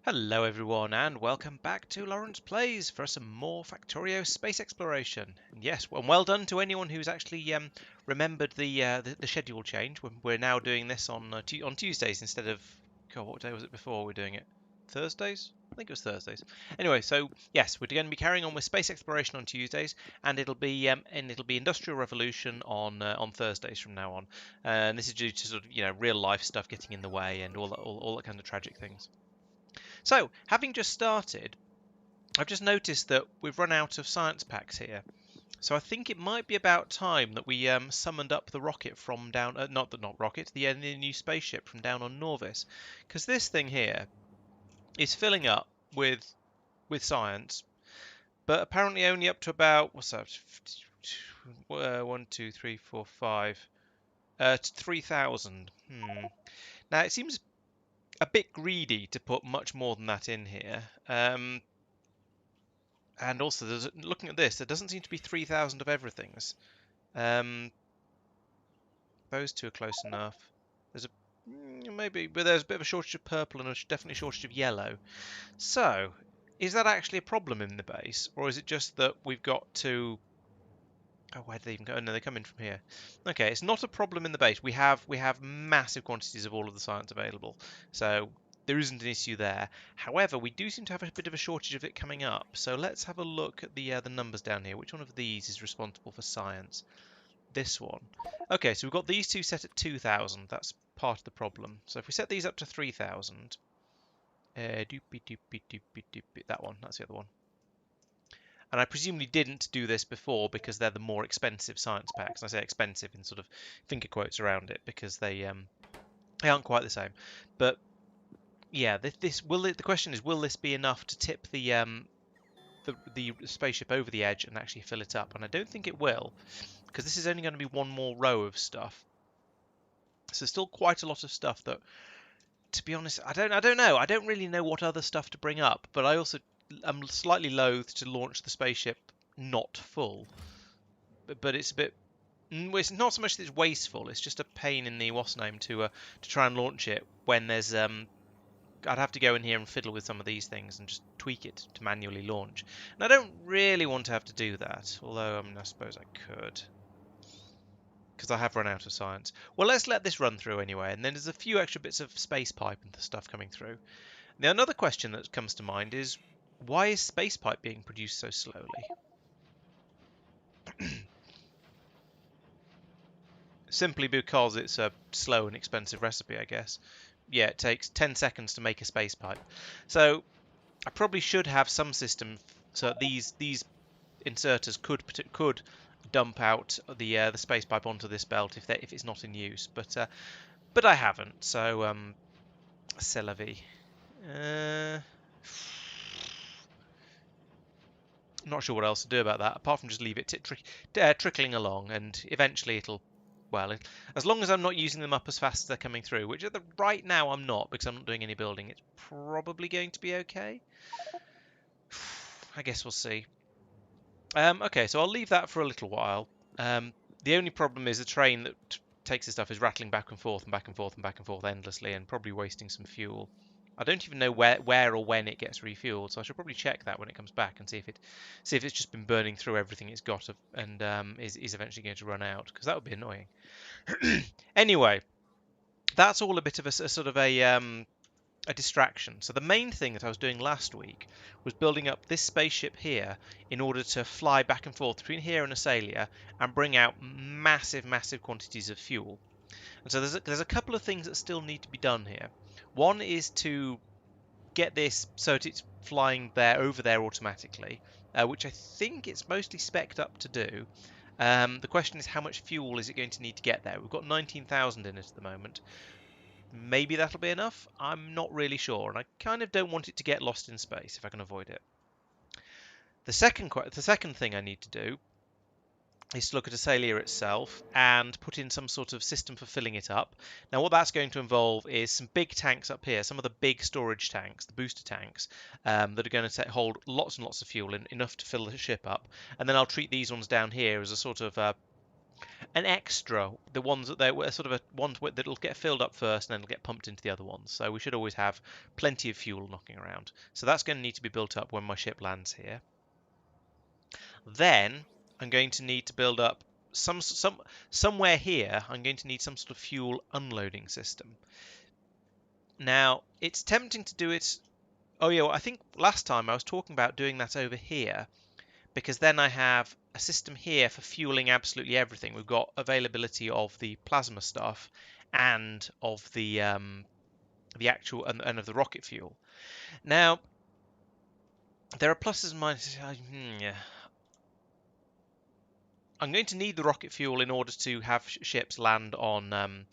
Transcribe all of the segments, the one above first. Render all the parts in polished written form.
Hello everyone and welcome back to Laurence Plays for some more Factorio space exploration. And yes, well done to anyone who's actually remembered the schedule change. We're now doing this on on Tuesdays instead of what day was it before we were doing it? Thursdays? I think it was Thursdays. Anyway, so yes, we're going to be carrying on with space exploration on Tuesdays, and it'll be Industrial Revolution on Thursdays from now on. And this is due to sort of real life stuff getting in the way and all that kind of tragic things. So, having just started, I've just noticed that we've run out of science packs here. So I think it might be about time that we summoned up the rocket from down, not rocket, the new spaceship from down on Norvis, because this thing here is filling up with science, but apparently only up to about what's that? 1, 2, 3, 4, 5, 3,000. Now it seems a bit greedy to put much more than that in here. And also, looking at this, there doesn't seem to be 3,000 of everything's. Those two are close enough. There's maybe, but there's a bit of a shortage of purple and definitely a shortage of yellow. So, is that actually a problem in the base, or is it just that we've got to? Oh, where do they even go? Oh, no, they come in from here. Okay, it's not a problem in the base. We have massive quantities of all of the science available, so there isn't an issue there. However, we do seem to have a bit of a shortage of it coming up. So let's have a look at the numbers down here. Which one of these is responsible for science? This one. Okay, so we've got these two set at 2,000. That's part of the problem. So if we set these up to 3,000, that one. That's the other one. And I presumably didn't do this before because they're the more expensive science packs. And I say expensive in sort of finger quotes around it because they aren't quite the same. But yeah, the question is, will this be enough to tip the spaceship over the edge and actually fill it up? And I don't think it will, because this is only going to be one more row of stuff. So there's still quite a lot of stuff that, to be honest, I don't know. I don't really know what other stuff to bring up, but I also am slightly loath to launch the spaceship not full. But it's a bit. It's not so much that it's wasteful. It's just a pain in the what's name to try and launch it when there's I'd have to go in here and fiddle with some of these things and just tweak it to manually launch. And I don't really want to have to do that, although I suppose I could, because I have run out of science. Well, let's let this run through anyway, and then there's a few extra bits of space pipe and stuff coming through. Now, another question that comes to mind is, why is space pipe being produced so slowly? Simply because it's a slow and expensive recipe, I guess. Yeah, it takes 10 seconds to make a space pipe. So I probably should have some system so these inserters could dump out the space pipe onto this belt if it's not in use, but I haven't. So c'est la vie. Not sure what else to do about that apart from just leave it trickling along, and eventually it'll. Well, as long as I'm not using them up as fast as they're coming through, which right now I'm not because I'm not doing any building, it's probably going to be okay. I guess we'll see. Okay, so I'll leave that for a little while. The only problem is the train that takes this stuff is rattling back and forth and back and forth and back and forth endlessly and probably wasting some fuel. I don't even know where or when it gets refueled, so I should probably check that when it comes back and see if it's just been burning through everything it's got and is eventually going to run out, because that would be annoying. Anyway, that's all a bit of a sort of a distraction. So the main thing that I was doing last week was building up this spaceship here in order to fly back and forth between here and Asalia and bring out massive quantities of fuel. And so there's a couple of things that still need to be done here. One is to get this so that it's flying over there automatically, which I think it's mostly spec'd up to do. The question is, how much fuel is it going to need to get there? We've got 19,000 in it at the moment. Maybe that'll be enough. I'm not really sure, and I kind of don't want it to get lost in space if I can avoid it. The second thing I need to do is to look at Asalia itself and put in some sort of system for filling it up. Now what that's going to involve is some big tanks up here, some of the big storage tanks, the booster tanks, that are going to hold lots and lots of fuel, enough to fill the ship up. And then I'll treat these ones down here as a sort of an extra, the ones that they're sort of ones that'll get filled up first and then it'll get pumped into the other ones. So we should always have plenty of fuel knocking around. So that's going to need to be built up when my ship lands here. Then I'm going to need to build up somewhere here. I'm going to need some sort of fuel unloading system. Now it's tempting to do it. Oh yeah, well, I think last time I was talking about doing that over here, because then I have a system here for fueling absolutely everything. We've got availability of the plasma stuff and of the actual and of the rocket fuel. Now there are pluses and minuses. Yeah. I'm going to need the rocket fuel in order to have ships land on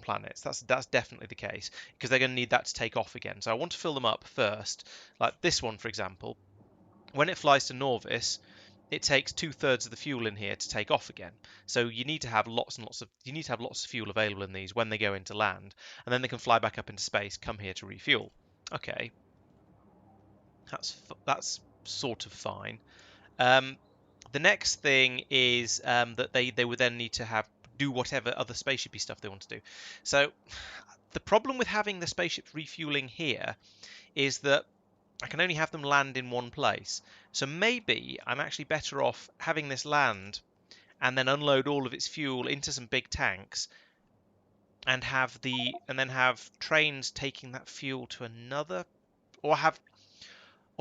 planets. That's definitely the case, because they're going to need that to take off again. So I want to fill them up first, like this one, for example. When it flies to Norvis, it takes 2/3 of the fuel in here to take off again. So you need to have lots of fuel available in these when they go into land, and then they can fly back up into space, come here to refuel. Okay, that's sort of fine. The next thing is that they would then need to do whatever other spaceshipy stuff they want to do. So the problem with having the spaceships refueling here is that I can only have them land in one place. So maybe I'm actually better off having this land and then unload all of its fuel into some big tanks and then have trains taking that fuel to another, or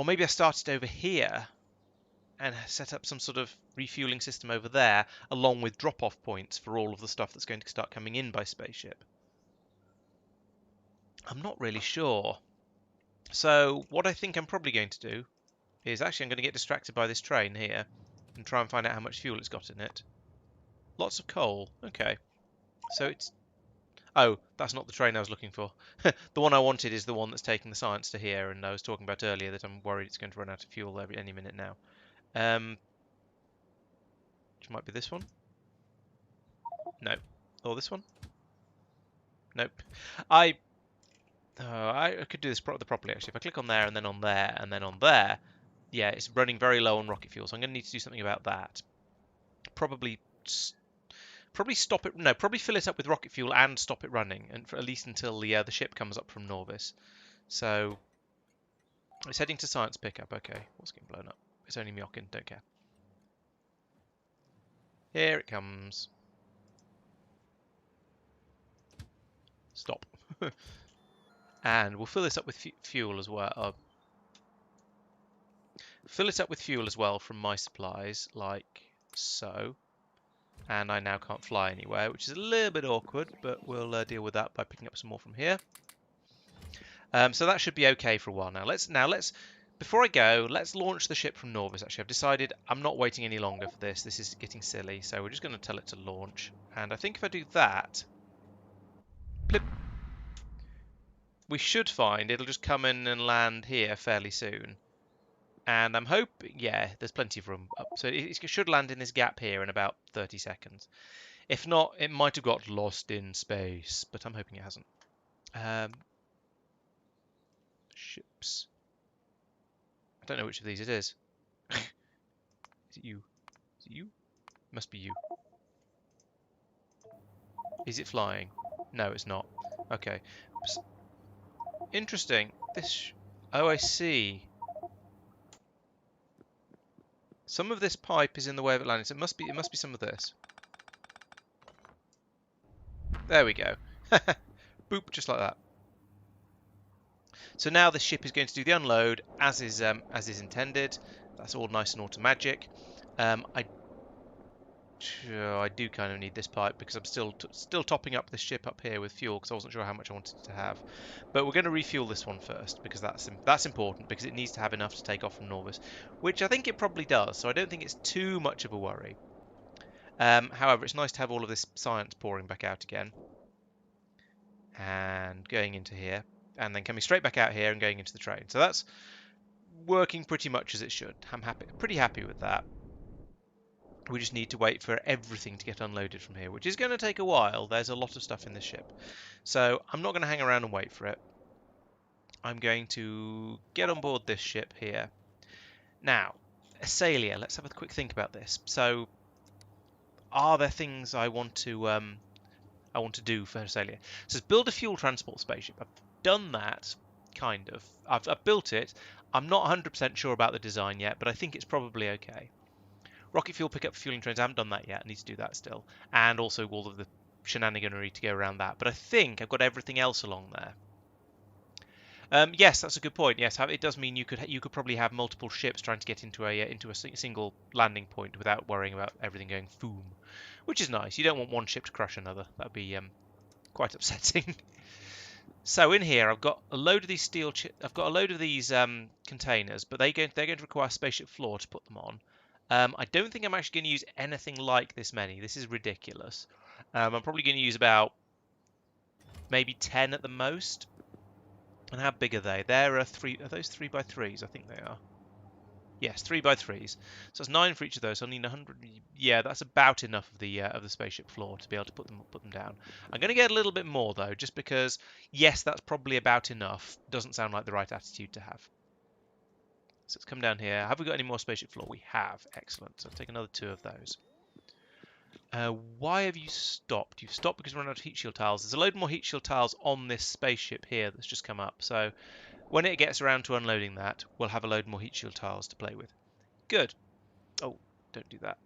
maybe I started over here and set up some sort of refueling system over there, along with drop-off points for all of the stuff that's going to start coming in by spaceship. I'm not really sure. So what I think I'm probably going to do is I'm going to get distracted by this train here and try and find out how much fuel it's got in it. Lots of coal. Okay. So it's... Oh, that's not the train I was looking for. The one I wanted is the one that's taking the science to here, and I was talking about earlier that I'm worried it's going to run out of fuel any minute now. Which might be this one. No. Or this one? Nope. I could do this properly, actually. If I click on there, and then on there, and then on there, yeah, it's running very low on rocket fuel, so I'm going to need to do something about that. Probably stop it. No, probably fill it up with rocket fuel and stop it running, and for at least until the ship comes up from Norvis. So it's heading to science pickup. Okay, what's getting blown up? It's only Myokin. Don't care. Here it comes. Stop. And we'll fill this up with fuel as well. Fill it up with fuel as well from my supplies, like so. And I now can't fly anywhere, which is a little bit awkward, but we'll deal with that by picking up some more from here. So that should be okay for a while now. Before I go, let's launch the ship from Norvis. Actually, I've decided I'm not waiting any longer for this. This is getting silly, so we're just going to tell it to launch. And I think if I do that, blip, we should find it'll just come in and land here fairly soon. And I'm hoping, yeah, there's plenty of room up. So it should land in this gap here in about 30 seconds. If not, it might have got lost in space, but I'm hoping it hasn't. Ships. I don't know which of these it is. Is it you? Is it you? It must be you. Is it flying? No, it's not. Okay. Interesting. Oh, I see. Some of this pipe is in the way of it landing. So it must be some of this. There we go. Boop, just like that. So now this ship is going to do the unload as is intended. That's all nice and automagic. I do kind of need this pipe because I'm still topping up this ship up here with fuel because I wasn't sure how much I wanted to have. But we're going to refuel this one first because that's important, because it needs to have enough to take off from Norvis, which I think it probably does. So I don't think it's too much of a worry. However, it's nice to have all of this science pouring back out again and going into here, and then coming straight back out here and going into the train. So that's working pretty much as it should. I'm pretty happy with that. We just need to wait for everything to get unloaded from here, which is going to take a while. There's a lot of stuff in this ship. So I'm not going to hang around and wait for it. I'm going to get on board this ship here. Now, Asalia, let's have a quick think about this. So are there things I want to do for Australia? It says build a fuel transport spaceship. I've done that, kind of. I've built it. I'm not 100% sure about the design yet, but I think it's probably okay. Rocket fuel pickup for fueling trains. I haven't done that yet. I need to do that still, and also all of the shenaniganery to go around that. But I think I've got everything else along there. Yes, that's a good point. Yes, it does mean you could probably have multiple ships trying to get into a single landing point without worrying about everything going boom, which is nice. You don't want one ship to crush another. That'd be quite upsetting. So in here, I've got a load of these I've got a load of these containers, but they're going to require a spaceship floor to put them on. I don't think I'm actually going to use anything like this many. This is ridiculous. I'm probably going to use about maybe 10 at the most. And how big are they? They're are those 3x3s? I think they are. Yes, 3x3s. So it's 9 for each of those. So I need 100. Yeah, that's about enough of the spaceship floor to be able to put them down. I'm going to get a little bit more though, just because yes, that's probably about enough. Doesn't sound like the right attitude to have. So let's come down here. Have we got any more spaceship floor? We have. Excellent. So I'll take another 2 of those. Why have you stopped? You've stopped because we're running out of heat shield tiles. There's a load more heat shield tiles on this spaceship here that's just come up. So when it gets around to unloading that, we'll have a load more heat shield tiles to play with. Good. Oh, don't do that.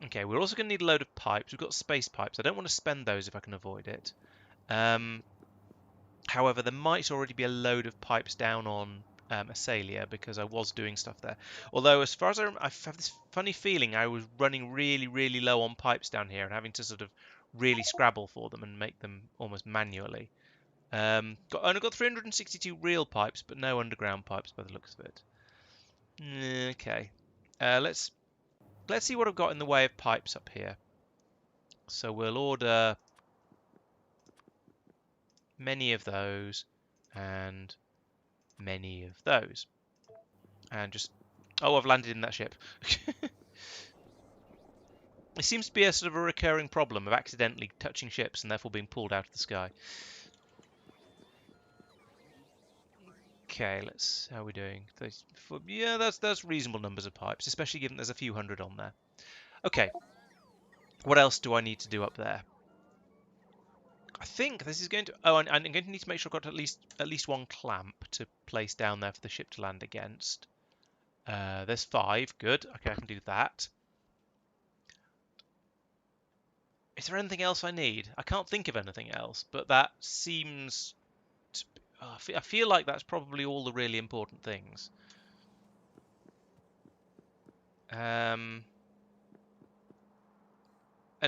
Okay, we're also going to need a load of pipes. We've got space pipes. I don't want to spend those if I can avoid it. However, there might already be a load of pipes down on Asalia because I was doing stuff there. Although, as far as I have this funny feeling I was running really, really low on pipes down here and having to sort of really scrabble for them and make them almost manually. Only got 362 real pipes, but no underground pipes by the looks of it. Okay, let's see what I've got in the way of pipes up here. So we'll order many of those and many of those. And just... Oh, I've landed in that ship. It seems to be a sort of a recurring problem of accidentally touching ships and therefore being pulled out of the sky. Okay, how are we doing? Yeah, that's reasonable numbers of pipes, especially given there's a few hundred on there. Okay, what else do I need to do up there? I think this is going to... Oh, I'm going to need to make sure I've got at least one clamp to place down there for the ship to land against. There's 5. Good. Okay, I can do that. Is there anything else I need? I can't think of anything else, but that seems... I feel like that's probably all the really important things. And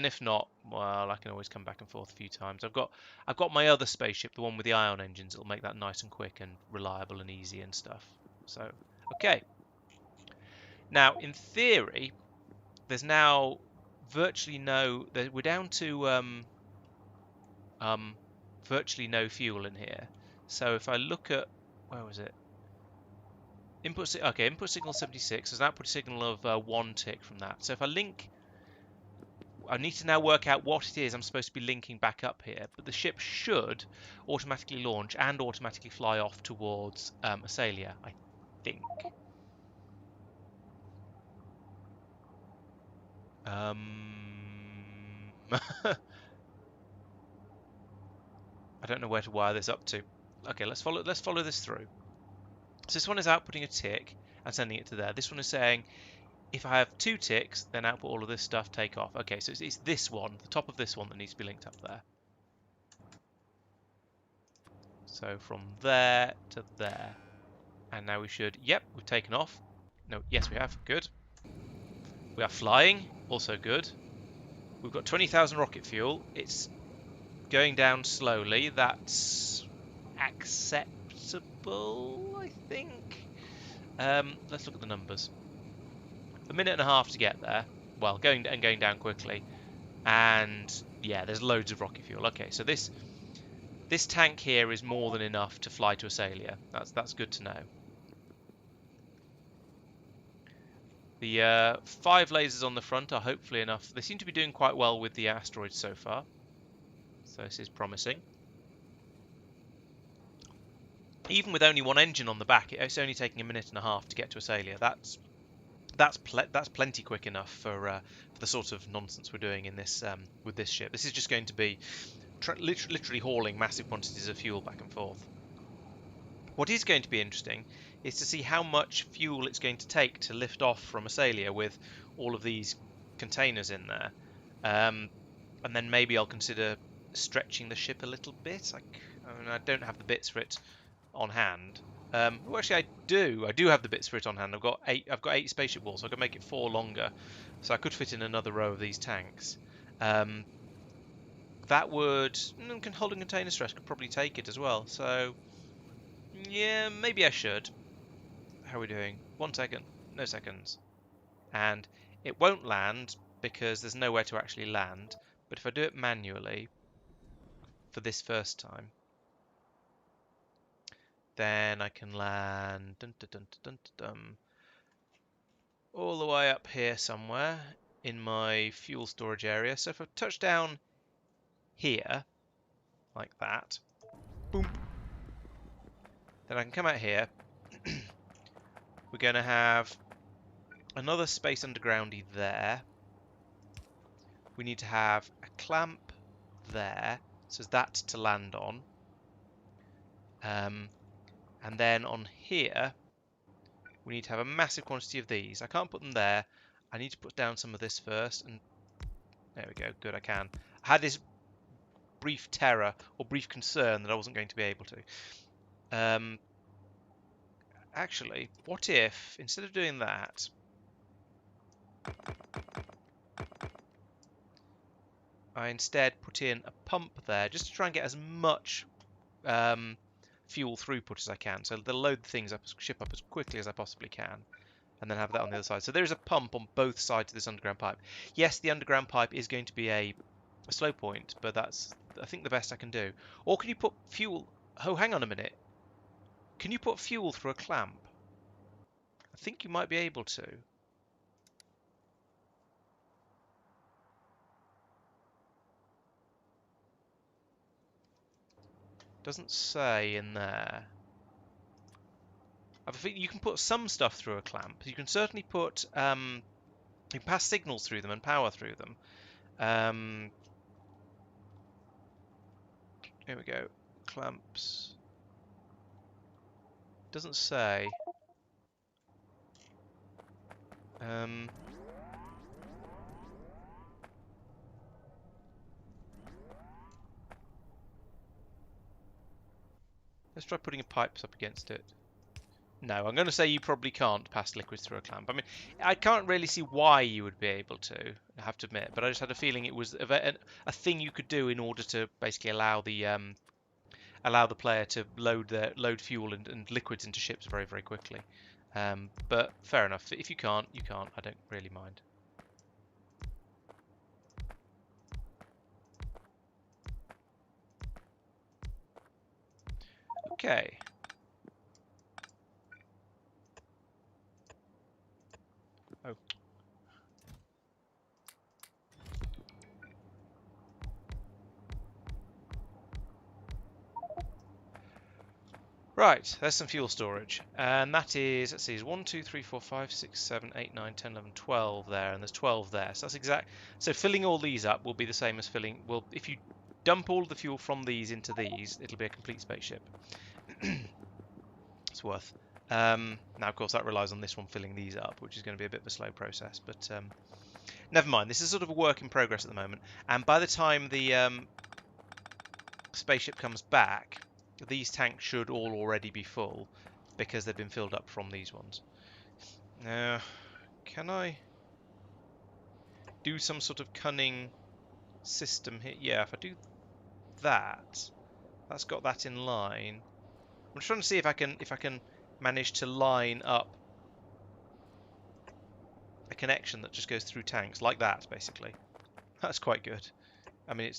if not, well, I can always come back and forth a few times. I've got my other spaceship, the one with the ion engines. It'll make that nice and quick and reliable and easy and stuff. So, okay. Now, in theory, there's now virtually no... We're down to virtually no fuel in here. So if I look at... Where was it? Input signal 76. There's an output signal of 1 tick from that. So if I link... I need to now work out what it is I'm supposed to be linking back up here. But the ship should automatically launch and automatically fly off towards Asalia, I think. I don't know where to wire this up to. Okay, let's follow this through. So this one is outputting a tick and sending it to there. This one is saying, if I have 2 ticks, then output all of this stuff, take off. Okay, so it's this one, the top of this one, that needs to be linked up there. So from there to there. And now we should... Yep, we've taken off. No, yes we have. Good. We are flying. Also good. We've got 20,000 rocket fuel. It's going down slowly. That's acceptable, I think. Let's look at the numbers. A minute and a half to get there. Well, going down quickly. And yeah, there's loads of rocket fuel. Okay, so this tank here is more than enough to fly to Asalia. That's good to know. The 5 lasers on the front are hopefully enough. They seem to be doing quite well with the asteroids so far. So this is promising. Even with only 1 engine on the back, it's only taking a minute and a half to get to Asalia. That's That's plenty quick enough for the sort of nonsense we're doing in this with this ship. This is just going to be literally hauling massive quantities of fuel back and forth. What is going to be interesting is to see how much fuel it's going to take to lift off from Asalia with all of these containers in there. And then maybe I'll consider stretching the ship a little bit. I mean, I don't have the bits for it on hand. Well, actually, I do. I do have the bits for it on hand. I've got eight spaceship walls, so I can make it 4 longer. So I could fit in another row of these tanks. That would holding container stress could probably take it as well. So yeah, maybe I should. How are we doing? 1 second. No seconds. And it won't land because there's nowhere to actually land. But if I do it manually for this first time, then I can land all the way up here somewhere in my fuel storage area. So if I touch down here, like that, boom, then I can come out here. We're going to have another space undergroundy there. We need to have a clamp there, so that to land on. And then on here, we need to have a massive quantity of these. I can't put them there. I need to put down some of this first. And there we go. Good, I can. I had this brief terror or brief concern that I wasn't going to be able to. Actually, what if, instead of doing that, I instead put in a pump there just to try and get as much fuel throughput as I can. So they'll load the things up, ship up as quickly as I possibly can, and then have that on the other side. So there is a pump on both sides of this underground pipe. Yes, the underground pipe is going to be a slow point, but that's, I think, the best I can do. Or can you put fuel... Oh, hang on a minute. Can you put fuel through a clamp? I think you might be able to. Doesn't say in there. I think you can put some stuff through a clamp. You can certainly put... you can pass signals through them and power through them. Here we go. Clamps. Doesn't say. Let's try putting a pipes up against it. No, I'm going to say you probably can't pass liquids through a clamp. I mean, I can't really see why you would be able to, I have to admit, but I just had a feeling it was a thing you could do in order to basically allow the player to load fuel and liquids into ships very, very quickly. But fair enough. If you can't, you can't. I don't really mind. Okay. Oh. Right, there's some fuel storage, and that is, let's see, is 1, 2, 3, 4, 5, 6, 7, 8, 9, 10, 11, 12 there, and there's 12 there. So that's exact. So filling all these up will be the same as filling. Well, if you dump all the fuel from these into these, it'll be a complete spaceship. It's worth. Now, of course, that relies on this one filling these up, which is going to be a bit of a slow process, but never mind. This is sort of a work in progress at the moment, and by the time the spaceship comes back, these tanks should all already be full because they've been filled up from these ones. Now, can I do some sort of cunning system here? Yeah, if I do that, that's got that in line. I'm just trying to see if I can manage to line up a connection that just goes through tanks like that, basically. That's quite good. I mean,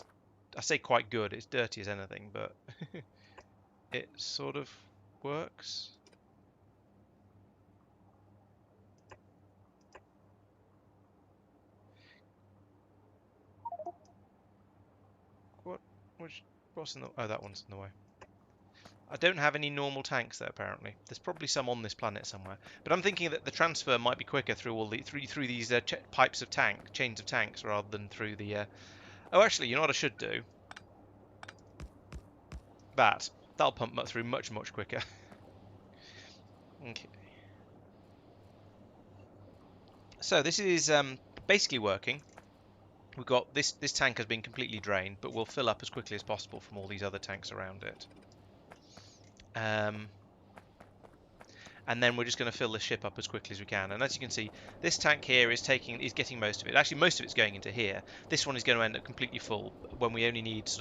I say quite good, it's dirty as anything, but it sort of works. What's in the... Oh, that one's in the way. I don't have any normal tanks there apparently. There's probably some on this planet somewhere. But I'm thinking that the transfer might be quicker through all the through these pipes of chains of tanks, rather than through the. Oh, actually, you know what I should do? That'll pump through much quicker. Okay. So this is basically working. We've got this tank has been completely drained, but we'll fill up as quickly as possible from all these other tanks around it. And then we're just going to fill the ship up as quickly as we can. And as you can see, this tank here is getting most of it. Actually, most of it's going into here. This one is going to end up completely full when we only need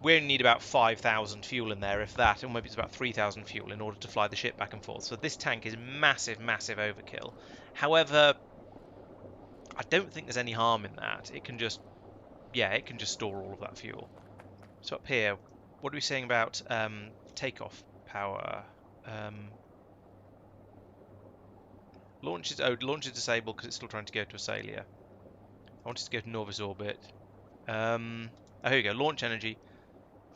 we only need about 5,000 fuel in there, if that, or maybe it's about 3,000 fuel in order to fly the ship back and forth. So this tank is massive overkill. However, I don't think there's any harm in that. It can just store all of that fuel. So up here, what are we saying about takeoff power? Launch is disabled because it's still trying to go to Asalia. I want it to go to Norvis orbit. Oh, here we go. Launch energy,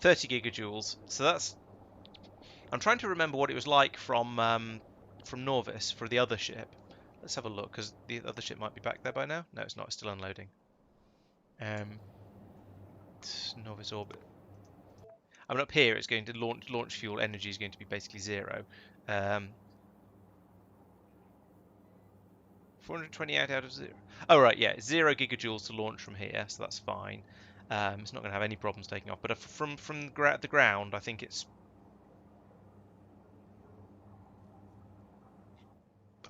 30 gigajoules. So that's. I'm trying to remember what it was like from Norvis for the other ship. Let's have a look, because the other ship might be back there by now. No, it's not. It's still unloading. Norvis orbit. I mean, up here it's going to launch fuel energy is going to be basically 0. 428 out of 0. Oh right, yeah, 0 gigajoules to launch from here, so that's fine. It's not going to have any problems taking off. But from the ground, I think it's.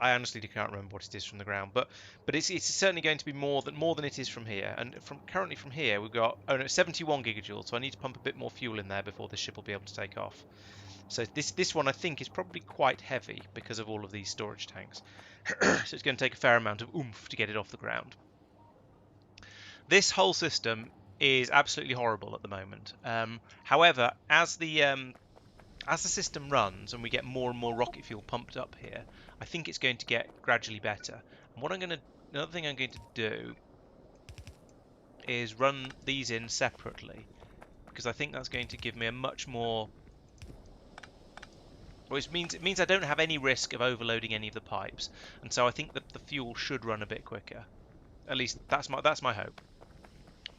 I honestly can't remember what it is from the ground, but it's certainly going to be more than it is from here. And currently from here we've got 71 gigajoules, so I need to pump a bit more fuel in there before this ship will be able to take off. So this one I think is probably quite heavy because of all of these storage tanks. So it's going to take a fair amount of oomph to get it off the ground. This whole system is absolutely horrible at the moment. However, as the system runs and we get more and more rocket fuel pumped up here, I think it's going to get gradually better. And another thing I'm going to do is run these in separately, because I think that's going to give me a much more. Well, it means I don't have any risk of overloading any of the pipes, and so I think that the fuel should run a bit quicker. At least that's my hope.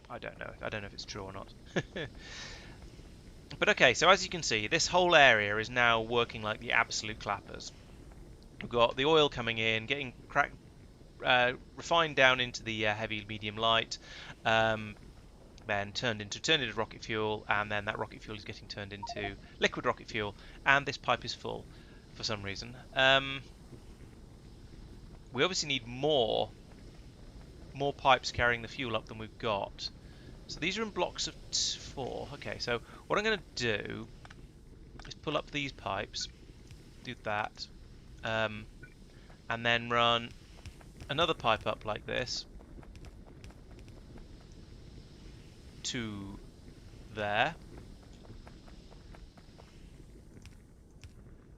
I don't know if it's true or not. But okay, so as you can see, this whole area is now working like the absolute clappers. We've got the oil coming in, getting refined down into the heavy, medium, light, then turned into rocket fuel, and then that rocket fuel is getting turned into liquid rocket fuel, and this pipe is full for some reason. We obviously need more pipes carrying the fuel up than we've got. So these are in blocks of 4. Okay, so what I'm going to do is pull up these pipes, do that, and then run another pipe up like this to there.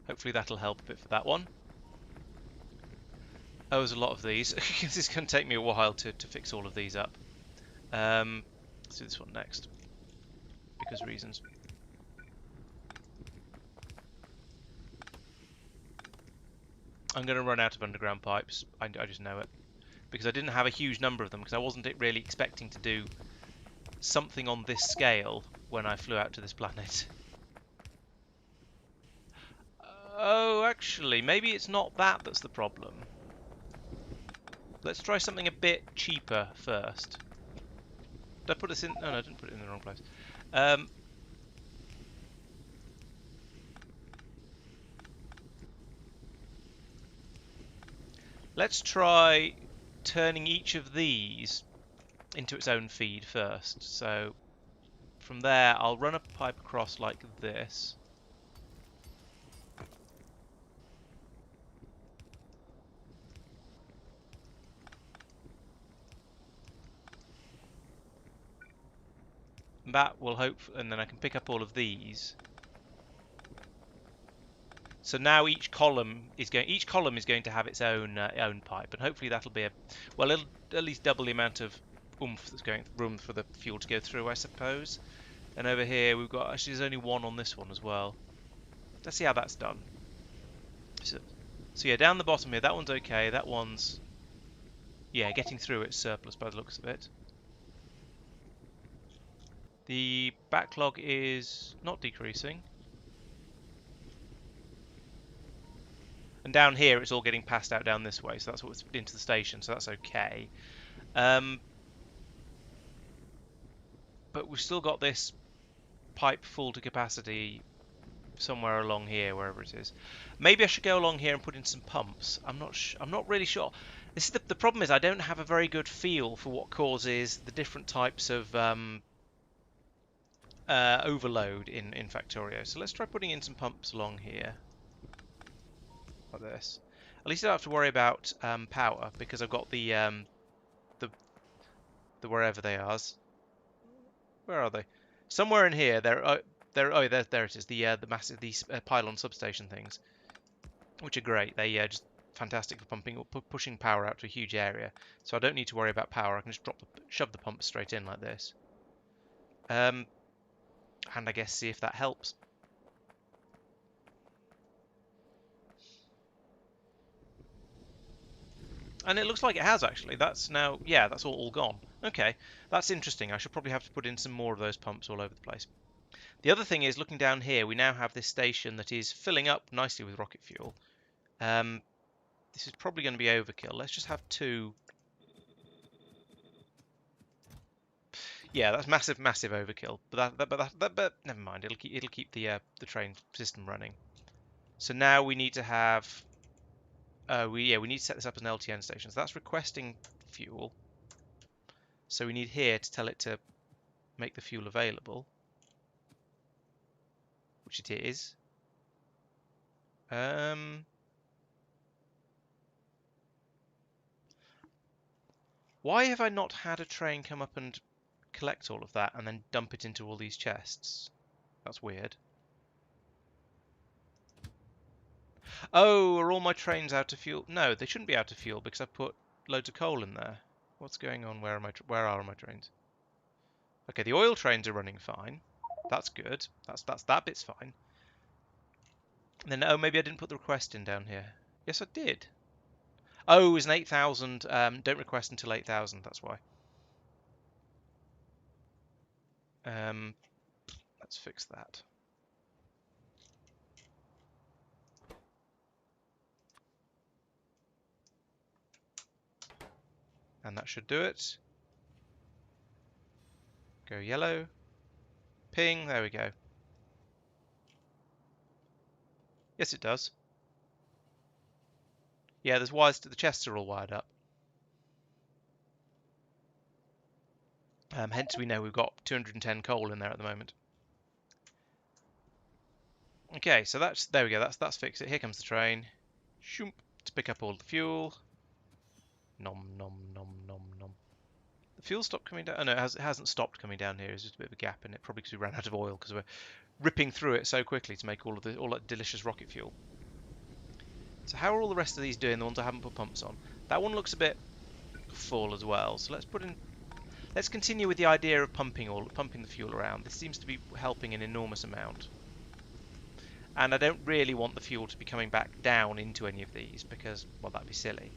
Hopefully that'll help a bit for that one. Oh, there's a lot of these. This is going to take me a while to fix all of these up. Let's do this one next, because reasons. I'm going to run out of underground pipes. I just know it, because I didn't have a huge number of them, because I wasn't really expecting to do something on this scale when I flew out to this planet. Oh, actually, maybe it's not that's the problem. Let's try something a bit cheaper first. Did I put this in? Oh, no, I didn't put it in the wrong place. Let's try turning each of these into its own feed first. So from there, I'll run a pipe across like this. That will and then I can pick up all of these. So now each column is going to have its own pipe, and hopefully that'll be it'll at least double the amount of oomph that's room for the fuel to go through, I suppose. And over here we've got, actually there's only one on this one as well. Let's see how that's done. So, so yeah, down the bottom here, that one's okay. That one's, yeah, getting through its surplus by the looks of it. The backlog is not decreasing. And down here it's all getting passed out down this way, so that's what's into the station, so that's okay. But we've still got this pipe full to capacity somewhere along here, wherever it is. Maybe I should go along here and put in some pumps. I'm not really sure. This is the problem is I don't have a very good feel for what causes the different types of overload in Factorio. So let's try putting in some pumps along here, like this. At least I don't have to worry about power because I've got the wherever they are. Where are they? Somewhere in here. There it is. The massive these pylon substation things, which are great. They just fantastic for pumping or pushing power out to a huge area. So I don't need to worry about power. I can just shove the pump straight in like this. And I guess see if that helps. And it looks like it has actually. That's now, yeah, that's all gone. Okay, that's interesting. I should probably have to put in some more of those pumps all over the place. The other thing is, looking down here, we now have this station that is filling up nicely with rocket fuel. This is probably going to be overkill. Let's just have two. Yeah, that's massive overkill. But never mind. It'll keep the train system running. So now we need to have. We need to set this up as an LTN station. So that's requesting fuel. So we need here to tell it to make the fuel available, which it is. Why have I not had a train come up and collect all of that and then dump it into all these chests? That's weird. Oh, are all my trains out of fuel? No, they shouldn't be out of fuel because I've put loads of coal in there. What's going on? Where are my trains? Okay, the oil trains are running fine. That's good. That bit's fine. And then, oh, maybe I didn't put the request in down here. Yes, I did. Oh, it was an 8,000. Don't request until 8,000. That's why. Let's fix that. And that should do it. Go yellow. Ping. There we go. Yes, it does. Yeah, there's wires. The chests are all wired up. Hence, we know we've got 210 coal in there at the moment. Okay, so there we go. That's fixed it. Here comes the train. Shoomp, to pick up all the fuel. Nom nom nom nom nom. The fuel stopped coming down. Oh no, it hasn't stopped coming down here. There's just a bit of a gap in it, probably because we ran out of oil because we're ripping through it so quickly to make all that delicious rocket fuel. So how are all the rest of these doing? The ones I haven't put pumps on. That one looks a bit full as well. So let's continue with the idea of pumping the fuel around. This seems to be helping an enormous amount. And I don't really want the fuel to be coming back down into any of these because, well, that'd be silly.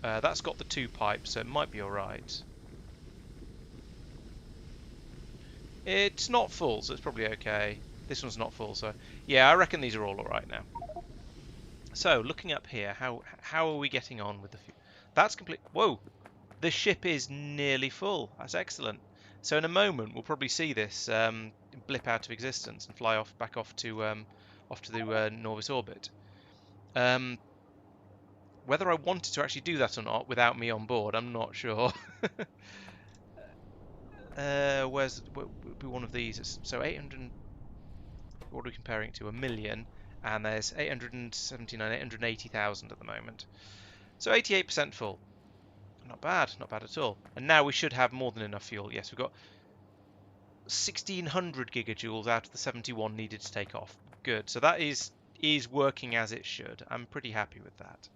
That's got the 2 pipes, so it might be alright. It's not full, so it's probably okay. This one's not full, so yeah, I reckon these are all alright now. So, looking up here, how are we getting on with the fuel? That's complete. Whoa! The ship is nearly full. That's excellent. So in a moment, we'll probably see this blip out of existence and fly back off to the Norvis orbit. Whether I wanted to actually do that or not without me on board, I'm not sure. Where's one of these? So 800. What are we comparing it to? 1,000,000, and there's 879, 880,000 at the moment. So 88% full. Not bad at all. And now we should have more than enough fuel. Yes, we've got 1,600 gigajoules out of the 71 needed to take off. Good. So that is working as it should. I'm pretty happy with that.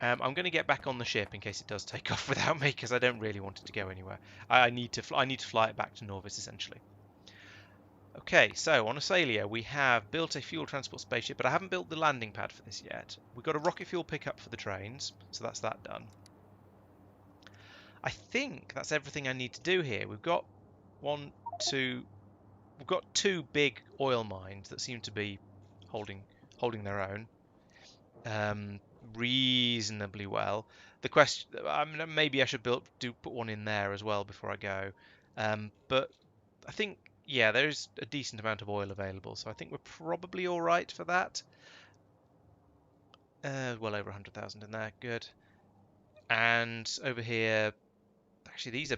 I'm going to get back on the ship in case it does take off without me, because I don't really want it to go anywhere. I need to fly it back to Norvis, essentially. Okay, so on Asalia we have built a fuel transport spaceship, but I haven't built the landing pad for this yet. We've got a rocket fuel pickup for the trains, so that's that done. I think that's everything I need to do here. We've got we've got two big oil mines that seem to be holding their own reasonably well. The question, I mean, maybe I should put one in there as well before I go, but I think, yeah, there's a decent amount of oil available, so I think we're probably all right for that. Well over 100,000 in there, good. And over here, actually, these are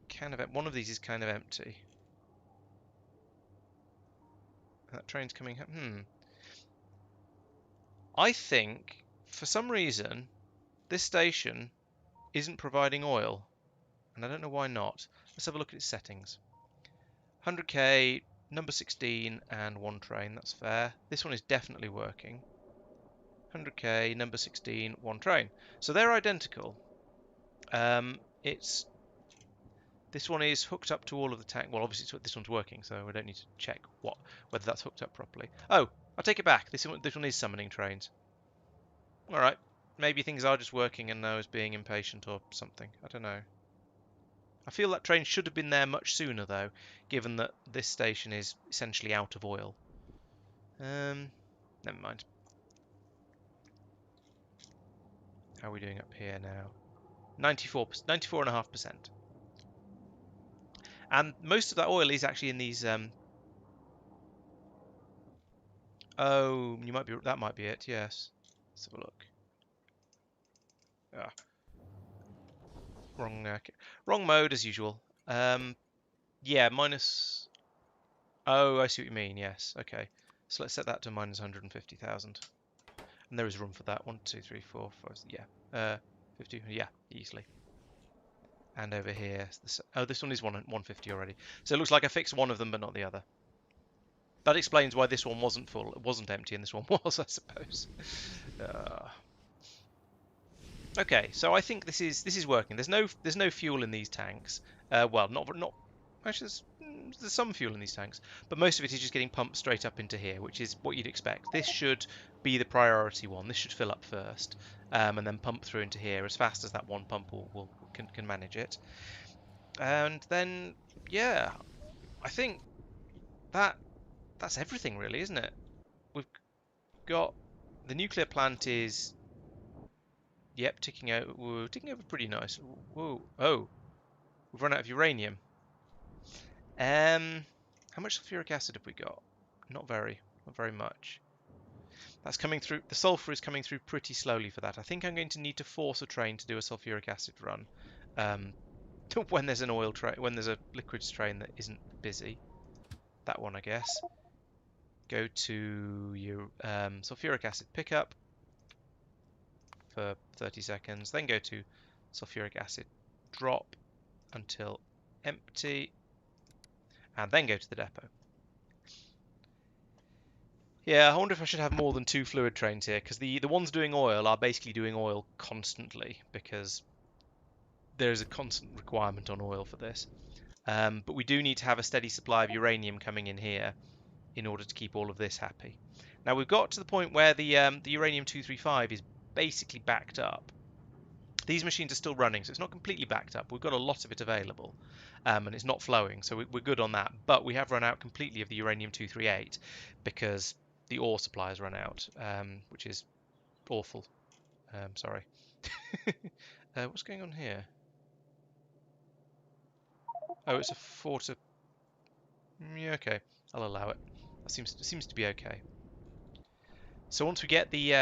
kind of one of these is kind of empty. That train's coming. I think for some reason this station isn't providing oil, and I don't know why not. Let's have a look at its settings. 100k, number 16, and one train. That's fair. This one is definitely working. 100k, number 16, one train. So they're identical. It's this one is hooked up to all of the tank. Well, obviously this one's working, so we don't need to check whether that's hooked up properly. Oh, I take it back. This one is summoning trains. All right. Maybe things are just working and I was being impatient or something. I don't know. I feel that train should have been there much sooner, though, given that this station is essentially out of oil. Never mind. How are we doing up here now? 94.5%. And most of that oil is actually in these. Oh, that might be it. Yes. Let's have a look. Ah, wrong mode as usual. Yeah, minus. Oh, I see what you mean. Yes. Okay. So let's set that to minus 150,000. And there is room for that. 1, 2, 3, 4, 5. Yeah. 50. Yeah, easily. And over here, this one is 150 already. So it looks like I fixed one of them, but not the other. That explains why this one wasn't full. It wasn't empty, and this one was, I suppose. Okay, so I think this is working. There's no fuel in these tanks. Well, not actually. There's some fuel in these tanks, but most of it is just getting pumped straight up into here, which is what you'd expect. This should be the priority one. This should fill up first, and then pump through into here as fast as that one pump can manage it. And then, yeah, I think that's everything really, isn't it? We've got the nuclear plant is, yep, ticking over. Whoa, ticking over pretty nice. Whoa, oh, we've run out of uranium. How much sulfuric acid have we got? Not very much. That's coming through. The sulfur is coming through pretty slowly for that. I think I'm going to need to force a train to do a sulfuric acid run when there's an oil train, when there's a liquids train that isn't busy. That one, I guess. Go to your sulfuric acid pickup for 30 seconds. Then go to sulfuric acid drop until empty, and then go to the depot. Yeah, I wonder if I should have more than 2 fluid trains here, because the ones doing oil are basically doing oil constantly, because there's a constant requirement on oil for this. But we do need to have a steady supply of uranium coming in here in order to keep all of this happy. Now we've got to the point where the uranium-235 is basically backed up. These machines are still running, so it's not completely backed up. We've got a lot of it available, and it's not flowing, so we're good on that. But we have run out completely of the uranium-238 because the ore supply has run out, which is awful. Sorry. What's going on here? Oh, it's a 4 to... Yeah, okay. I'll allow it. That seems to be okay. So once we get the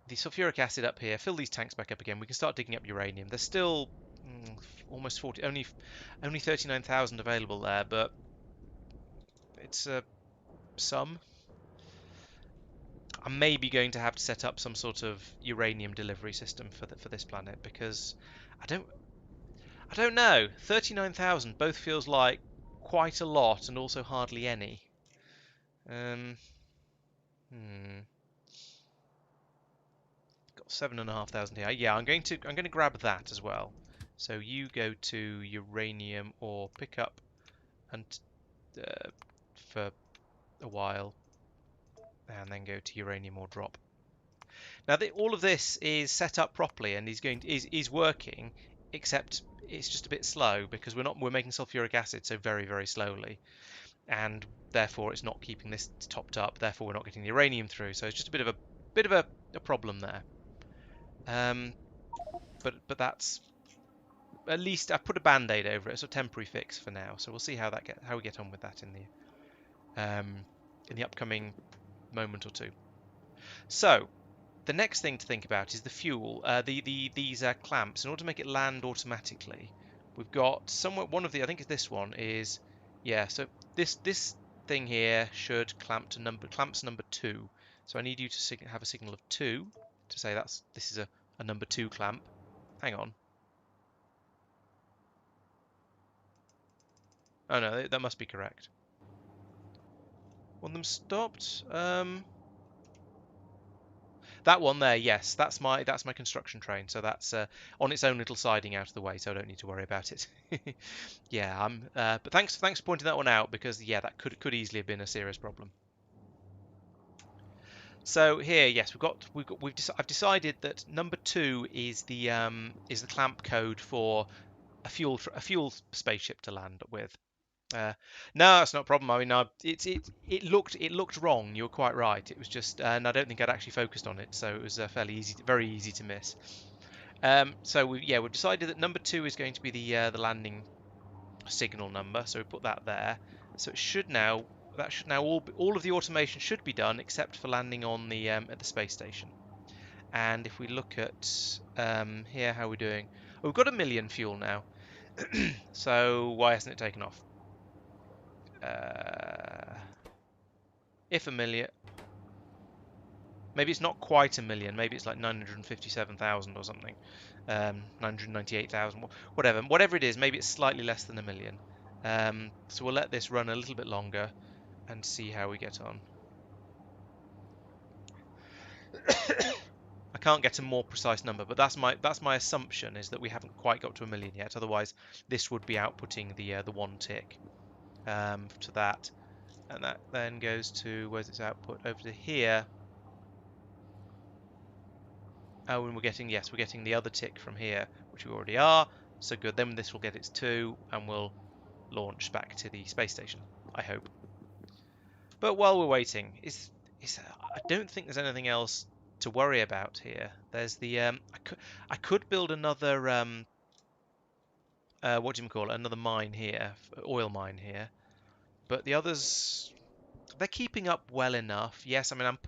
sulfuric acid up here, fill these tanks back up again, we can start digging up uranium. There's still almost 40, only 39,000 available there, but it's some. I'm maybe going to have to set up some sort of uranium delivery system for this planet, because I don't know. 39,000 both feels like quite a lot and also hardly any. Got got 7,500 here. Yeah, I'm going to grab that as well. So you go to uranium or pick up and for a while, and then go to uranium or drop. Now all of this is set up properly and is working, except it's just a bit slow because we're making sulfuric acid so very, very slowly, and therefore it's not keeping this topped up. Therefore we're not getting the uranium through. So it's just a bit of a problem there. But that's, at least I put a band-aid over it. It's a temporary fix for now. So we'll see how we get on with that in the upcoming moment or two. So the next thing to think about is the fuel. These clamps. In order to make it land automatically, we've got somewhere one of the, I think it's this one is, yeah. So this thing here should clamps number 2. So I need you to have a signal of 2 to say this is a number 2 clamp. Hang on. Oh no, that must be correct. Want them stopped? That one there, yes, that's my construction train. So that's on its own little siding out of the way, so I don't need to worry about it. Yeah, but thanks for pointing that one out, because yeah, that could easily have been a serious problem. So here, yes, I've decided that number 2 is the clamp code for a fuel spaceship to land with. No, that's not a problem. I mean, it looked wrong. You were quite right. It was just, and I don't think I'd actually focused on it, so it was very easy to miss. So we've decided that number 2 is going to be the landing signal number. So we put that there. So it should now all of the automation should be done except for landing on the at the space station. And if we look at here, how we're doing, we've got 1 million fuel now. So why hasn't it taken off? If 1 million, maybe it's not quite 1 million, maybe it's like 957,000 or something, 998,000, whatever it is, maybe it's slightly less than 1 million. So we'll let this run a little bit longer and see how we get on. I can't get a more precise number, but that's my assumption, is that we haven't quite got to 1 million yet. Otherwise, this would be outputting the 1 tick to that. And that then goes to, where's its output? Over to here. Oh, and we're getting the other tick from here, which we already are. So good. Then this will get its 2, and we'll launch back to the space station, I hope. But while we're waiting, I don't think there's anything else to worry about here. There's the I could build another what do you call it? Another mine here, oil mine here. But the others, they're keeping up well enough. Yes, I mean I'm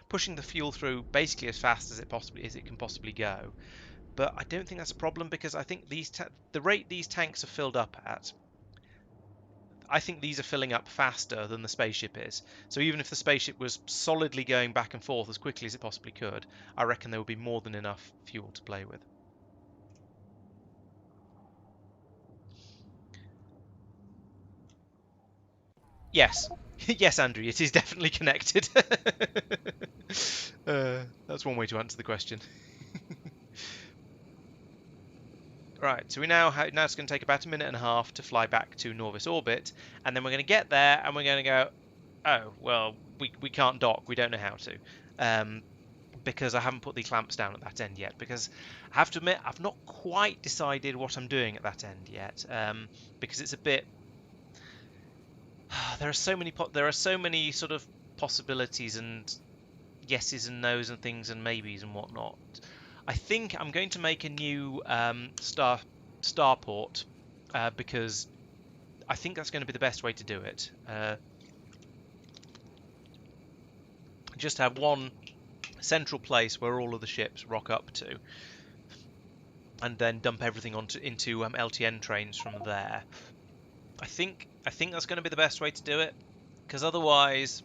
pushing the fuel through basically as fast as it can possibly go. But I don't think that's a problem, because I think the rate these tanks are filled up at, I think these are filling up faster than the spaceship is. So even if the spaceship was solidly going back and forth as quickly as it possibly could, I reckon there would be more than enough fuel to play with. Yes. Yes, Andrew, it is definitely connected. That's one way to answer the question. Right, so now it's going to take about 1.5 minutes to fly back to Norvis orbit, and then we're going to get there and we're going to go, oh, well, we can't dock, we don't know how to, because I haven't put the clamps down at that end yet, because I have to admit I've not quite decided what I'm doing at that end yet, because it's a bit, there are so many sort of possibilities and yeses and nos and things and maybes and whatnot. I think I'm going to make a new starport, because I think that's going to be the best way to do it. Just have one central place where all of the ships rock up to, and then dump everything into LTN trains from there. I think that's going to be the best way to do it, because otherwise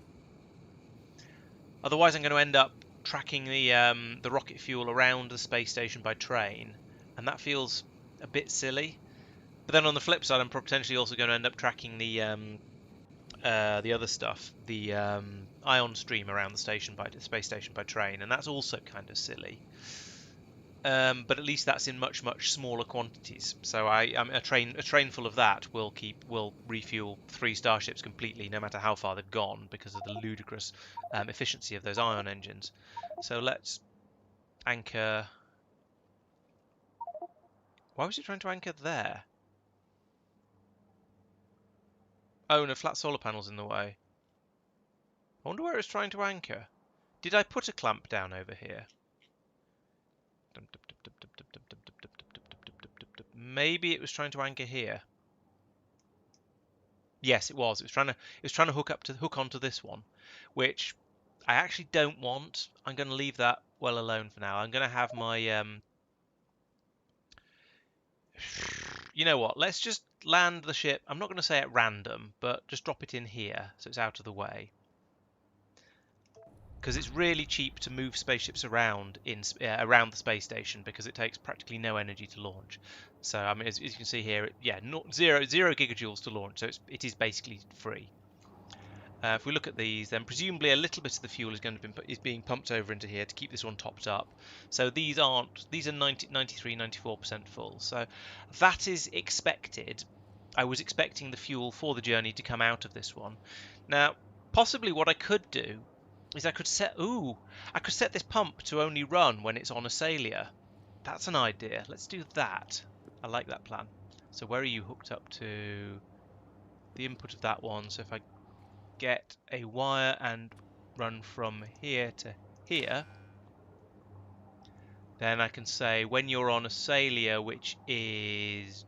I'm going to end up tracking the rocket fuel around the space station by train, and that feels a bit silly. But then on the flip side, I'm potentially also going to end up tracking the the other stuff, the ion stream around the space station by train, and that's also kind of silly. But at least that's in much smaller quantities. So a train full of that will refuel 3 starships completely, no matter how far they've gone, because of the ludicrous efficiency of those ion engines. So let's anchor. Why was it trying to anchor there? Oh no, flat solar panels in the way. I wonder where it's trying to anchor. Did I put a clamp down over here? Maybe it was trying to anchor here. Yes, it was. It was trying to hook onto this one, which I actually don't want. I'm going to leave that well alone for now. I'm going to have my you know what? Let's just land the ship. I'm not going to say at random, but just drop it in here so it's out of the way. Because it's really cheap to move spaceships around around the space station because it takes practically no energy to launch. So I mean, as you can see here, yeah, zero gigajoules to launch, so it is basically free. If we look at these, then presumably a little bit of the fuel is being pumped over into here to keep this one topped up. So these are 93, 94% full. So that is expected. I was expecting the fuel for the journey to come out of this one. Now, possibly what I could do is I could set this pump to only run when it's on a Salia. That's an idea. Let's do that. I like that plan. So where are you hooked up to? The input of that one. So if I get a wire and run from here to here, then I can say when you're on a Salia, which is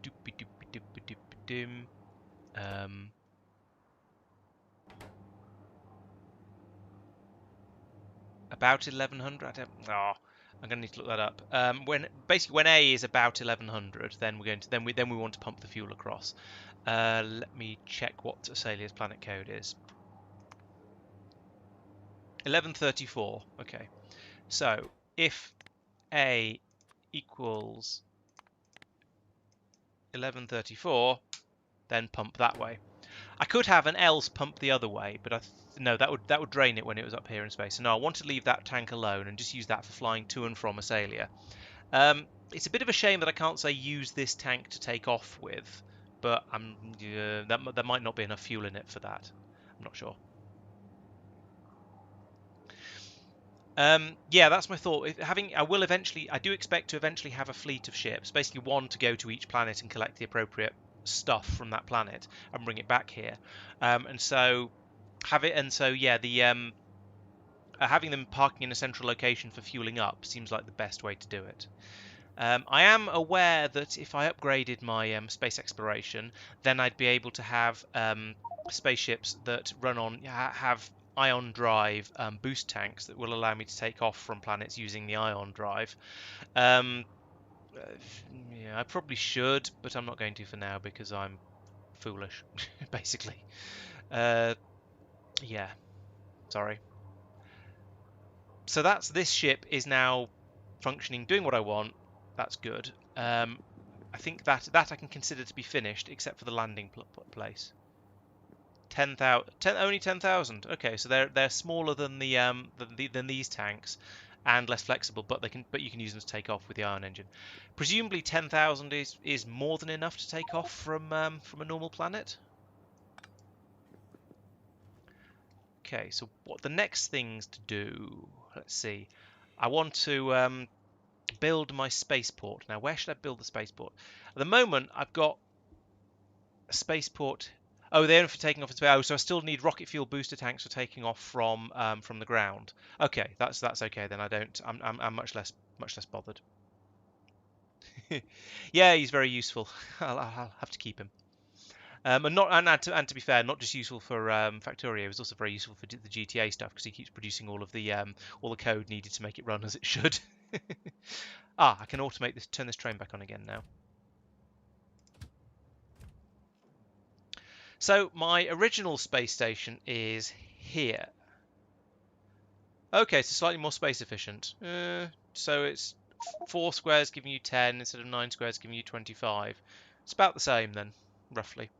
about 1100. I don't. Oh, I'm going to need to look that up. When A is about 1100, then we want to pump the fuel across. Let me check what Salia's planet code is. 1134. Okay. So if A equals 1134, then pump that way. I could have an else pump the other way, but no, that would drain it when it was up here in space. So no, I want to leave that tank alone and just use that for flying to and from Asalia. It's a bit of a shame that I can't say use this tank to take off with, but there might not be enough fuel in it for that. I'm not sure. Yeah, that's my thought. I do expect to eventually have a fleet of ships, basically one to go to each planet and collect the appropriate stuff from that planet and bring it back here. Having them parking in a central location for fueling up seems like the best way to do it. I am aware that if I upgraded my space exploration, then I'd be able to have spaceships that run on have ion drive boost tanks that will allow me to take off from planets using the ion drive. Yeah, I probably should, but I'm not going to for now because I'm foolish, basically. Yeah, sorry. So this ship is now functioning, doing what I want. That's good. I think that I can consider to be finished, except for the landing place. 10,000, only 10,000. Okay, so they're smaller than than these tanks, and less flexible, but you can use them to take off with the ion engine. Presumably 10,000 is more than enough to take off from a normal planet. Okay, so what the next things to do? Let's see. I want to build my spaceport. Now, where should I build the spaceport? At the moment, I've got a spaceport. Oh, they're only for taking off in space. Oh, so I still need rocket fuel booster tanks for taking off from the ground. Okay, that's okay then. I'm much less bothered. Yeah, he's very useful. I'll have to keep him. And to be fair, not just useful for Factorio, he's also very useful for the GTA stuff because he keeps producing all the code needed to make it run as it should. I can automate this, turn this train back on again now. So my original space station is here. Okay, so slightly more space efficient. So it's 4 squares giving you 10 instead of 9 squares giving you 25. It's about the same then, roughly.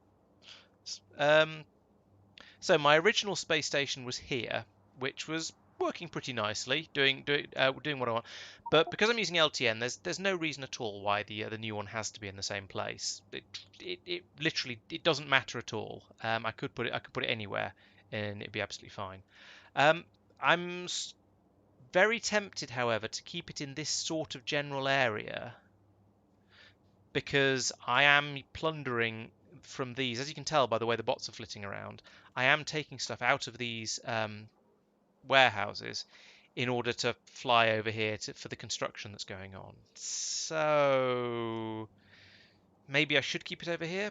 So my original space station was here, which was working pretty nicely, doing what I want. But because I'm using LTN, there's no reason at all why the new one has to be in the same place. It literally it doesn't matter at all. I could put it anywhere, and it'd be absolutely fine. I'm very tempted, however, to keep it in this sort of general area because I am plundering from these. As you can tell by the way the bots are flitting around, I am taking stuff out of these warehouses in order to fly over here for the construction that's going on. So maybe I should keep it over here.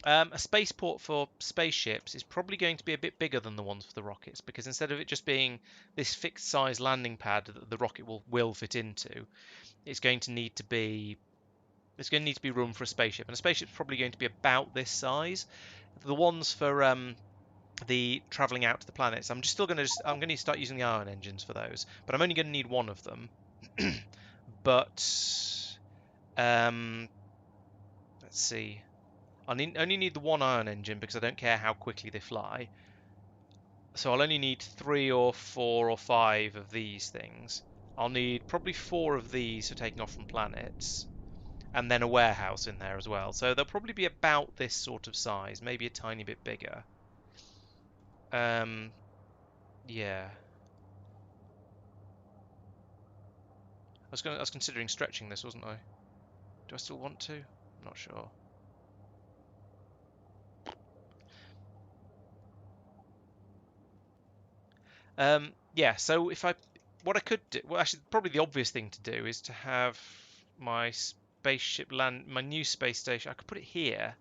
A spaceport for spaceships is probably going to be a bit bigger than the ones for the rockets because instead of it just being this fixed size landing pad that the rocket will fit into, it's going to need to be room for a spaceship, and a spaceship's probably going to be about this size. The ones for the traveling out to the planets, I'm going to start using the ion engines for those, but I'm only going to need one of them. But let's see. Only need the one ion engine because I don't care how quickly they fly. So I'll only need 3 or 4 or 5 of these things. I'll need probably 4 of these for taking off from planets, and then a warehouse in there as well. So they'll probably be about this sort of size, maybe a tiny bit bigger. Yeah. I was considering stretching this, wasn't I? Do I still want to? I'm not sure. Yeah, so what I could do, well, actually, probably the obvious thing to do is to have my spaceship land, my new space station. I could put it here.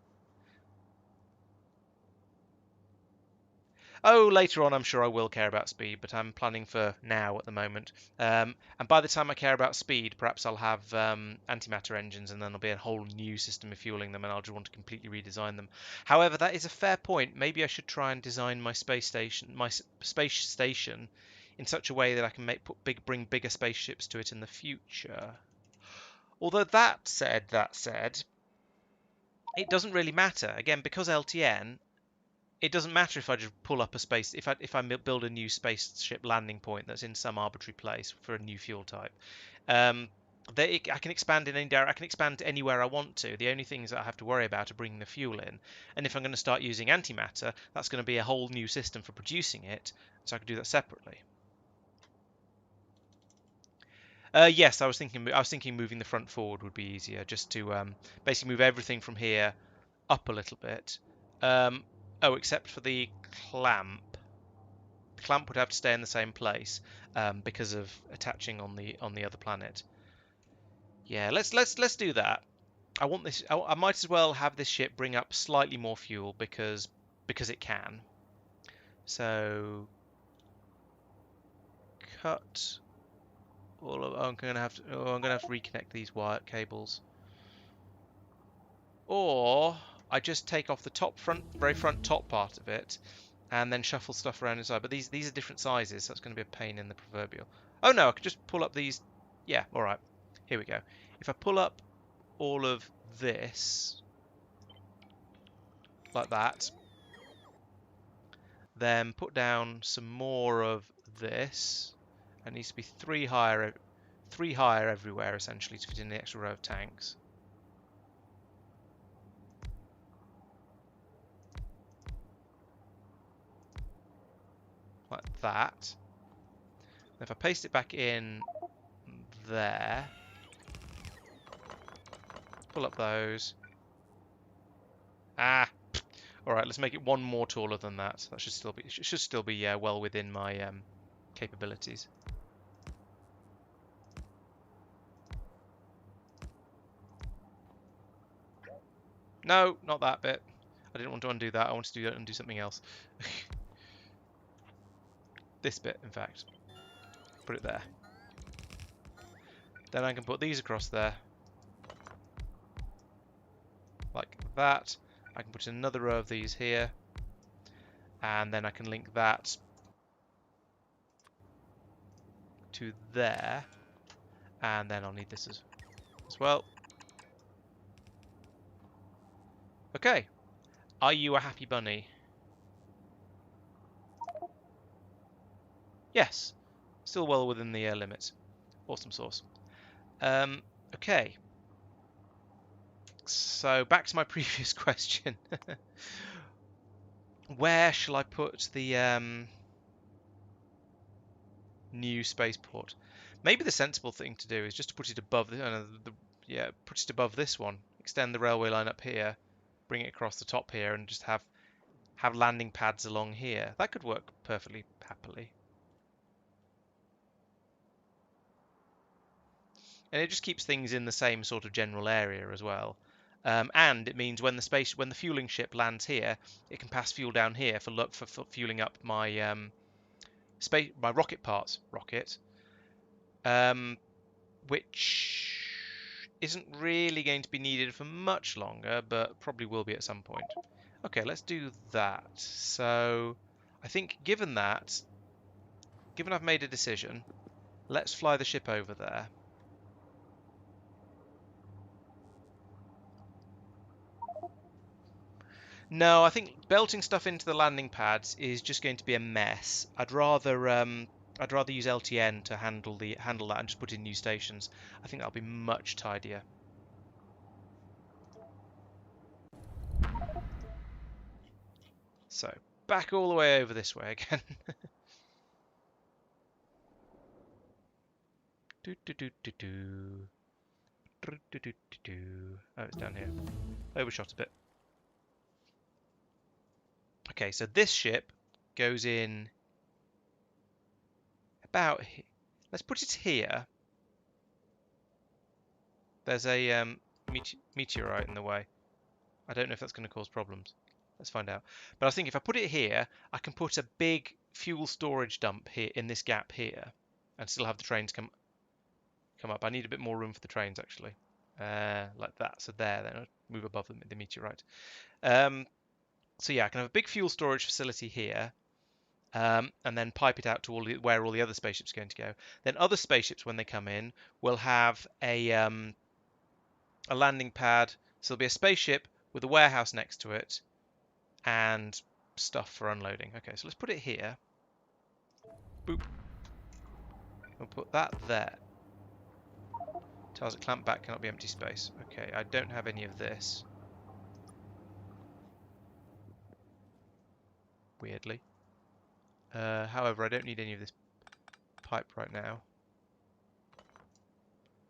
Oh, later on, I'm sure I will care about speed, but I'm planning for now at the moment. And by the time I care about speed, perhaps I'll have antimatter engines, and then there'll be a whole new system of fueling them, and I'll just want to completely redesign them. However, that is a fair point. Maybe I should try and design my space station, in such a way that I can bring bigger spaceships to it in the future. Although that said, it doesn't really matter. Again, because LTN, it doesn't matter if I just pull up a space if I build a new spaceship landing point that's in some arbitrary place for a new fuel type. I can expand in any direction. I can expand anywhere I want to. The only things that I have to worry about are bringing the fuel in. And if I'm going to start using antimatter, that's going to be a whole new system for producing it. So I could do that separately. Yes, I was thinking moving the front forward would be easier, just to basically move everything from here up a little bit. Oh, except for the clamp. The clamp would have to stay in the same place because of attaching on the other planet. Yeah, let's do that. I want this. I might as well have this ship bring up slightly more fuel because it can. So cut all of. I'm gonna have to. Oh, I'm gonna have to reconnect these wire cables. Or I just take off the very front top part of it, and then shuffle stuff around inside. But these are different sizes, so it's going to be a pain in the proverbial. Oh no, I could just pull up these. Yeah, all right. Here we go. If I pull up all of this like that, then put down some more of this. It needs to be three higher everywhere essentially to fit in the extra row of tanks. Like that. If I paste it back in there, pull up those. Ah, all right. Let's make it one more taller than that. That should still be well within my capabilities. No, not that bit. I didn't want to undo that. I wanted to undo something else. This bit, in fact. Put it there. Then I can put these across there. Like that. I can put another row of these here. And then I can link that to there. And then I'll need this as well. Okay. Are you a happy bunny? Yes, still well within the limits. Awesome sauce. Okay. So back to my previous question. Where shall I put the new spaceport? Maybe the sensible thing to do is just to put it above put it above this one. Extend the railway line up here, bring it across the top here, and just have landing pads along here. That could work perfectly happily. And it just keeps things in the same sort of general area as well. And it means when the fueling ship lands here, it can pass fuel down here for fueling up my my rocket parts. Um, which isn't really going to be needed for much longer, but probably will be at some point. Okay, let's do that. So I think given I've made a decision, let's fly the ship over there. No, I think belting stuff into the landing pads is just going to be a mess. I'd rather use LTN to handle that and just put in new stations. I think that'll be much tidier. So back all the way over this way again. do, do, do, do, do. Do, do, do, do, do. Oh, it's down here. Overshot a bit. Okay, so this ship goes in about here. Let's put it here. There's a meteorite in the way. I don't know if that's going to cause problems. Let's find out. But I think if I put it here, I can put a big fuel storage dump here in this gap here, and still have the trains come up. I need a bit more room for the trains actually, like that. So there, then I'll move above the meteorite. So yeah, I can have a big fuel storage facility here, and then pipe it out to where all the other spaceships are going to go. Then other spaceships, when they come in, will have a landing pad. So there'll be a spaceship with a warehouse next to it, and stuff for unloading. Okay, so let's put it here. Boop. We'll put that there. Tiles that clamp back cannot be empty space. Okay, I don't have any of this. Weirdly. However, I don't need any of this pipe right now.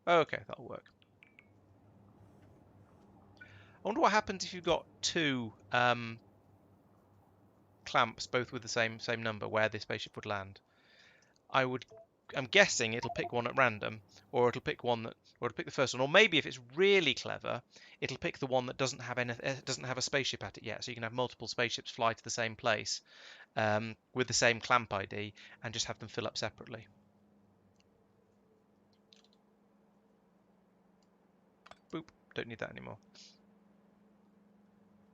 Oh, okay, that'll work. I wonder what happens if you've got two clamps, both with the same number, where the spaceship would land. I'm guessing it'll pick one at random, or it'll pick the first one, or maybe if it's really clever, it'll pick the one that doesn't have a spaceship at it yet. So you can have multiple spaceships fly to the same place with the same clamp ID, and just have them fill up separately. Boop. Don't need that anymore.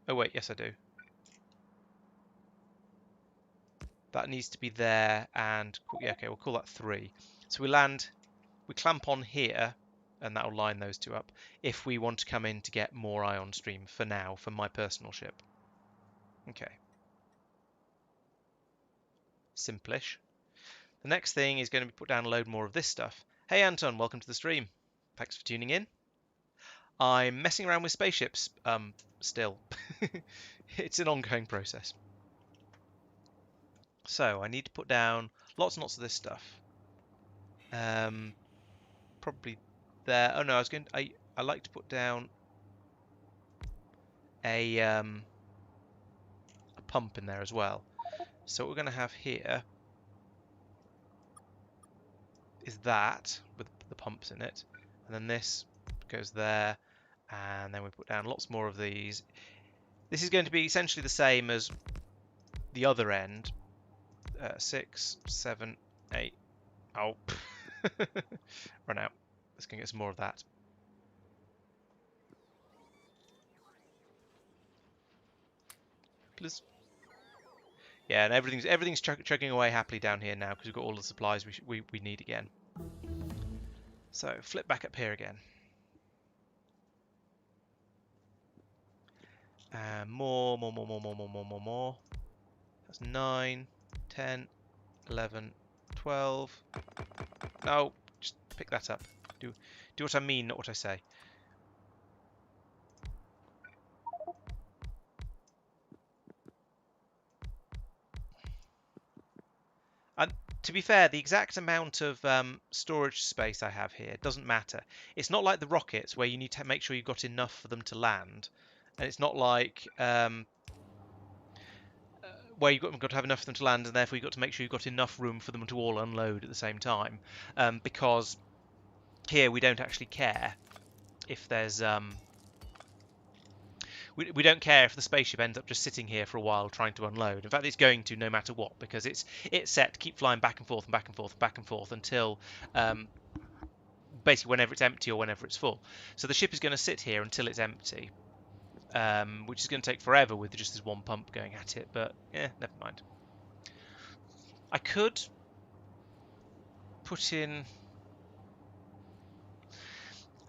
Oh wait, yes I do. That needs to be there, and yeah, okay, we'll call that 3. So we clamp on here, and that'll line those two up if we want to come in to get more ion stream for now, for my personal ship. Okay. Simplish. The next thing is going to be put down a load more of this stuff. Hey Anton, welcome to the stream. Thanks for tuning in. I'm messing around with spaceships, still. It's an ongoing process. So I need to put down lots and lots of this stuff. Probably there. Oh no, I like to put down a pump in there as well. So what we're going to have here is that with the pumps in it, and then this goes there, and then we put down lots more of these. This is going to be essentially the same as the other end. 6, 7, 8. Oh, run out. Let's go get some more of that. Please. Yeah, and everything's chugging away happily down here now because we've got all the supplies we need again. So flip back up here again. More. That's 9, 10, 11, 12. No, just pick that up. Do what I mean, not what I say. And to be fair, the exact amount of storage space I have here doesn't matter. It's not like the rockets where you need to make sure you've got enough for them to land, and it's not like where you've got to have enough for them to land, and therefore you've got to make sure you've got enough room for them to all unload at the same time. Because here we don't actually care if there's we don't care if the spaceship ends up just sitting here for a while trying to unload. In fact, it's going to no matter what, because it's set to keep flying back and forth and back and forth and back and forth until basically whenever it's empty or whenever it's full. So the ship is going to sit here until it's empty, which is going to take forever with just this one pump going at it. But yeah, never mind. I could put in.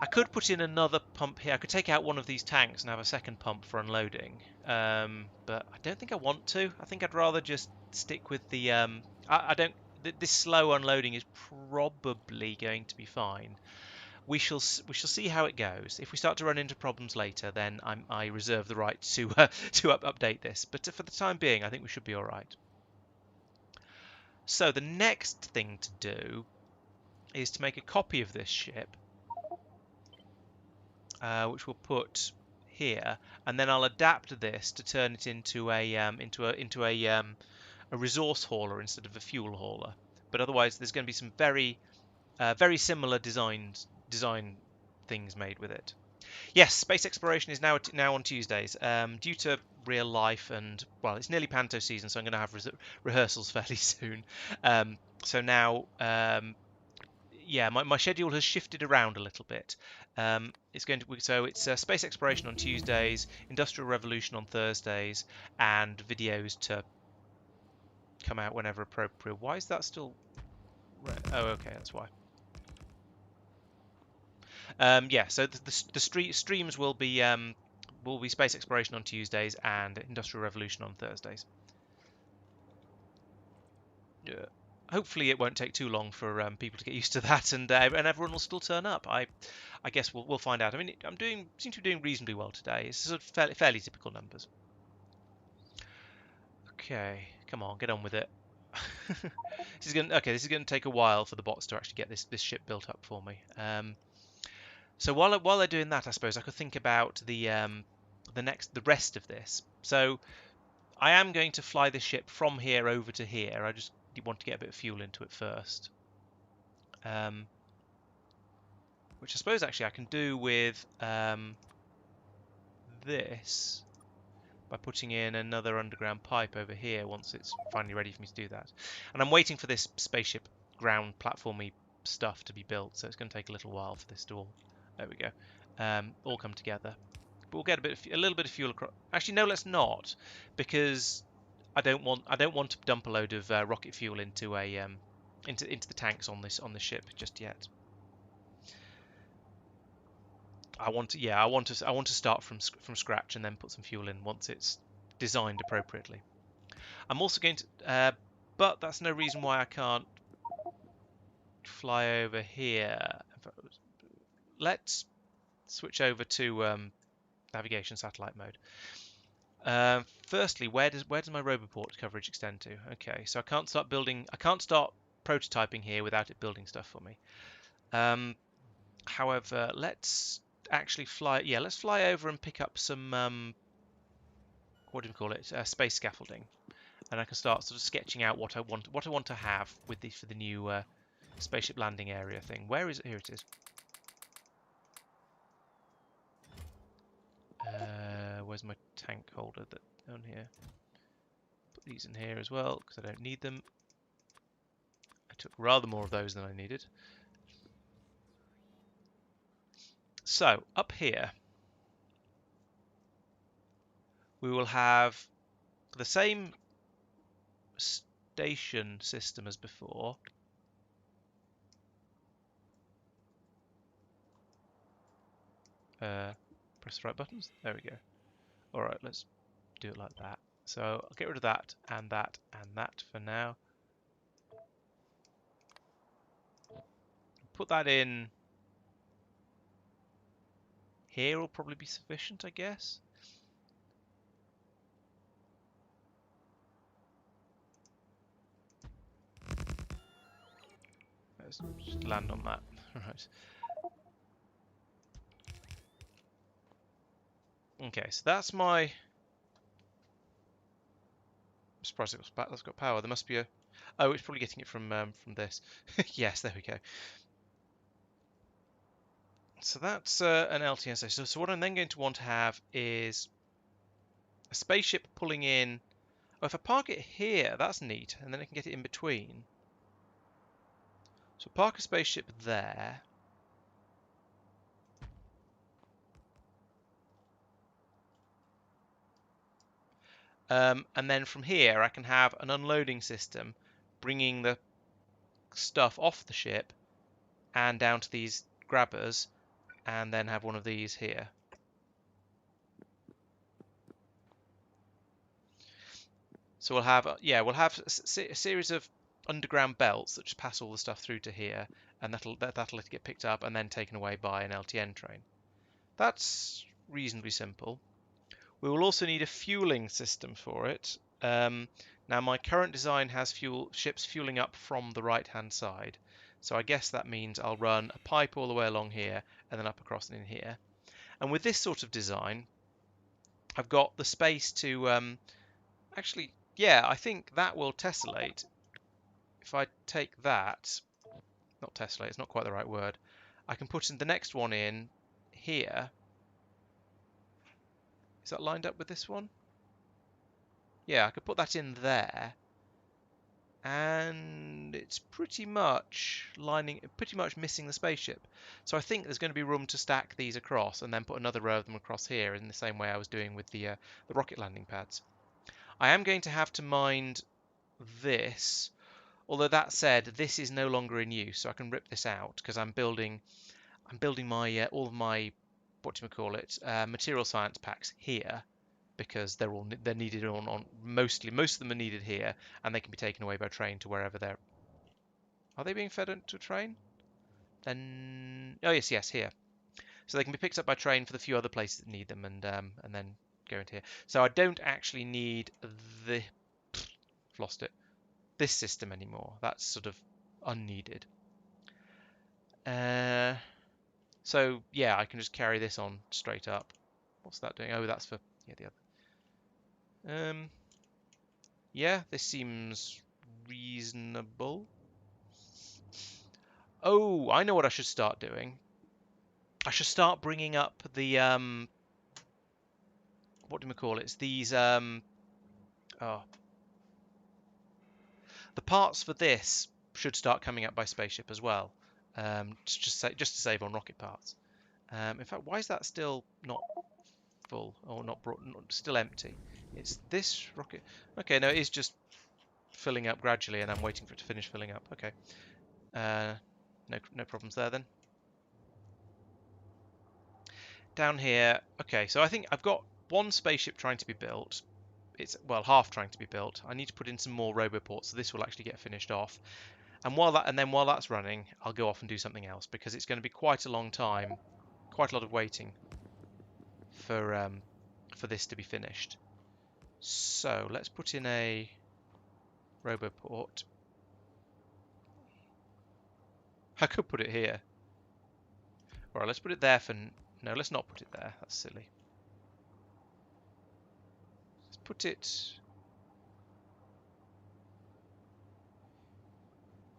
I could put in another pump here. I could take out one of these tanks and have a second pump for unloading, but I don't think I want to. I think I'd rather just stick with the. I don't. This slow unloading is probably going to be fine. We shall see how it goes. If we start to run into problems later, then I reserve the right to update this. But for the time being, I think we should be all right. So the next thing to do is to make a copy of this ship, which we'll put here, and then I'll adapt this to turn it into a resource hauler instead of a fuel hauler. But otherwise, there's going to be some very similar design things made with it. Yes, space exploration is now on Tuesdays. Due to real life and, well, it's nearly Panto season, so I'm going to have rehearsals fairly soon. So now yeah, my schedule has shifted around a little bit. It's going to it's space exploration on Tuesdays, industrial revolution on Thursdays, and videos to come out whenever appropriate. Why is that still? Oh, okay, that's why. Yeah, so the streams will be space exploration on Tuesdays and industrial revolution on Thursdays. Yeah. Hopefully it won't take too long for people to get used to that, and everyone will still turn up. I guess we'll find out. I mean, seem to be doing reasonably well today. It's sort of fairly typical numbers. Okay, come on, get on with it. This is going to take a while for the bots to actually get this ship built up for me. So while they're doing that, I suppose I could think about the rest of this. So I am going to fly this ship from here over to here. I just want to get a bit of fuel into it first. Which I suppose actually I can do with this by putting in another underground pipe over here once it's finally ready for me to do that. And I'm waiting for this spaceship ground platformy stuff to be built, so it's going to take a little while for this to all, there we go, all come together. But we'll get a little bit of fuel across. Actually, no, let's not, because I don't want to dump a load of rocket fuel into into the tanks on the ship just yet. I want to start from scratch and then put some fuel in once it's designed appropriately. I'm also going to, but that's no reason why I can't fly over here. Let's switch over to navigation satellite mode. Firstly, where does my roboport coverage extend to? Okay, so I can't start prototyping here without it building stuff for me. However, let's actually fly. Yeah, let's fly over and pick up some what do we call it? Space scaffolding, and I can start sort of sketching out what I want to have with this for the new spaceship landing area thing. Where is it? Here it is. Where's my tank holder on here? Put these in here as well because I don't need them. I took rather more of those than I needed. So up here we will have the same station system as before. Press the right buttons. There we go. All right, let's do it like that. So I'll get rid of that and that and that for now. put that in here will probably be sufficient, I guess. Let's just land on that. Right. Okay, so that's my... I'm surprised that's got power. There must be a... Oh, it's probably getting it from this. Yes, there we go. So that's an LTN station. So what I'm then going to want to have is a spaceship pulling in. Oh, if I park it here, that's neat, and then I can get it in between. So park a spaceship there. And then from here, I can have an unloading system bringing the stuff off the ship and down to these grabbers, and then have one of these here. So we'll have, we'll have a series of underground belts that just pass all the stuff through to here, and that'll let it get picked up and then taken away by an LTN train. That's reasonably simple. We will also need a fueling system for it. Now my current design has ships fueling up from the right hand side, so I guess that means I'll run a pipe all the way along here and then up across and in here. And with this sort of design, I've got the space to actually, yeah, I think that will tessellate. If I take that, not tessellate, it's not quite the right word. I can put in the next one in here. Is that lined up with this one? Yeah, I could put that in there. And it's pretty much missing the spaceship. So I think there's going to be room to stack these across and then put another row of them across here in the same way I was doing with the rocket landing pads. I am going to have to mind this, although that said, this is no longer in use, so I can rip this out because I'm building my all of my material science packs here, because they're needed on most of them are needed here, and they can be taken away by train to wherever they're. Are they being fed into a train? Then oh yes, here. So they can be picked up by train for the few other places that need them, and then go into here. So I don't actually need the lost it this system anymore. That's sort of unneeded. So yeah, I can just carry this on straight up. What's that doing? Oh, that's for the other. Yeah, this seems reasonable. Oh, I know what I should start doing. I should start bringing up the what do we call it? It's these oh, the parts for this should start coming up by spaceship as well. Just to save on rocket parts. In fact, why is that still not full or still empty? It's this rocket. Okay, no, it is just filling up gradually, and I'm waiting for it to finish filling up. Okay, no problems there then. Down here, okay, so I think I've got one spaceship trying to be built. It's, well, half trying to be built. I need to put in some more roboports, so this will actually get finished off. And while that's running, I'll go off and do something else, because it's going to be quite a long time, quite a lot of waiting for this to be finished. So let's put in a roboport. I could put it here. Alright, let's put it there for... No, let's not put it there. That's silly. Let's put it...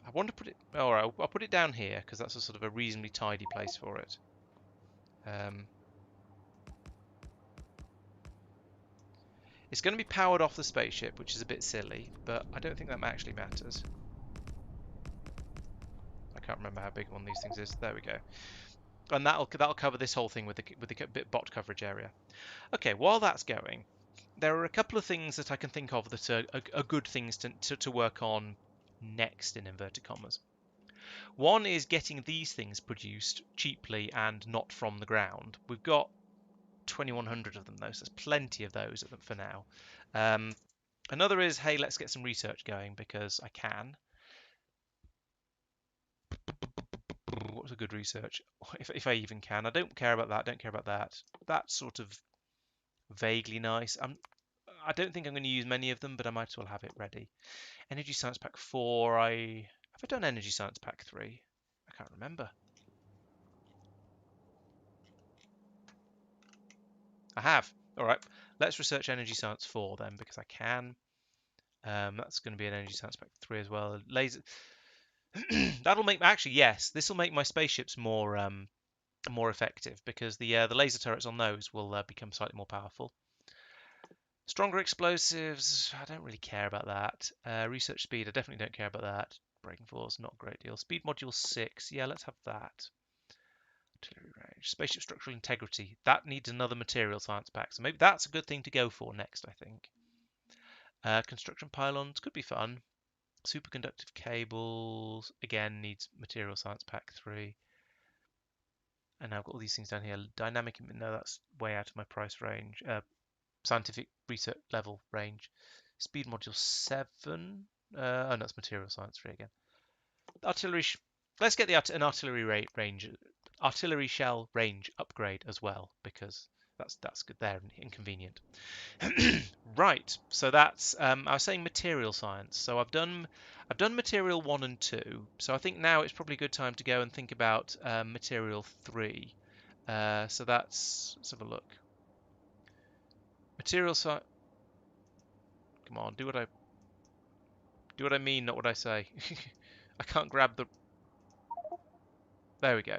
I want to put it... Alright, I'll put it down here, because that's a sort of a reasonably tidy place for it. It's going to be powered off the spaceship, which is a bit silly, but I don't think that actually matters. I can't remember how big one of these things is. There we go. And that'll cover this whole thing with the bit bot coverage area. Okay, while that's going, there are a couple of things that I can think of that are good things to work on next, in inverted commas. One is getting these things produced cheaply and not from the ground. We've got 2,100 of them though, so there's plenty of those for now. Another is, hey, let's get some research going, because I can. What's a good research? If I even can. I don't care about that. Don't care about that. That's sort of vaguely nice. I don't think I'm going to use many of them, but I might as well have it ready. Energy Science Pack 4. Have I done Energy Science Pack 3? I can't remember. I have. All right. Let's research Energy Science 4 then, because I can. That's going to be an Energy Science Pack 3 as well. Laser. That'll make actually yes. This will make my spaceships more effective because the laser turrets on those will become slightly more powerful. Stronger explosives. I don't really care about that. Research speed. I definitely don't care about that. Braking force. Not a great deal. Speed module 6. Yeah, let's have that. Artillery range. Spaceship structural integrity. That needs another material science pack. So maybe that's a good thing to go for next, I think. Construction pylons could be fun. Superconductive cables. Again, needs material science pack 3. And now I've got all these things down here. Dynamic. No, that's way out of my price range. Scientific research level range. Speed module 7. Oh, no, it's material science 3 again. Artillery. Let's get an artillery range. Artillery shell range upgrade as well, because that's good there and inconvenient. Right, so that's I was saying material science. So I've done material 1 and 2. So I think now it's probably a good time to go and think about material 3. So let's have a look. Material science. Come on, do what I mean, not what I say. I can't grab the. There we go.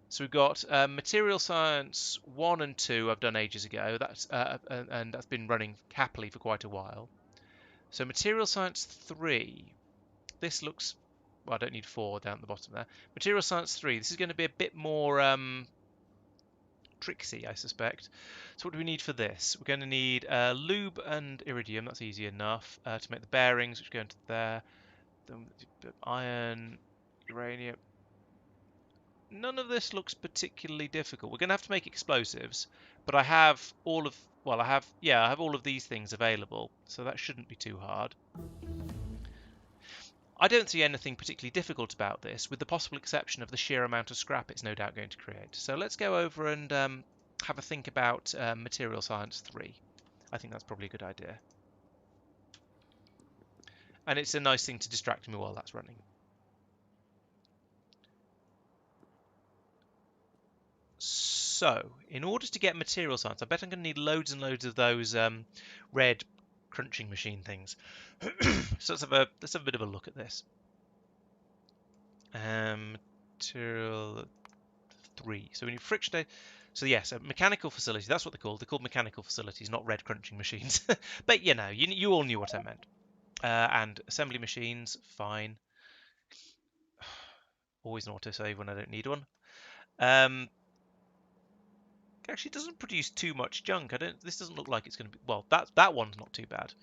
So we've got material science 1 and 2 I've done ages ago. And that's been running happily for quite a while. So material science 3, this looks, well, I don't need 4 down at the bottom there. Material science 3, this is going to be a bit more tricksy, I suspect. So what do we need for this? We're going to need lube and iridium, that's easy enough, to make the bearings, which go into there. Then iron, uranium. None of this looks particularly difficult. We're going to have to make explosives, but I have all of, well, I have all of these things available, so that shouldn't be too hard. I don't see anything particularly difficult about this, with the possible exception of the sheer amount of scrap it's no doubt going to create. So let's go over and have a think about Material Science 3. I think that's probably a good idea. And it's a nice thing to distract me while that's running. So, in order to get material science, I bet I'm going to need loads and loads of those red crunching machine things. So let's have a bit of a look at this. Material 3. So we need friction. So yes, a mechanical facility. That's what they're called. They're called mechanical facilities, not red crunching machines. But you know, you all knew what I meant. And assembly machines, fine. Always an autosave when I don't need one. Actually doesn't produce too much junk. This doesn't look like it's going to be. Well, that one's not too bad.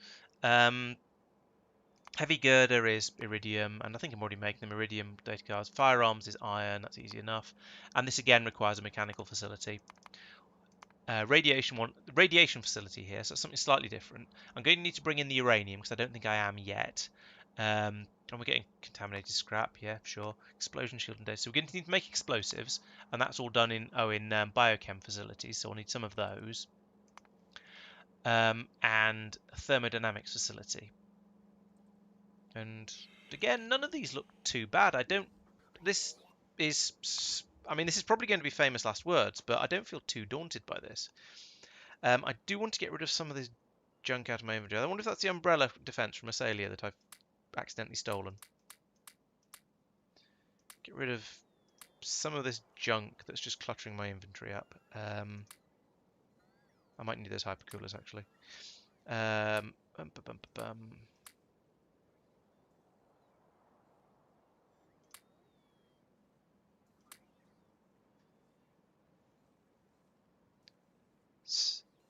Heavy girder is iridium, and I think I'm already making them iridium data cards. Firearms is iron. That's easy enough. And this again requires a mechanical facility. Radiation facility here, so something slightly different. I'm going to need to bring in the uranium because I don't think I am yet. And we're getting contaminated scrap, yeah, sure. Explosion shield and data. So we're going to need to make explosives, and that's all done in biochem facilities. So I'll need some of those. And thermodynamics facility. And again, none of these look too bad. This is probably going to be famous last words, but I don't feel too daunted by this. I do want to get rid of some of this junk out of my inventory. I wonder if that's the umbrella defense from Asalia that I've accidentally stolen. Get rid of some of this junk that's just cluttering my inventory up. I might need those hypercoolers actually.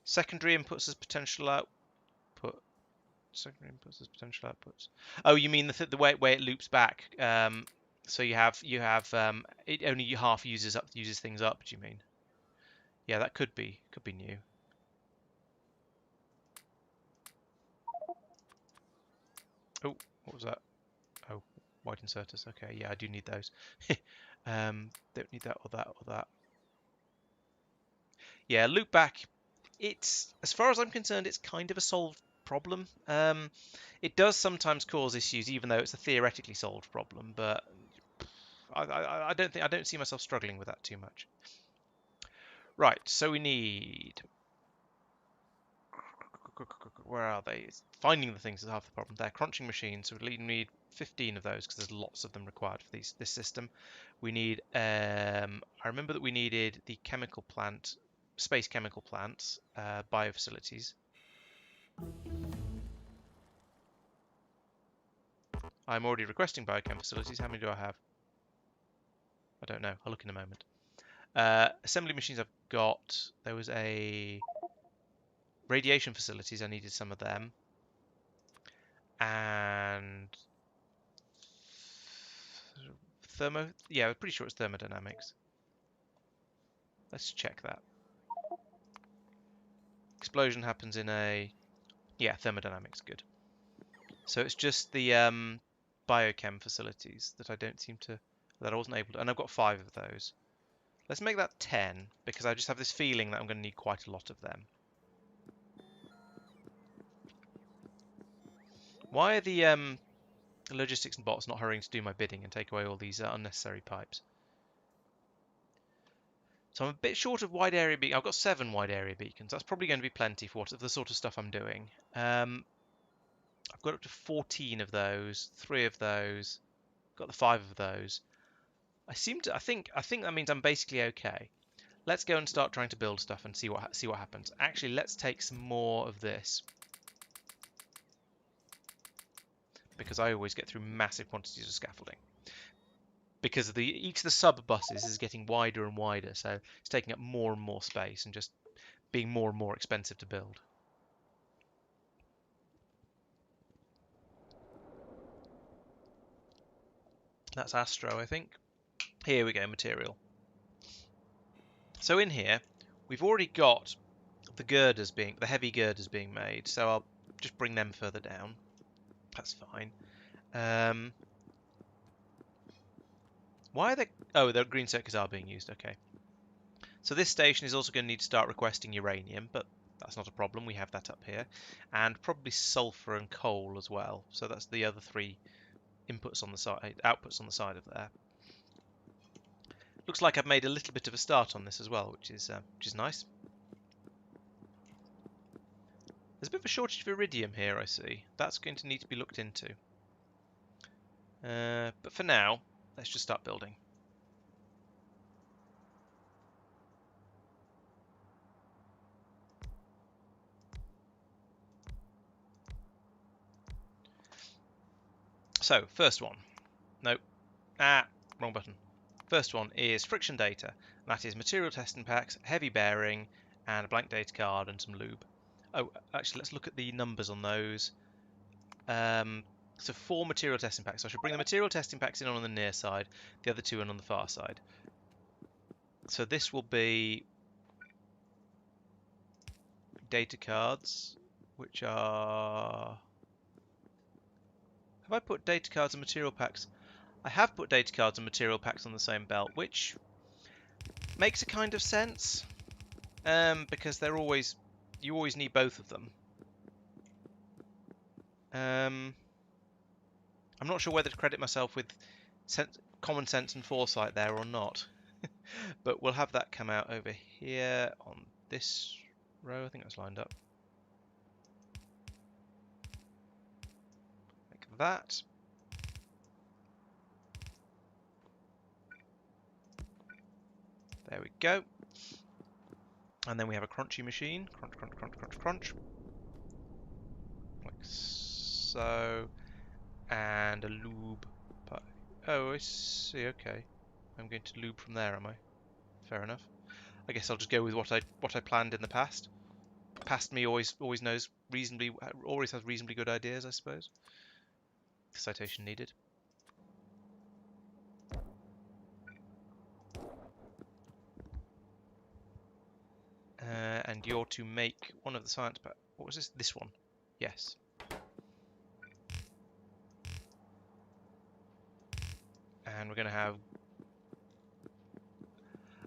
Secondary inputs as potential output. Secondary inputs as potential outputs. Oh, you mean the way it loops back? So you have it only half uses things up. Do you mean? Yeah, that could be new. Oh, what was that? Oh, White inserters. Okay, yeah, I do need those. Don't need that or that or that. Yeah, loop back. It's, as far as I'm concerned, it's kind of a solved problem. It does sometimes cause issues, even though it's a theoretically solved problem. But I don't see myself struggling with that too much. Right, so we need, where are they? Finding the things is half the problem. They're crunching machines, so we need 15 of those because there's lots of them required for this system. We need, I remember that we needed the chemical plant, space chemical plants, bio facilities. I'm already requesting biochem facilities. How many do I have? I don't know. I'll look in a moment. Assembly machines I've got. There was a radiation facilities. I needed some of them. And yeah, I'm pretty sure it's thermodynamics. Let's check that. Explosion happens in a, yeah, thermodynamics, good. So it's just the biochem facilities that I don't seem to, that I wasn't able to, and I've got 5 of those. Let's make that 10, because I just have this feeling that I'm going to need quite a lot of them. Why are the logistics and bots not hurrying to do my bidding and take away all these unnecessary pipes? So I'm a bit short of wide area beacons. I've got 7 wide area beacons. That's probably going to be plenty for the sort of stuff I'm doing. I've got up to 14 of those, 3 of those, got the 5 of those. I think that means I'm basically okay. Let's go and start trying to build stuff and see what happens. Actually, let's take some more of this, because I always get through massive quantities of scaffolding. Because each of the sub buses is getting wider and wider, so it's taking up more and more space and just being more and more expensive to build. That's Astro, I think. Here we go, material. So in here, we've already got the heavy girders being made, so I'll just bring them further down. That's fine. Why are they? Oh, the green circuits are being used. Okay. So this station is also going to need to start requesting uranium, but that's not a problem. We have that up here, and probably sulfur and coal as well. So that's the other 3 inputs on the side, outputs on the side of there. Looks like I've made a little bit of a start on this as well, which is nice. There's a bit of a shortage of iridium here, I see. That's going to need to be looked into. But for now, let's just start building. So, first one. Nope. Wrong button. First one is friction data. That is material testing packs, heavy bearing, and a blank data card and some lube. Oh, actually, let's look at the numbers on those. So 4 material testing packs. So I should bring the material testing packs in on the near side, the other 2 in on the far side. So this will be data cards, which are... Have I put data cards and material packs? I have put data cards and material packs on the same belt, which makes a kind of sense, because you always need both of them. I'm not sure whether to credit myself with common sense and foresight there or not, but we'll have that come out over here on this row. I think that's lined up like that. There we go. And then we have a crunchy machine. Crunch, crunch, crunch, crunch, crunch. Like so. And a lube. Oh, I see. Okay. I'm going to lube from there, am I? Fair enough. I guess I'll just go with what I planned in the past. Past me always has reasonably good ideas, I suppose. Citation needed. And you're to make one of the science pack. What was this? This one. Yes. And we're going to have...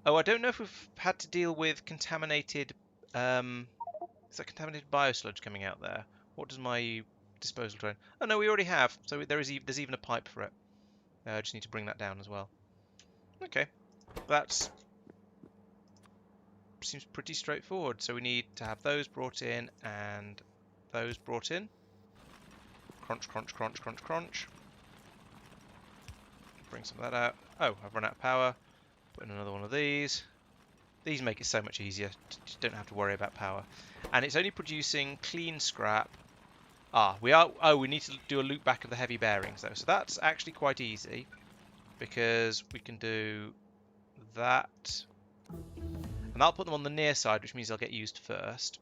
Oh, I don't know if we've had to deal with contaminated... is that contaminated biosludge coming out there? What does my disposal drain? Oh no, we already have. So there's even a pipe for it. I just need to bring that down as well. Okay, that seems pretty straightforward. So we need to have those brought in and those brought in. Crunch, crunch, crunch, crunch, crunch. Bring some of that out. Oh, I've run out of power. Put in another one of these. These make it so much easier. You don't have to worry about power. And it's only producing clean scrap. We need to do a loop back of the heavy bearings though. So that's actually quite easy because we can do that. And that'll put them on the near side, which means they'll get used first.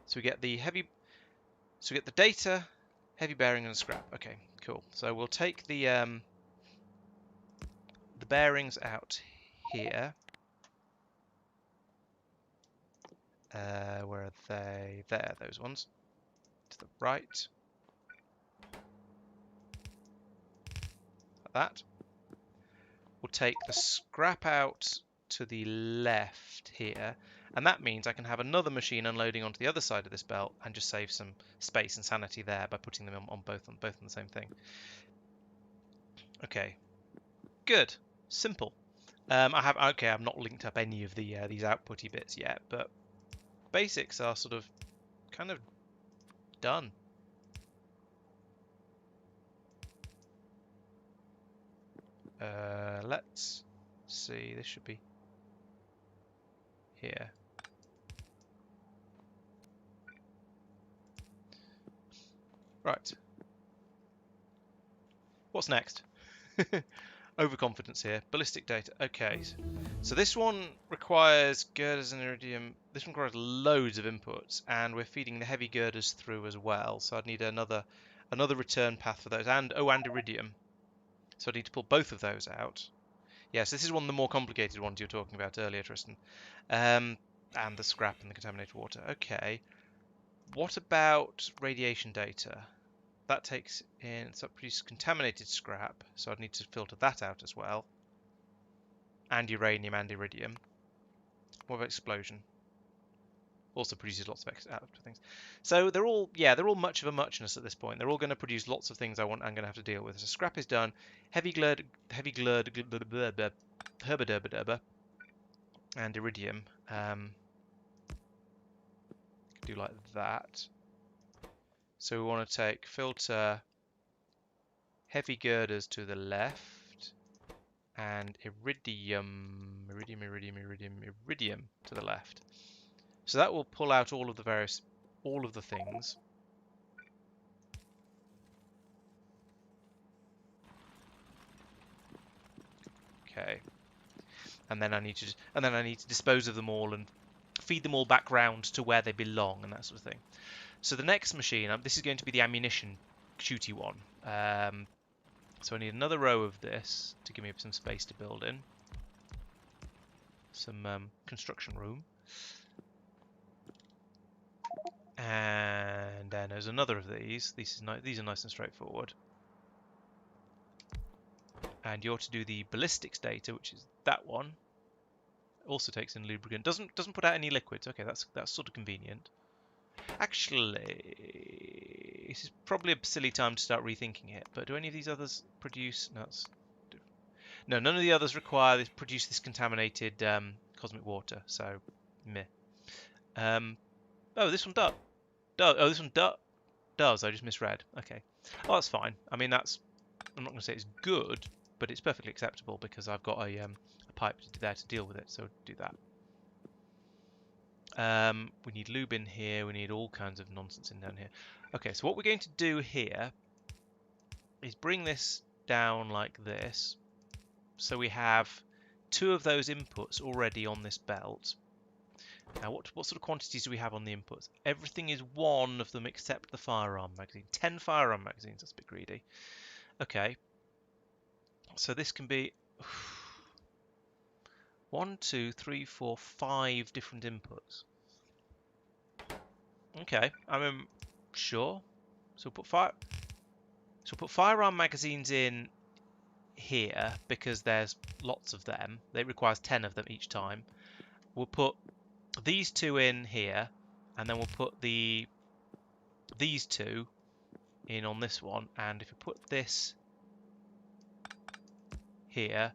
So we get the data, heavy bearing and scrap. Okay, cool. So we'll take the bearings out here. Where are they? There, those ones. To the right. Like that. We'll take the scrap out to the left here. And that means I can have another machine unloading onto the other side of this belt and just save some space and sanity there by putting them on both on the same thing. Okay. Good. Simple. I've not linked up any of the these outputty bits yet, but basics are sort of kind of done. Let's see. This should be here. Right. What's next? Overconfidence here. Ballistic data. Okay. So this one requires girders and iridium. This one requires loads of inputs, and we're feeding the heavy girders through as well. So I'd need another return path for those, and iridium. So I need to pull both of those out. Yes, this is one of the more complicated ones you were talking about earlier, Tristan. And the scrap and the contaminated water. Okay. What about radiation data? That takes in, so that produces contaminated scrap, so I'd need to filter that out as well. And uranium and iridium. What about explosion? Also produces lots of extra things. So they're all much of a muchness at this point. They're all going to produce lots of things I'm going to have to deal with. So scrap is done. Heavy glurd, herba and iridium. Do like that. So we want to take filter heavy girders to the left and iridium to the left. So that will pull out all of the things. Okay. And then I need to dispose of them all and feed them all back round to where they belong and that sort of thing. So the next machine, this is going to be the ammunition shooty one. So I need another row of this to give me some space to build in. Some construction room. And then there's another of these. These are nice and straightforward. And you're to do the ballistics data, which is that one. Also takes in lubricant. Doesn't put out any liquids. Okay, that's sort of convenient. Actually, this is probably a silly time to start rethinking it. But do any of these others produce? No, none of the others produce this contaminated cosmic water. So, meh. Oh, this one does. This one does. I just misread. Okay. Oh, that's fine. I mean, I'm not going to say it's good, but it's perfectly acceptable because I've got a pipe there to deal with it. So do that. We need lube in here. We need all kinds of nonsense in down here. Okay, so what we're going to do here is bring this down like this. So we have 2 of those inputs already on this belt. Now, what sort of quantities do we have on the inputs? Everything is 1 of them except the firearm magazine. 10 firearm magazines. That's a bit greedy. Okay. So this can be 1, 2, 3, 4, 5 different inputs. Okay, I sure. So we'll put firearm magazines in here, because there's lots of them, it requires 10 of them each time. We'll put these two in here, and then we'll put these two in on this one. And if we put this here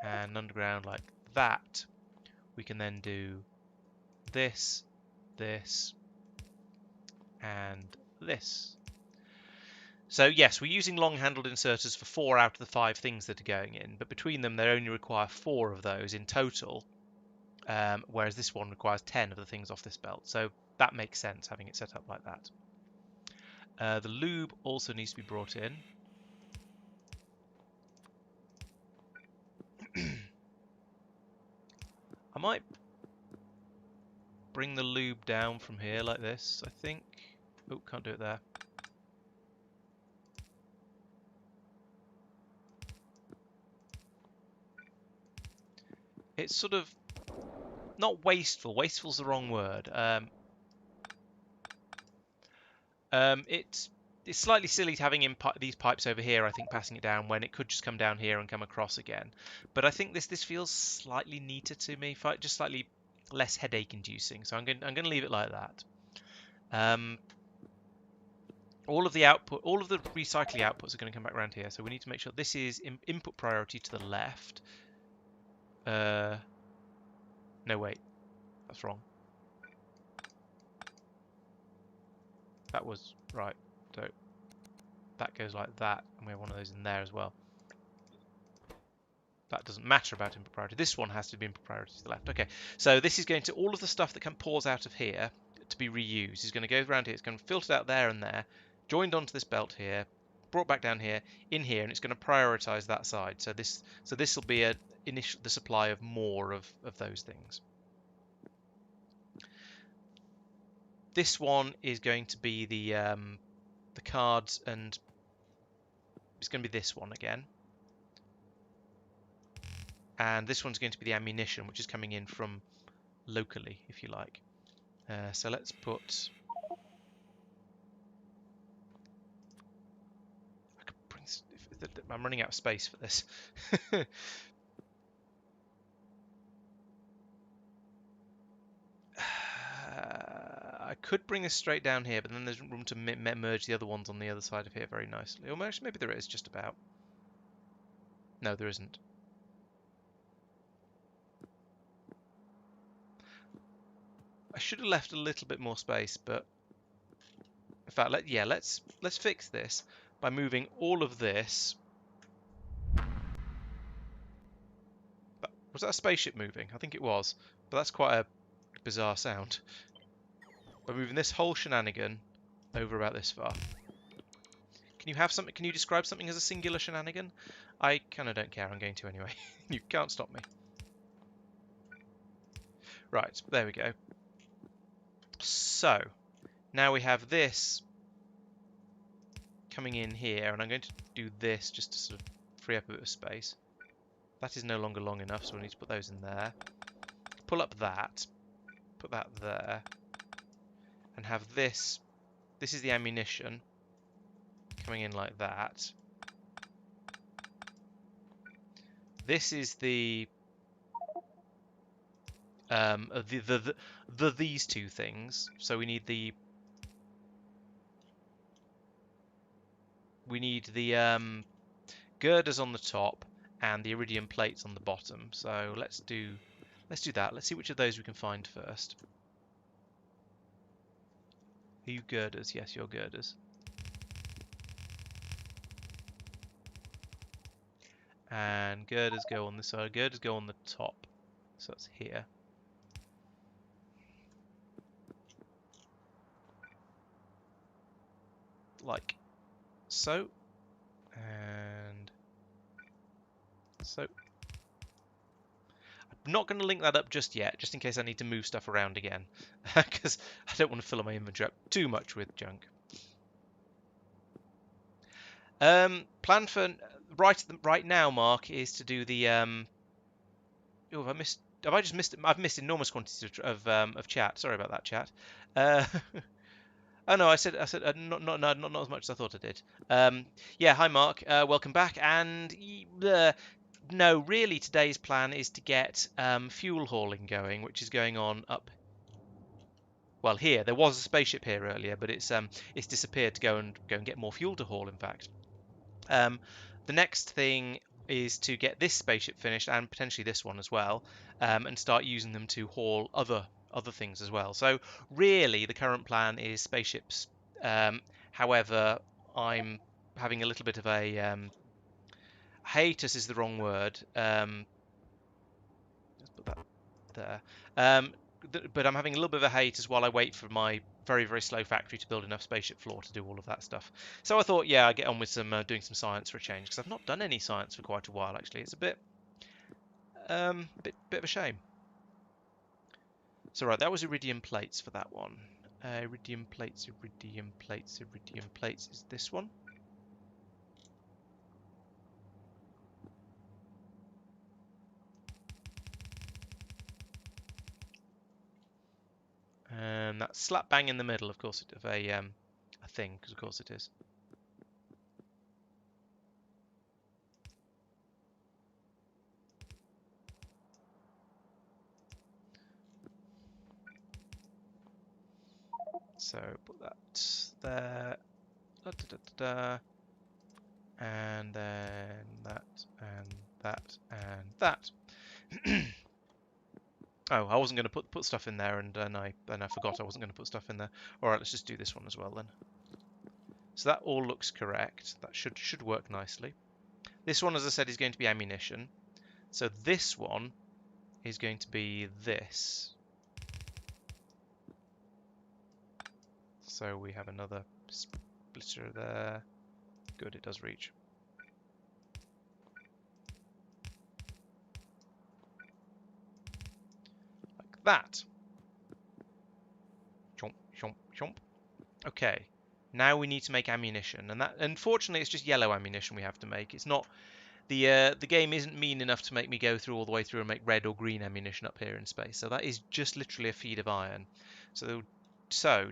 and underground like that, we can then do this, this, and this. So yes, we're using long-handled inserters for 4 out of the 5 things that are going in, but between them they only require 4 of those in total, whereas this one requires 10 of the things off this belt. So that makes sense, having it set up like that. The lube also needs to be brought in. I might bring the lube down from here like this, I think. Oh, can't do it there. It's sort of not wasteful. Wasteful's the wrong word. It's slightly silly having these pipes over here, I think, passing it down when it could just come down here and come across again. But I think this feels slightly neater to me, just slightly less headache-inducing. So I'm going to leave it like that. All of the recycling outputs are going to come back around here. So we need to make sure this is input priority to the left. No, wait, that's wrong. That was right. So that goes like that, and we have one of those in there as well. That doesn't matter about input priority. This one has to be input priority to the left. Okay, so this is going to, all of the stuff that pours out of here to be reused is going to go around here. It's going to filter out there and there, joined onto this belt here, brought back down here, in here, and it's going to prioritize that side. So this will be the supply of more of those things. This one is going to be the cards, and it's going to be this one again. And this one's going to be the ammunition, which is coming in from locally, if you like. So let's put... I could bring... I'm running out of space for this. I could bring this straight down here, but then there's room to merge the other ones on the other side of here very nicely. Or maybe there is just about. No, there isn't. I should have left a little bit more space, but in fact, let's fix this by moving all of this. Was that a spaceship moving? I think it was, but that's quite a bizarre sound. By moving this whole shenanigan over about this far. Can you have something? Can you describe something as a singular shenanigan? I kind of don't care. I'm going to anyway. You can't stop me. Right, there we go. So now we have this coming in here, and I'm going to do this just to sort of free up a bit of space. That is no longer long enough, so we need to put those in there. Pull up that, put that there, and have this. This is the ammunition coming in like that. This is the these two things. So we need the girders on the top and the iridium plates on the bottom. So let's do that. Let's see which of those we can find first. Are you girders? Yes, you're girders. And girders go on this side. Girders go on the top. So it's here. Like so. And so. I'm not going to link that up just yet, just in case I need to move stuff around again. Because I don't want to fill my inventory up too much with junk. Plan for right now, Mark, is to do the oh, have I missed? Have I just missed? I've missed enormous quantities of chat. Sorry about that, chat. Oh no, I said not as much as I thought I did. Yeah, hi Mark, welcome back. And no, really, today's plan is to get fuel hauling going, which is going on up. Well, here there was a spaceship here earlier, but it's disappeared to go and get more fuel to haul. In fact, the next thing is to get this spaceship finished and potentially this one as well, and start using them to haul other things as well. So really, the current plan is spaceships. However, I'm having a little bit of a hiatus is the wrong word. Let's put that there. Um, but I'm having a little bit of a hiatus while I wait for my very, very slow factory to build enough spaceship floor to do all of that stuff. So I thought, yeah, I'd get on with some doing some science for a change, because I've not done any science for quite a while, actually. It's a bit of a shame. So right, that was iridium plates for that one. Iridium plates, iridium plates, iridium plates is this one. And that's slap bang in the middle, of course, of a thing, because of course it is. So put that there, da, da, da, da, and then that, and that, and that. Oh, I wasn't going to put stuff in there, and then I forgot I wasn't going to put stuff in there. All right, let's just do this one as well then. So that all looks correct. That should work nicely. This one, as I said, is going to be ammunition. So this one is going to be this. So we have another splitter there. Good, it does reach. Like that. Chomp, chomp, chomp. Okay. Now we need to make ammunition, and that, unfortunately, it's just yellow ammunition we have to make. It's not the game isn't mean enough to make me go through all the way through and make red or green ammunition up here in space. So that is just literally a feed of iron. So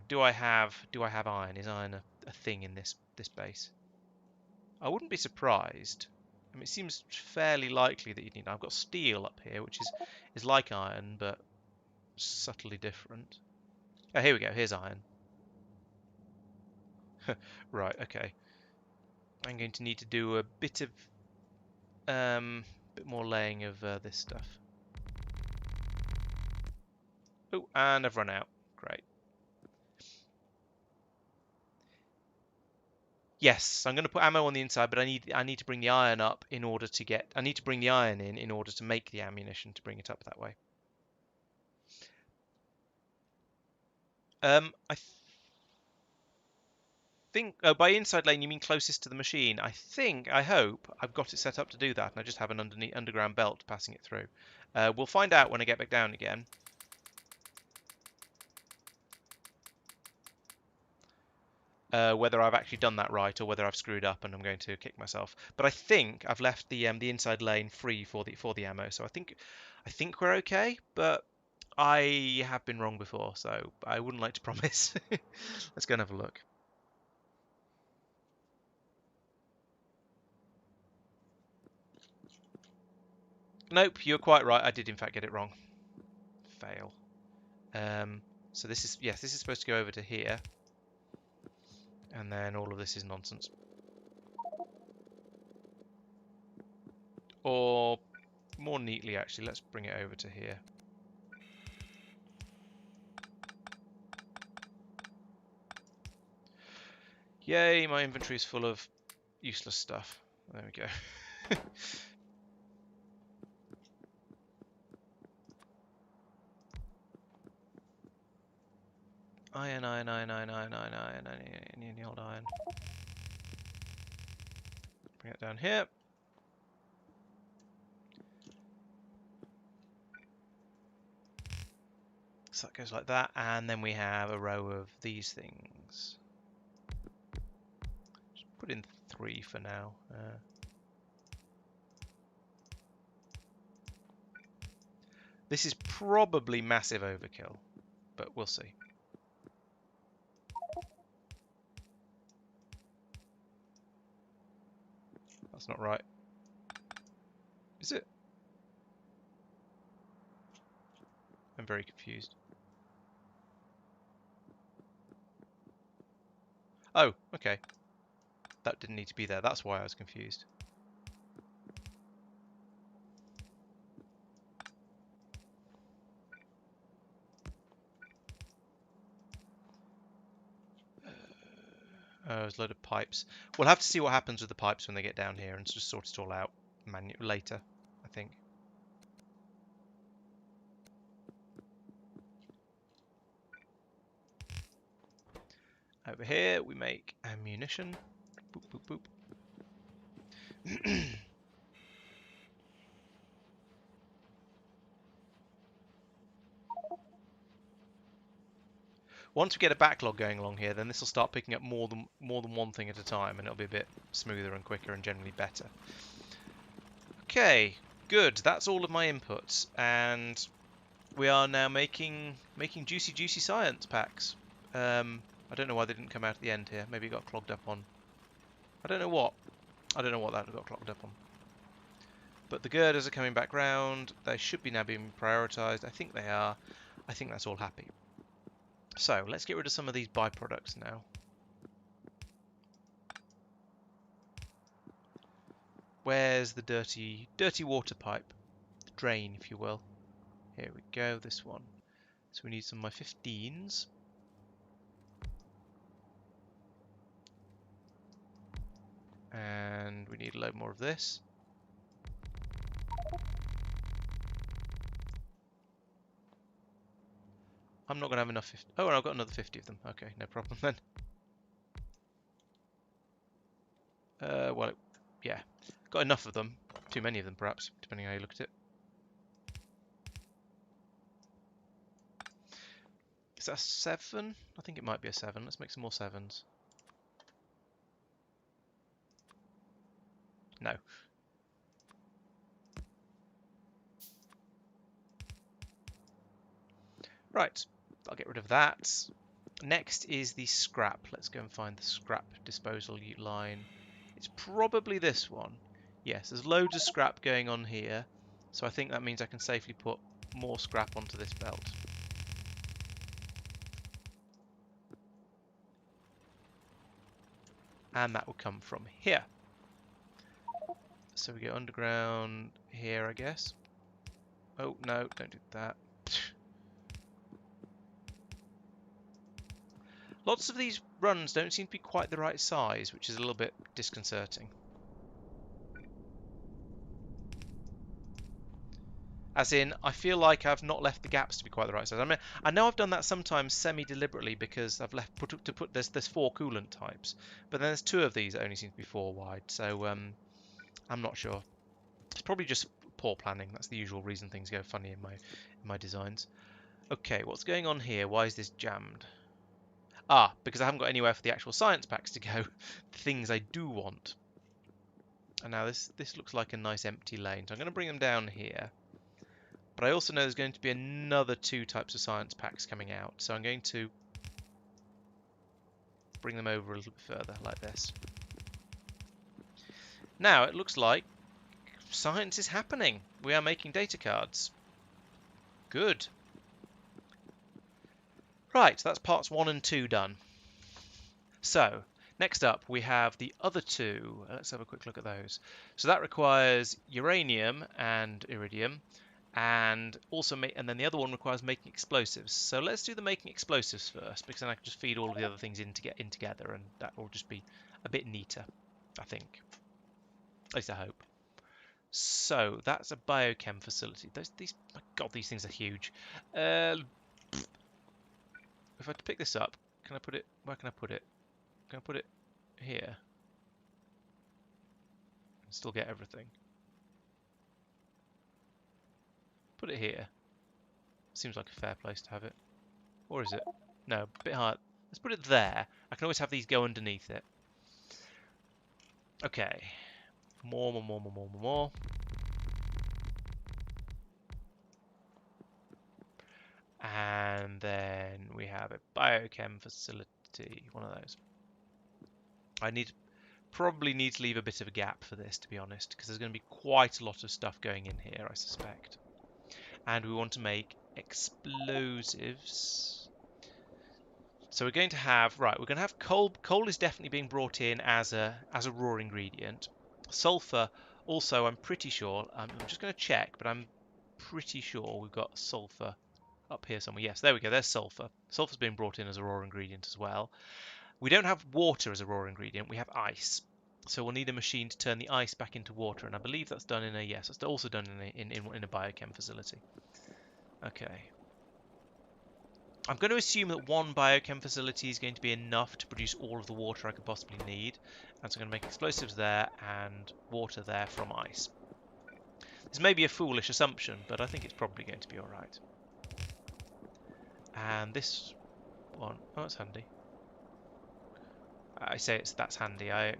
do I have iron? Is iron a thing in this base? I wouldn't be surprised. I mean, it seems fairly likely that you'd need. I've got steel up here, which is like iron but subtly different. Oh, here we go. Here's iron. Right. Okay. I'm going to need to do a bit more laying of this stuff. Oh, and I've run out. Great. Yes, I'm going to put ammo on the inside, but I need to bring the iron up in order to get. I need to bring the iron in order to make the ammunition to bring it up that way. I think. Oh, by inside lane you mean closest to the machine? I hope I've got it set up to do that, and I just have an underground belt passing it through. We'll find out when I get back down again. Whether I've actually done that right or whether I've screwed up and I'm going to kick myself. But I think I've left the inside lane free for the ammo, so I think we're okay. But I have been wrong before, so I wouldn't like to promise. Let's go and have a look. Nope, you're quite right. I did in fact get it wrong. Fail. So this is, yes, this is supposed to go over to here, and then all of this is nonsense. Or more neatly, actually, let's bring it over to here. Yay, my inventory is full of useless stuff. There we go. Iron, iron, iron, iron, iron, iron, iron, iron, the old iron. Bring it down here. So that goes like that, and then we have a row of these things. Just put in 3 for now. This is probably massive overkill, but we'll see. That's not right. Is it? I'm very confused. Oh, okay. That didn't need to be there. That's why I was confused. There's a load of pipes. We'll have to see what happens with the pipes when they get down here and just sort it all out later, I think. Over here we make ammunition. Boop, boop, boop. Once we get a backlog going along here, then this will start picking up more than one thing at a time, and it'll be a bit smoother and quicker and generally better. Okay, good. That's all of my inputs, and we are now making juicy science packs. I don't know why they didn't come out at the end here. Maybe it got clogged up on. I don't know what that got clogged up on. But the girders are coming back round. They should be now being prioritised. I think they are. I think that's all happy. So let's get rid of some of these byproducts now. Where's the dirty water pipe? The drain, if you will. Here we go, this one. So we need some of my 15s. And we need a load more of this. I'm not going to have enough 50. Oh, and I've got another 50 of them. Okay, no problem then. Well, yeah. Got enough of them. Too many of them, perhaps, depending on how you look at it. Is that a 7? I think it might be a 7. Let's make some more 7s. No. Right. I'll get rid of that. Next is the scrap. Let's go and find the scrap disposal line. It's probably this one. Yes, there's loads of scrap going on here. So I think that means I can safely put more scrap onto this belt. And that will come from here. So we go underground here, I guess. Oh, no, don't do that. Lots of these runs don't seem to be quite the right size, which is a little bit disconcerting. As in, I feel like I've not left the gaps to be quite the right size. I mean, I know I've done that sometimes semi-deliberately because I've left there's 4 coolant types, but then there's 2 of these that only seem to be 4 wide. So I'm not sure. It's probably just poor planning. That's the usual reason things go funny in my designs. Okay, what's going on here? Why is this jammed? Ah, because I haven't got anywhere for the actual science packs to go. The things I do want. And now this looks like a nice empty lane. So I'm going to bring them down here. But I also know there's going to be another 2 types of science packs coming out. So I'm going to bring them over a little bit further, like this. Now, it looks like science is happening. We are making data cards. Good. Right, that's parts 1 and 2 done. So, next up we have the other 2. Let's have a quick look at those. So that requires uranium and iridium. And also and then the other one requires making explosives. So let's do the making explosives first, because then I can just feed all of the other things in together, and that will just be a bit neater, I think. At least I hope. So that's a biochem facility. My God, these things are huge. If I pick this up, can I put it? Where can I put it? Can I put it here? And still get everything. Put it here. Seems like a fair place to have it. Or is it? No, a bit hard. Let's put it there. I can always have these go underneath it. Okay. More. And then we have a biochem facility. One of those. I need probably need to leave a bit of a gap for this, to be honest, because there's going to be quite a lot of stuff going in here, I suspect. And we want to make explosives. So we're going to have, right, we're going to have coal. Coal is definitely being brought in as a raw ingredient. Sulfur, also, I'm pretty sure, I'm just going to check, but I'm pretty sure we've got sulfur up here somewhere. Yes, there we go, there's sulfur. Sulfur's being brought in as a raw ingredient as well. We don't have water as a raw ingredient, we have ice. So we'll need a machine to turn the ice back into water, and I believe that's done in a, yes, it's also done in a biochem facility. Okay. I'm going to assume that one biochem facility is going to be enough to produce all of the water I could possibly need. And so I'm going to make explosives there and water there from ice. This may be a foolish assumption, but I think it's probably going to be alright. And this one, oh, that's handy. I say that's handy. I'm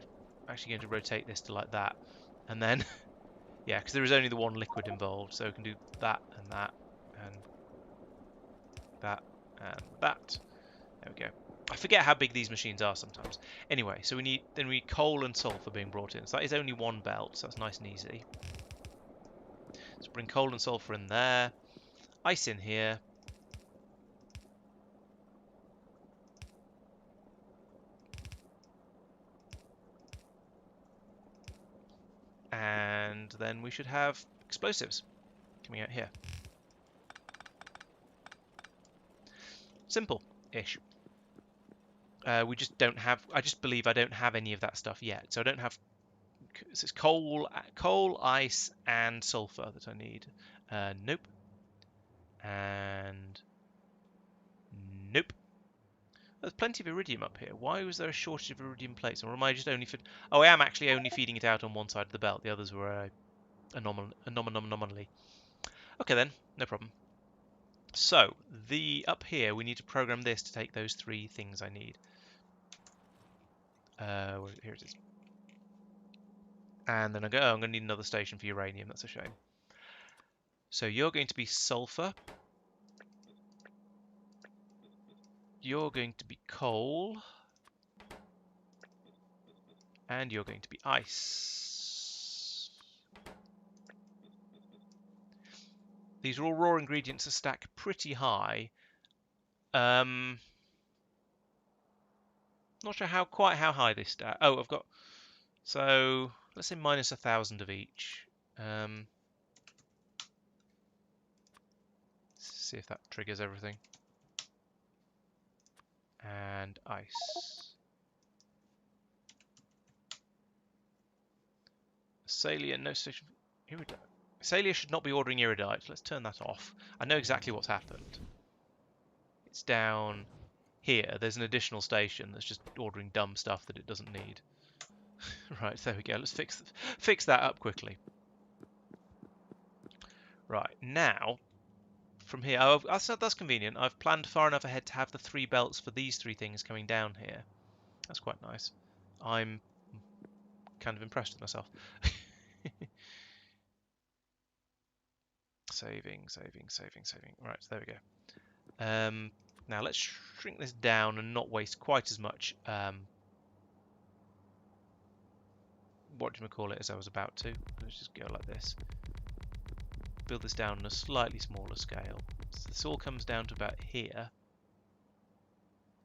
actually going to rotate this to like that. And then, yeah, because there is only the one liquid involved, so we can do that and that and that and that. There we go. I forget how big these machines are sometimes. Anyway, so we need coal and sulfur being brought in. So that is only one belt, so that's nice and easy. So bring coal and sulfur in there. Ice in here. And then we should have explosives coming out here. Simple-ish. We just don't have, I just believe I don't have any of that stuff yet. So I don't have, so it's coal, ice, and sulfur that I need. Nope. And nope. There's plenty of iridium up here. Why was there a shortage of iridium plates? Or am I just only oh, I am actually only feeding it out on one side of the belt. The others were anomaly. Okay then, no problem. So, up here, we need to program this to take those three things I need. Here it is. And then I go, oh, I'm going to need another station for uranium. That's a shame. So you're going to be sulfur. You're going to be coal. And you're going to be ice. These are all raw ingredients that stack pretty high. Not sure quite how high they stack. Oh, I've got, so let's say minus 1,000 of each. Let's see if that triggers everything. And ice. Salia, no station. Iridite. Salia should not be ordering iridite. Let's turn that off. I know exactly what's happened. It's down here. There's an additional station that's just ordering dumb stuff that it doesn't need. Right, there we go. Let's fix that up quickly. Right, now, from here, oh, that's convenient. I've planned far enough ahead to have the 3 belts for these 3 things coming down here. That's quite nice. I'm kind of impressed with myself. Saving. Right, so there we go. Now let's shrink this down and not waste quite as much, what do you call it, as I was about to. Let's just go like this. Build this down on a slightly smaller scale. So this all comes down to about here.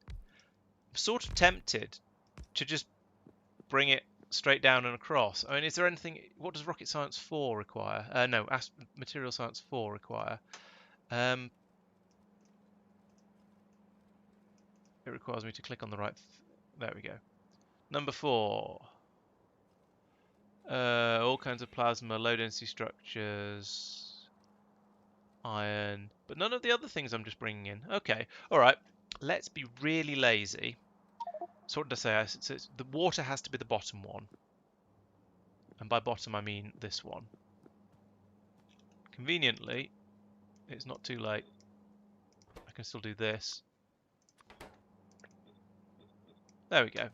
I'm sort of tempted to just bring it straight down and across. I mean, is there anything, what does Rocket Science 4 require? No, Material Science 4 require. It requires me to click on the right, there we go. Number 4. All kinds of plasma, low density structures, iron, but none of the other things I'm just bringing in. Okay, alright, let's be really lazy. So what did I say? So the water has to be the bottom one. And by bottom I mean this one. Conveniently, it's not too late. I can still do this. There we go.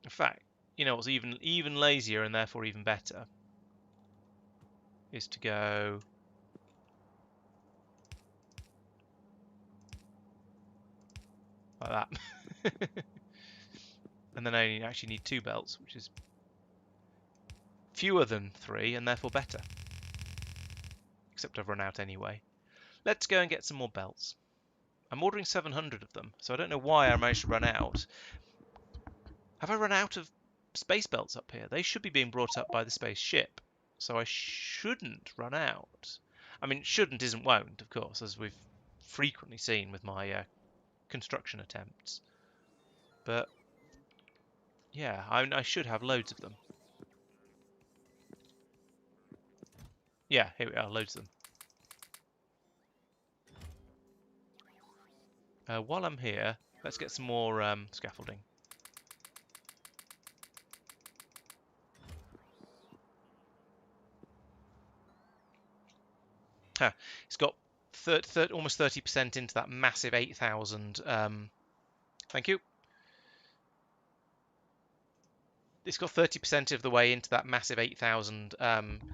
In fact, you know what's even lazier and therefore even better is to go like that. And then I only actually need 2 belts, which is fewer than 3 and therefore better. Except I've run out anyway. Let's go and get some more belts. I'm ordering 700 of them, so I don't know why I managed to run out. Have I run out of space belts up here? They should be being brought up by the spaceship, so I shouldn't run out. I mean, shouldn't isn't won't, of course, as we've frequently seen with my construction attempts. But yeah, I should have loads of them. Yeah, here we are, loads of them. While I'm here, let's get some more scaffolding. Huh. It's got almost 30% into that massive 8,000. Thank you. It's got 30% of the way into that massive 8,000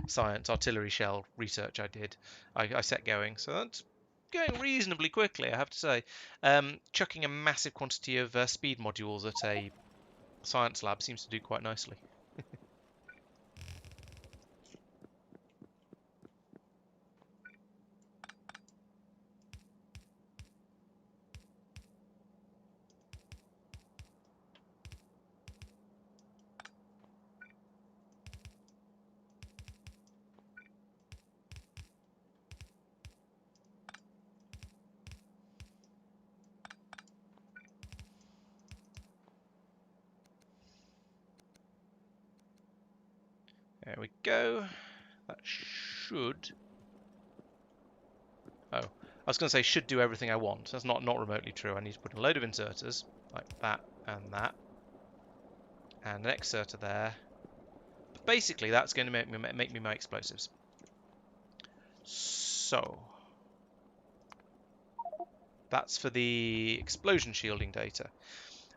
science artillery shell research I did. I set going, so that's going reasonably quickly, I have to say. Chucking a massive quantity of speed modules at a science lab seems to do quite nicely. There we go. That should... Oh, I was going to say should do everything I want. That's not remotely true. I need to put a load of inserters, like that and that. And an exerter there. But basically, that's going to make me my explosives. So... That's for the explosion shielding data.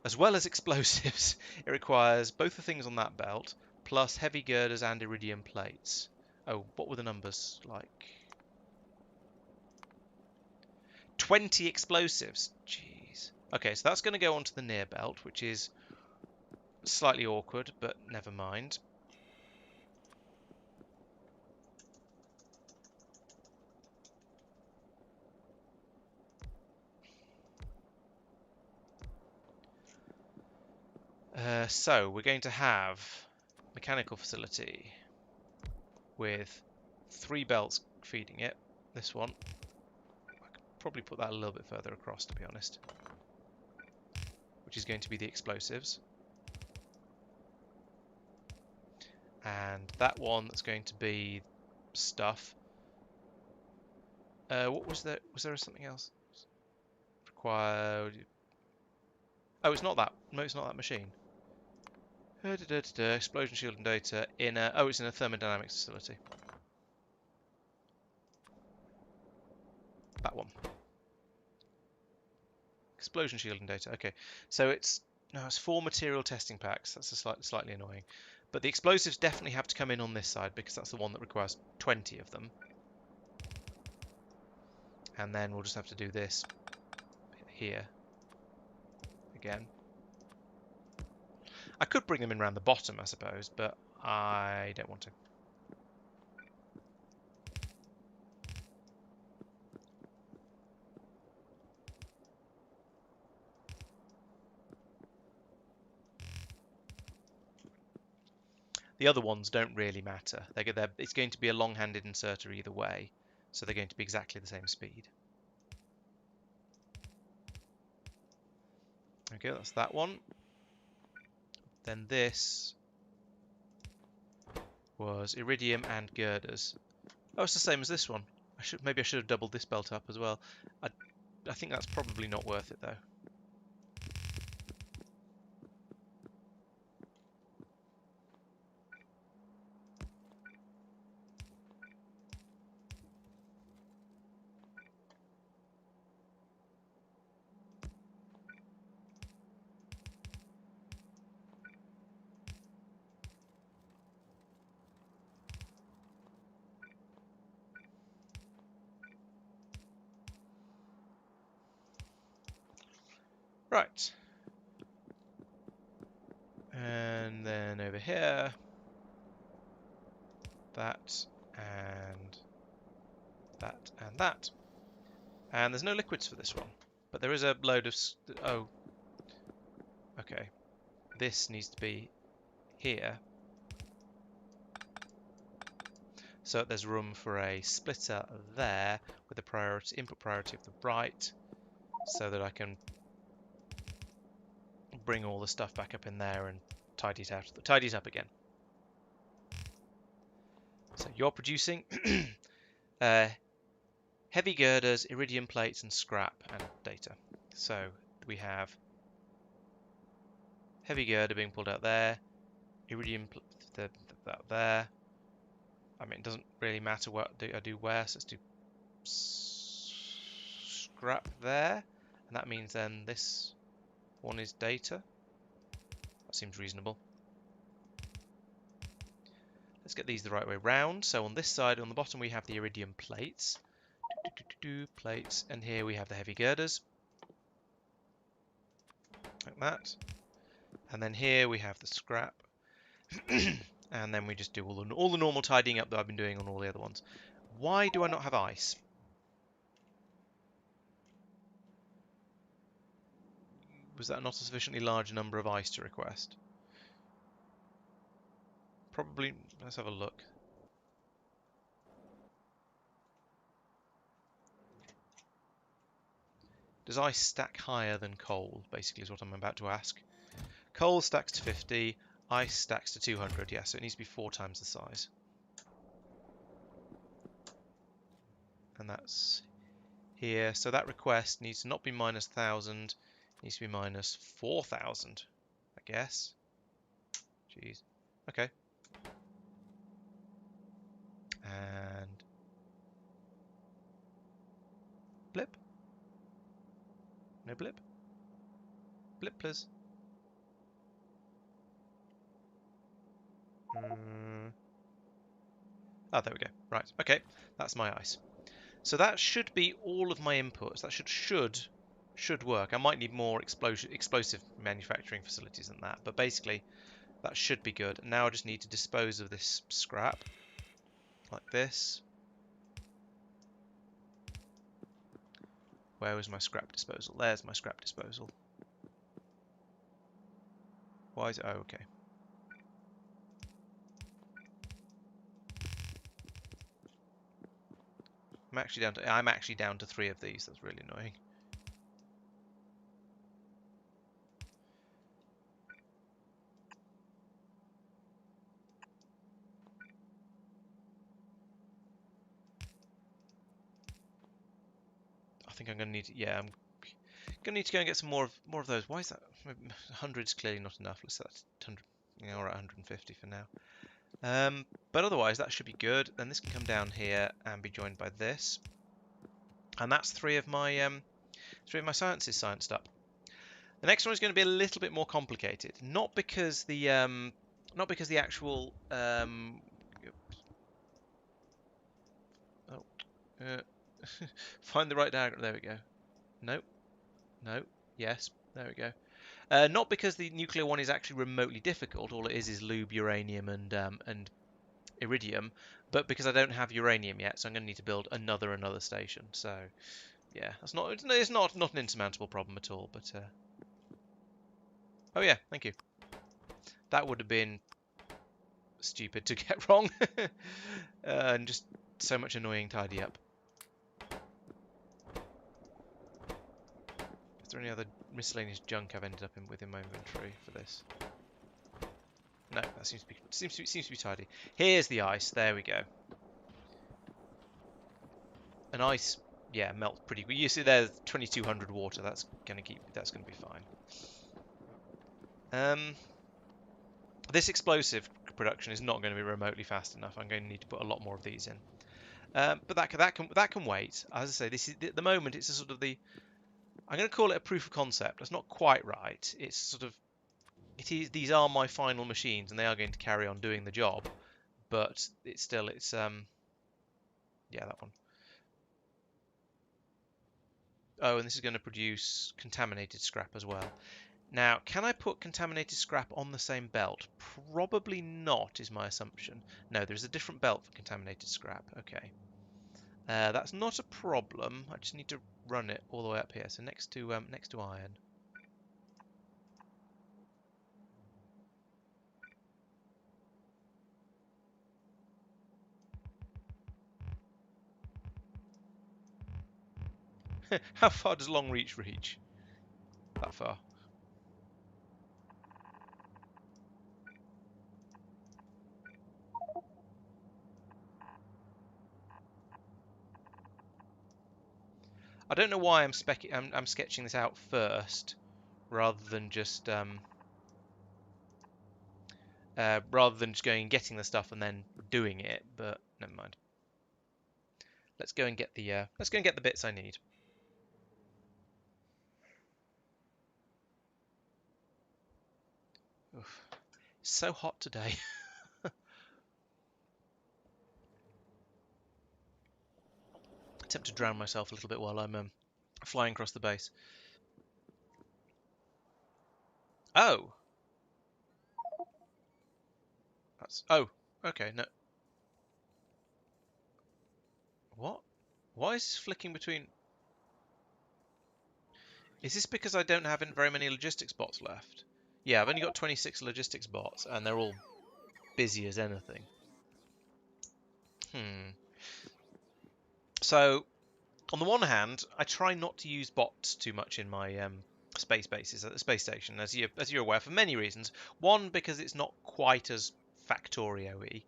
As well as explosives, it requires both the things on that belt, plus heavy girders and iridium plates. Oh, what were the numbers like? 20 explosives. Jeez. Okay, so that's going to go onto the near belt, which is slightly awkward, but never mind. So we're going to have mechanical facility with 3 belts feeding it. This one. I could probably put that a little bit further across, to be honest. Which is going to be the explosives. And that one that's going to be stuff. What was there? Was there something else? Required. Oh, it's not that. No, it's not that machine. Explosion shielding data in a. Oh, it's in a thermodynamics facility. That one. Explosion shielding data. Okay, so it's 4 material testing packs. That's slightly annoying, but the explosives definitely have to come in on this side because that's the one that requires 20 of them. And then we'll just have to do this here again. I could bring them in around the bottom, I suppose, but I don't want to. The other ones don't really matter. It's going to be a long-handed inserter either way, so they're going to be exactly the same speed. Okay, that's that one. Then this was iridium and girders. Oh, it's the same as this one. Maybe I should have doubled this belt up as well. I think that's probably not worth it though. Right. And then over here, that, and that, and that. And there's no liquids for this one, but there is a load of... Oh, okay. This needs to be here. So there's room for a splitter there with the priority, input priority of the right, so that I can bring all the stuff back up in there and tidy it up again. So you're producing heavy girders, iridium plates, and scrap and data. So we have heavy girder being pulled out there, iridium that there. I mean, it doesn't really matter what I do where, so let's do scrap there, and that means then this one is data. That seems reasonable. Let's get these the right way round. So on this side, on the bottom, we have the iridium plates. Plates, and here we have the heavy girders. Like that. And then here we have the scrap. And then we just do all the normal tidying up that I've been doing on all the other ones. Why do I not have ice? Was that not a sufficiently large number of ice to request? Probably. Let's have a look. Does ice stack higher than coal, basically, is what I'm about to ask. Coal stacks to 50, ice stacks to 200, yeah, so it needs to be 4 times the size. And that's here. So that request needs to not be minus 1,000, it needs to be minus 4,000, I guess. Jeez. Okay. And blip. No blip. Blip, please. Oh, there we go. Right. Okay. That's my ice. So that should be all of my inputs. That should work. I might need more explosive manufacturing facilities than that, but basically that should be good. Now I just need to dispose of this scrap like this. Where was my scrap disposal? There's my scrap disposal. Why is it? Oh, okay. I'm actually down to 3 of these. That's really annoying. I think I'm gonna need to, yeah, I'm gonna need to go and get some more of those. Why is that? 100's clearly not enough. Let's set that 100. Yeah, all right, 150 for now. But otherwise that should be good. Then this can come down here and be joined by this, and that's 3 of my sciences scienced up. The next one is going to be a little bit more complicated, not because the actual find the right diagram. There we go. Nope. No. Yes. There we go. Not because the nuclear one is actually remotely difficult. All it is lube, uranium, and iridium, but because I don't have uranium yet, so I'm going to need to build another station. So, yeah, it's not an insurmountable problem at all. But oh yeah, thank you. That would have been stupid to get wrong, and just so much annoying tidy up. Is there any other miscellaneous junk I've ended up with in my inventory for this? No, that seems to be tidy. Here's the ice. There we go. And ice, yeah, melts pretty good. You see there's 2200 water. That's gonna be fine. This explosive production is not going to be remotely fast enough. I'm going to need to put a lot more of these in. But that can wait. As I say, this is at the moment it's a sort of I'm going to call it a proof of concept. That's not quite right. It's sort of these are my final machines and they are going to carry on doing the job, but it's yeah, that one. Oh, and this is going to produce contaminated scrap as well. Now, can I put contaminated scrap on the same belt? Probably not, is my assumption. No, there's a different belt for contaminated scrap. Okay. That's not a problem. I just need to run it all the way up here. So next to iron. How far does long reach reach? That far. I don't know why I'm sketching this out first, rather than just going and getting the stuff and then doing it. But never mind. Let's go and get the bits I need. Oof. It's so hot today. Attempt to drown myself a little bit while I'm flying across the base. Oh, okay. No, what? Why is this flicking between? Is this because I don't have very many logistics bots left? Yeah, I've only got 26 logistics bots, and they're all busy as anything. So, on the one hand, I try not to use bots too much in my space bases at the space station, as you're aware, for many reasons. One, because it's not quite as Factorio-y.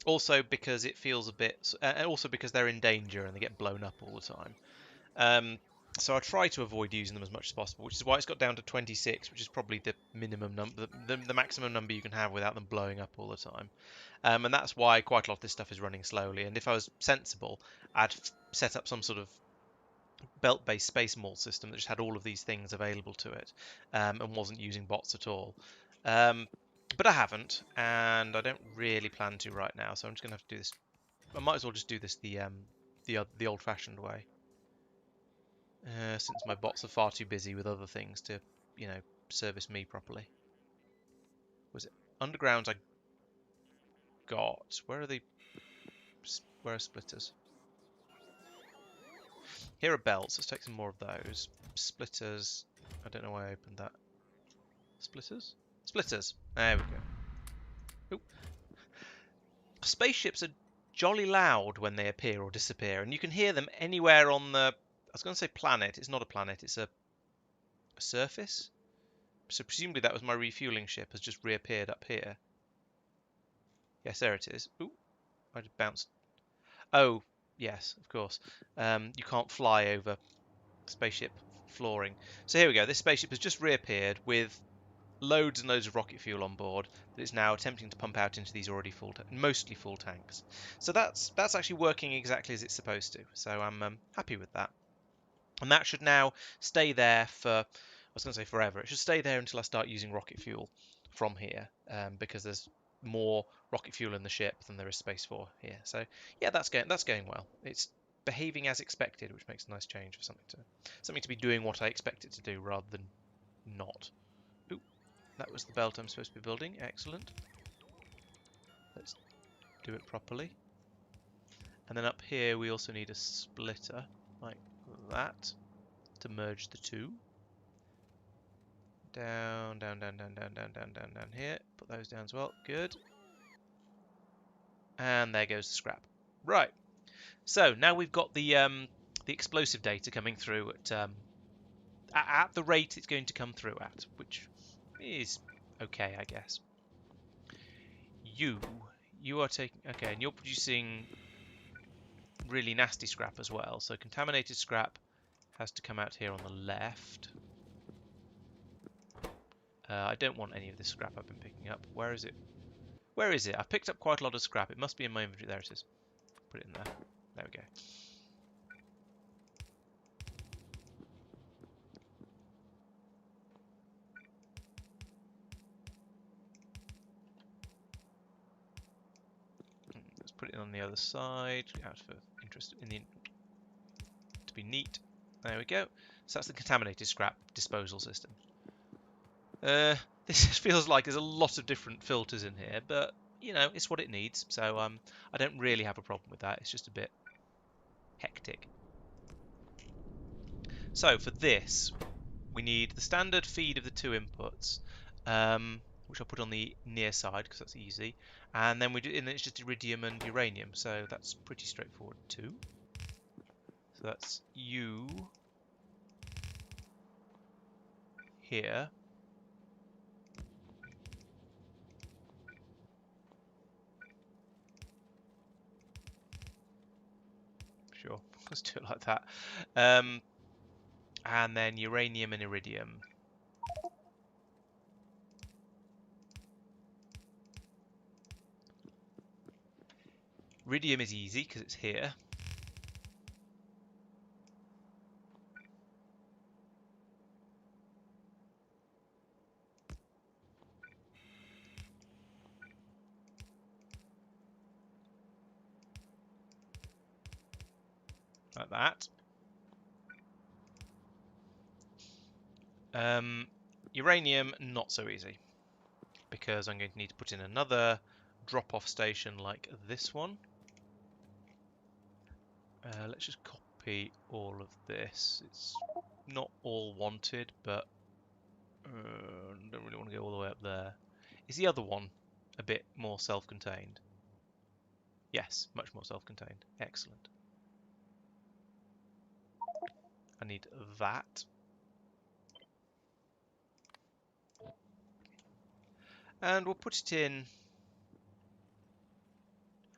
Also, because it feels a bit, and also because they're in danger and they get blown up all the time. So I try to avoid using them as much as possible, which is why it's got down to 26, which is probably the minimum number, the maximum number you can have without them blowing up all the time. And that's why quite a lot of this stuff is running slowly. And if I was sensible, I'd set up some sort of belt-based space mall system that just had all of these things available to it, and wasn't using bots at all. But I haven't, and I don't really plan to right now. So I'm just gonna have to do this. I might as well just do this the old-fashioned way. Since my bots are far too busy with other things to, service me properly. Was it underground I got? Where are the... Where are splitters? Here are belts. Let's take some more of those. Splitters. I don't know why I opened that. Splitters? Splitters. There we go. Oop. Spaceships are jolly loud when they appear or disappear, and you can hear them anywhere on the... I was going to say planet. It's not a planet. It's a surface. So presumably that was my refueling ship has just reappeared up here. Yes, there it is. Ooh, I just bounced. Oh, yes, of course. You can't fly over spaceship flooring. So here we go. This spaceship has just reappeared with loads and loads of rocket fuel on board that it's now attempting to pump out into these already mostly full tanks. So that's actually working exactly as it's supposed to. So I'm happy with that. And that should now stay there for, I was going to say forever. It should stay there until I start using rocket fuel from here, because there's more rocket fuel in the ship than there is space for here. So yeah, that's going well. It's behaving as expected, which makes a nice change for something to be doing what I expect it to do rather than not. Ooh, that was the belt I'm supposed to be building. Excellent. Let's do it properly. And then up here we also need a splitter like that to merge the two. Down, down, down, down, down, down, down, down, down here. Put those down as well. Good. And there goes the scrap. Right. So now we've got the explosive data coming through at the rate it's going to come through at, which is okay, I guess. You are taking... Okay, and you're producing really nasty scrap as well. So contaminated scrap has to come out here on the left. I don't want any of this scrap I've been picking up. Where is it? Where is it? I've picked up quite a lot of scrap. It must be in my inventory. There it is. Put it in there. There we go. Let's put it on the other side. Out for interest in the... To be neat. There we go. So that's the contaminated scrap disposal system. This feels like there's a lot of different filters in here, but you know, it's what it needs. So I don't really have a problem with that. It's just a bit hectic. So for this, we need the standard feed of the two inputs, which I'll put on the near side because that's easy. And then and it's just iridium and uranium, so that's pretty straightforward too. So that's U here. Sure, let's do it like that. And then uranium and iridium. Iridium is easy because it's here. Like that. Uranium, not so easy, because I'm going to need to put in another drop-off station like this one. Let's just copy all of this. It's not all wanted, but I don't really want to go all the way up there. Is the other one a bit more self-contained? Yes, much more self-contained. Excellent. I need that. And we'll put it in.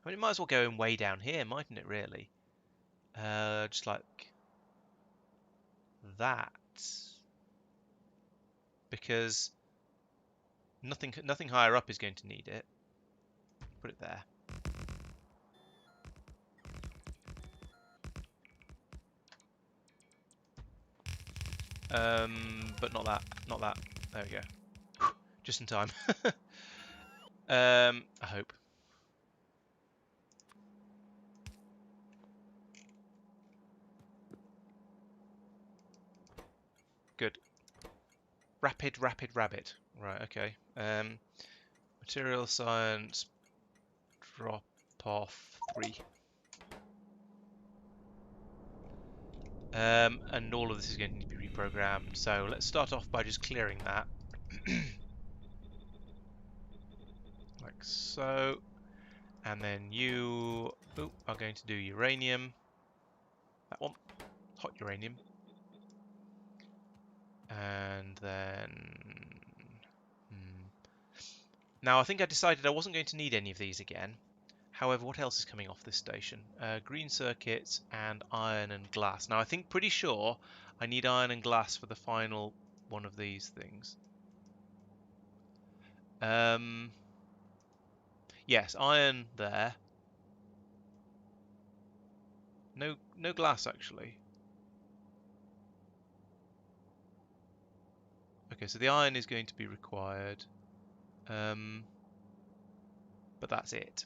I mean, it might as well go in way down here, mightn't it, really? Just like that. Because nothing higher up is going to need it. Put it there. But not that. Not that. There we go. Just in time. I hope. Good. Rapid. Right, okay. Material science drop off 3. And all of this is going to need to be reprogrammed. So let's start off by just clearing that. Like so. And then you are going to do uranium. That one. Hot uranium. And then... Now, I think I decided I wasn't going to need any of these again. However, what else is coming off this station? Green circuits and iron and glass. Now, I think pretty sure I need iron and glass for the final one of these things. Yes, iron there. No glass, actually. Okay, so the iron is going to be required. But that's it.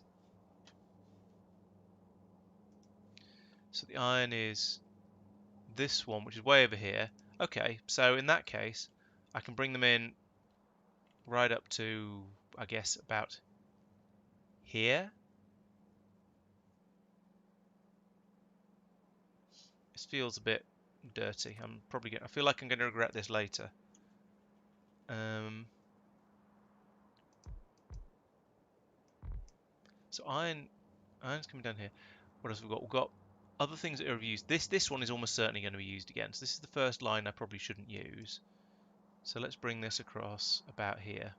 So the iron is this one, which is way over here. Okay, so in that case, I can bring them in right up to, I guess, about here. This feels a bit dirty. I feel like I'm going to regret this later. So iron's coming down here. What else have we got? We've got other things that are used. This one is almost certainly going to be used again. So this is the first line I probably shouldn't use. So let's bring this across about here.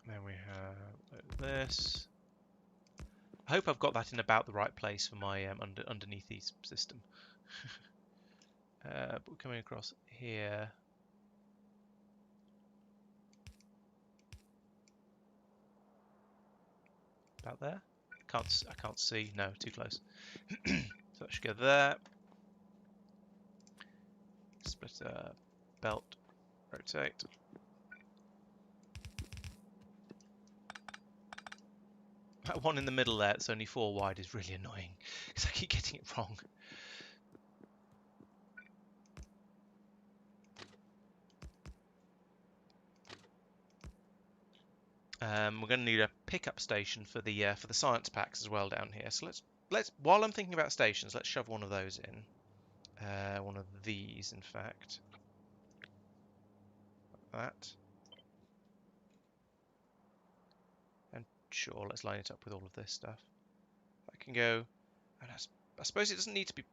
Then we have this. I hope I've got that in about the right place for my underneath these system. But we're coming across here. About there. I can't see. No, too close. So that should go there. Splitter belt Rotate. That one in the middle there, that's only 4 wide, is really annoying because I keep getting it wrong. We're going to need a pickup station for the science packs as well down here. So let's while I'm thinking about stations, let's shove one of those in. One of these, in fact. Like that. And sure, let's line it up with all of this stuff. I can go. And I suppose it doesn't need to be.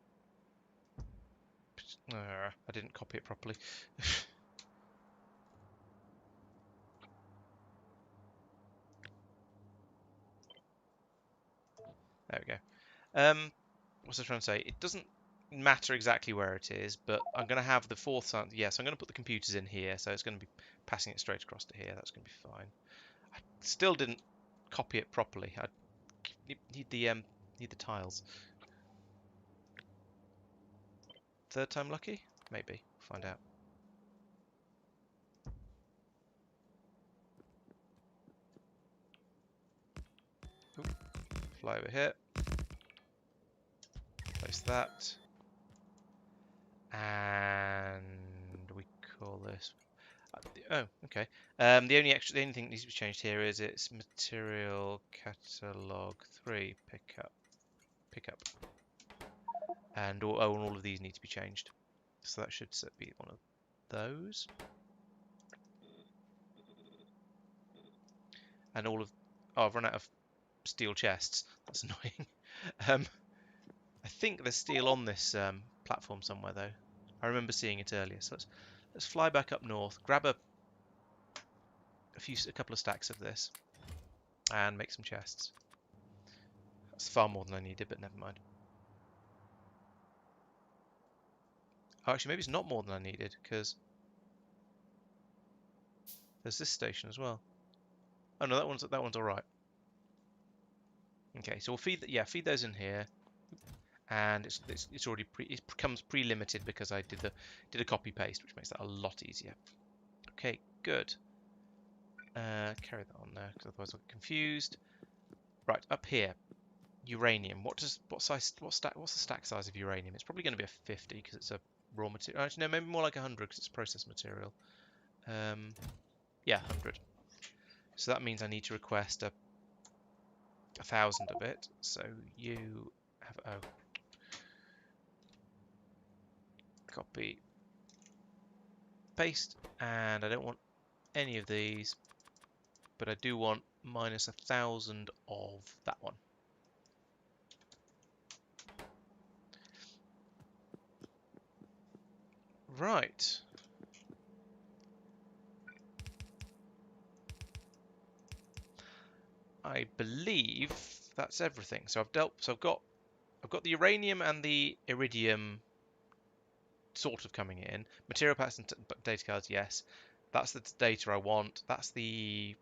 I didn't copy it properly. There we go. What's I trying to say? It doesn't matter exactly where it is, but I'm going to have the fourth science. Yeah, so I'm going to put the computers in here, so it's going to be passing it straight across to here. That's going to be fine. I still didn't copy it properly. I need the tiles. Third time lucky? Maybe. We'll find out. Ooh. Fly over here. Place that. And we call this. Oh, okay. The only thing that needs to be changed here is it's material catalog 3 pickup, and all of these need to be changed. So that should be one of those. And all of I've run out of steel chests. That's annoying. I think there's steel on this platform somewhere though. I remember seeing it earlier. So let's fly back up north, grab a couple of stacks of this, and make some chests. That's far more than I needed, but never mind. Oh, actually, maybe it's not more than I needed because there's this station as well. Oh no, that one's all right. Okay, so we'll feed those in here, and it's already it becomes pre-limited because I did a copy paste, which makes that a lot easier. Okay, good. Carry that on there because otherwise I'll get confused. Right, up here, uranium. What's the stack size of uranium? It's probably going to be a 50 because it's a raw material. Actually, no, maybe more like 100 because it's processed material. Yeah, 100. So that means I need to request 1,000 of it. So you have copy, paste, and I don't want any of these, but I do want minus 1,000 of that one. Right. I believe that's everything. So I've got the uranium and the iridium sort of coming in. Material packs and data cards, yes. That's the data I want. That's the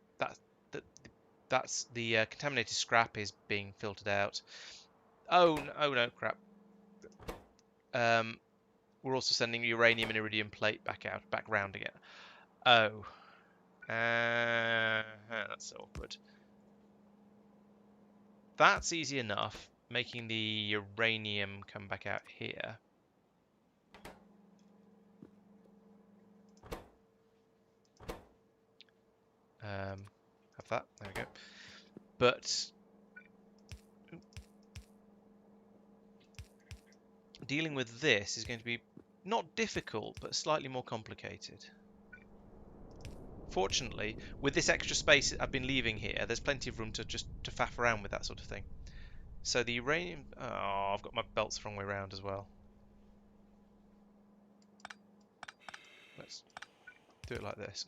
contaminated scrap is being filtered out. Oh no, crap. We're also sending uranium and iridium plate back round again. Oh, that's awkward. That's easy enough. Making the uranium come back out here. Have that. There we go. But dealing with this is going to be not difficult, but slightly more complicated. Fortunately, with this extra space I've been leaving here, there's plenty of room to faff around with that sort of thing. So the uranium... Oh, I've got my belts the wrong way around as well. Let's do it like this.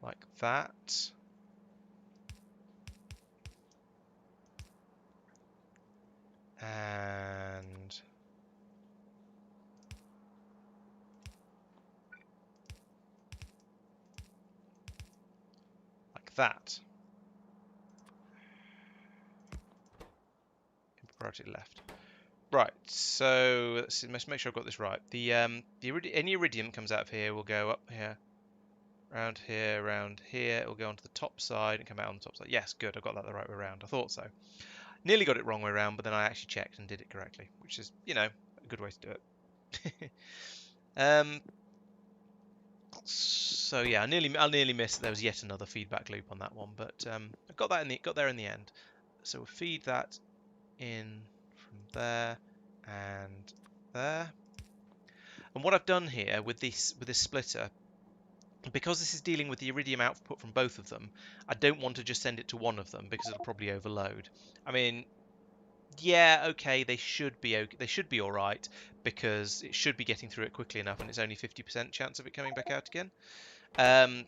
Like that. And... like that. priority left. Right, so let's make sure I've got this right. Any iridium comes out of here will go up here, around here, around here. It will go onto the top side and come out on the top side. Yes, good. I've got that the right way around. I thought so. Nearly got it wrong way around, but then I actually checked and did it correctly, which is, you know, a good way to do it. So yeah, I nearly missed. There was yet another feedback loop on that one, but I got there in the end. So we'll feed that in from there and there. And what I've done here with this splitter, because this is dealing with the iridium output from both of them, I don't want to just send it to one of them because it'll probably overload. I mean, yeah, okay, they should be okay. They should be all right because it should be getting through it quickly enough, and it's only 50% chance of it coming back out again.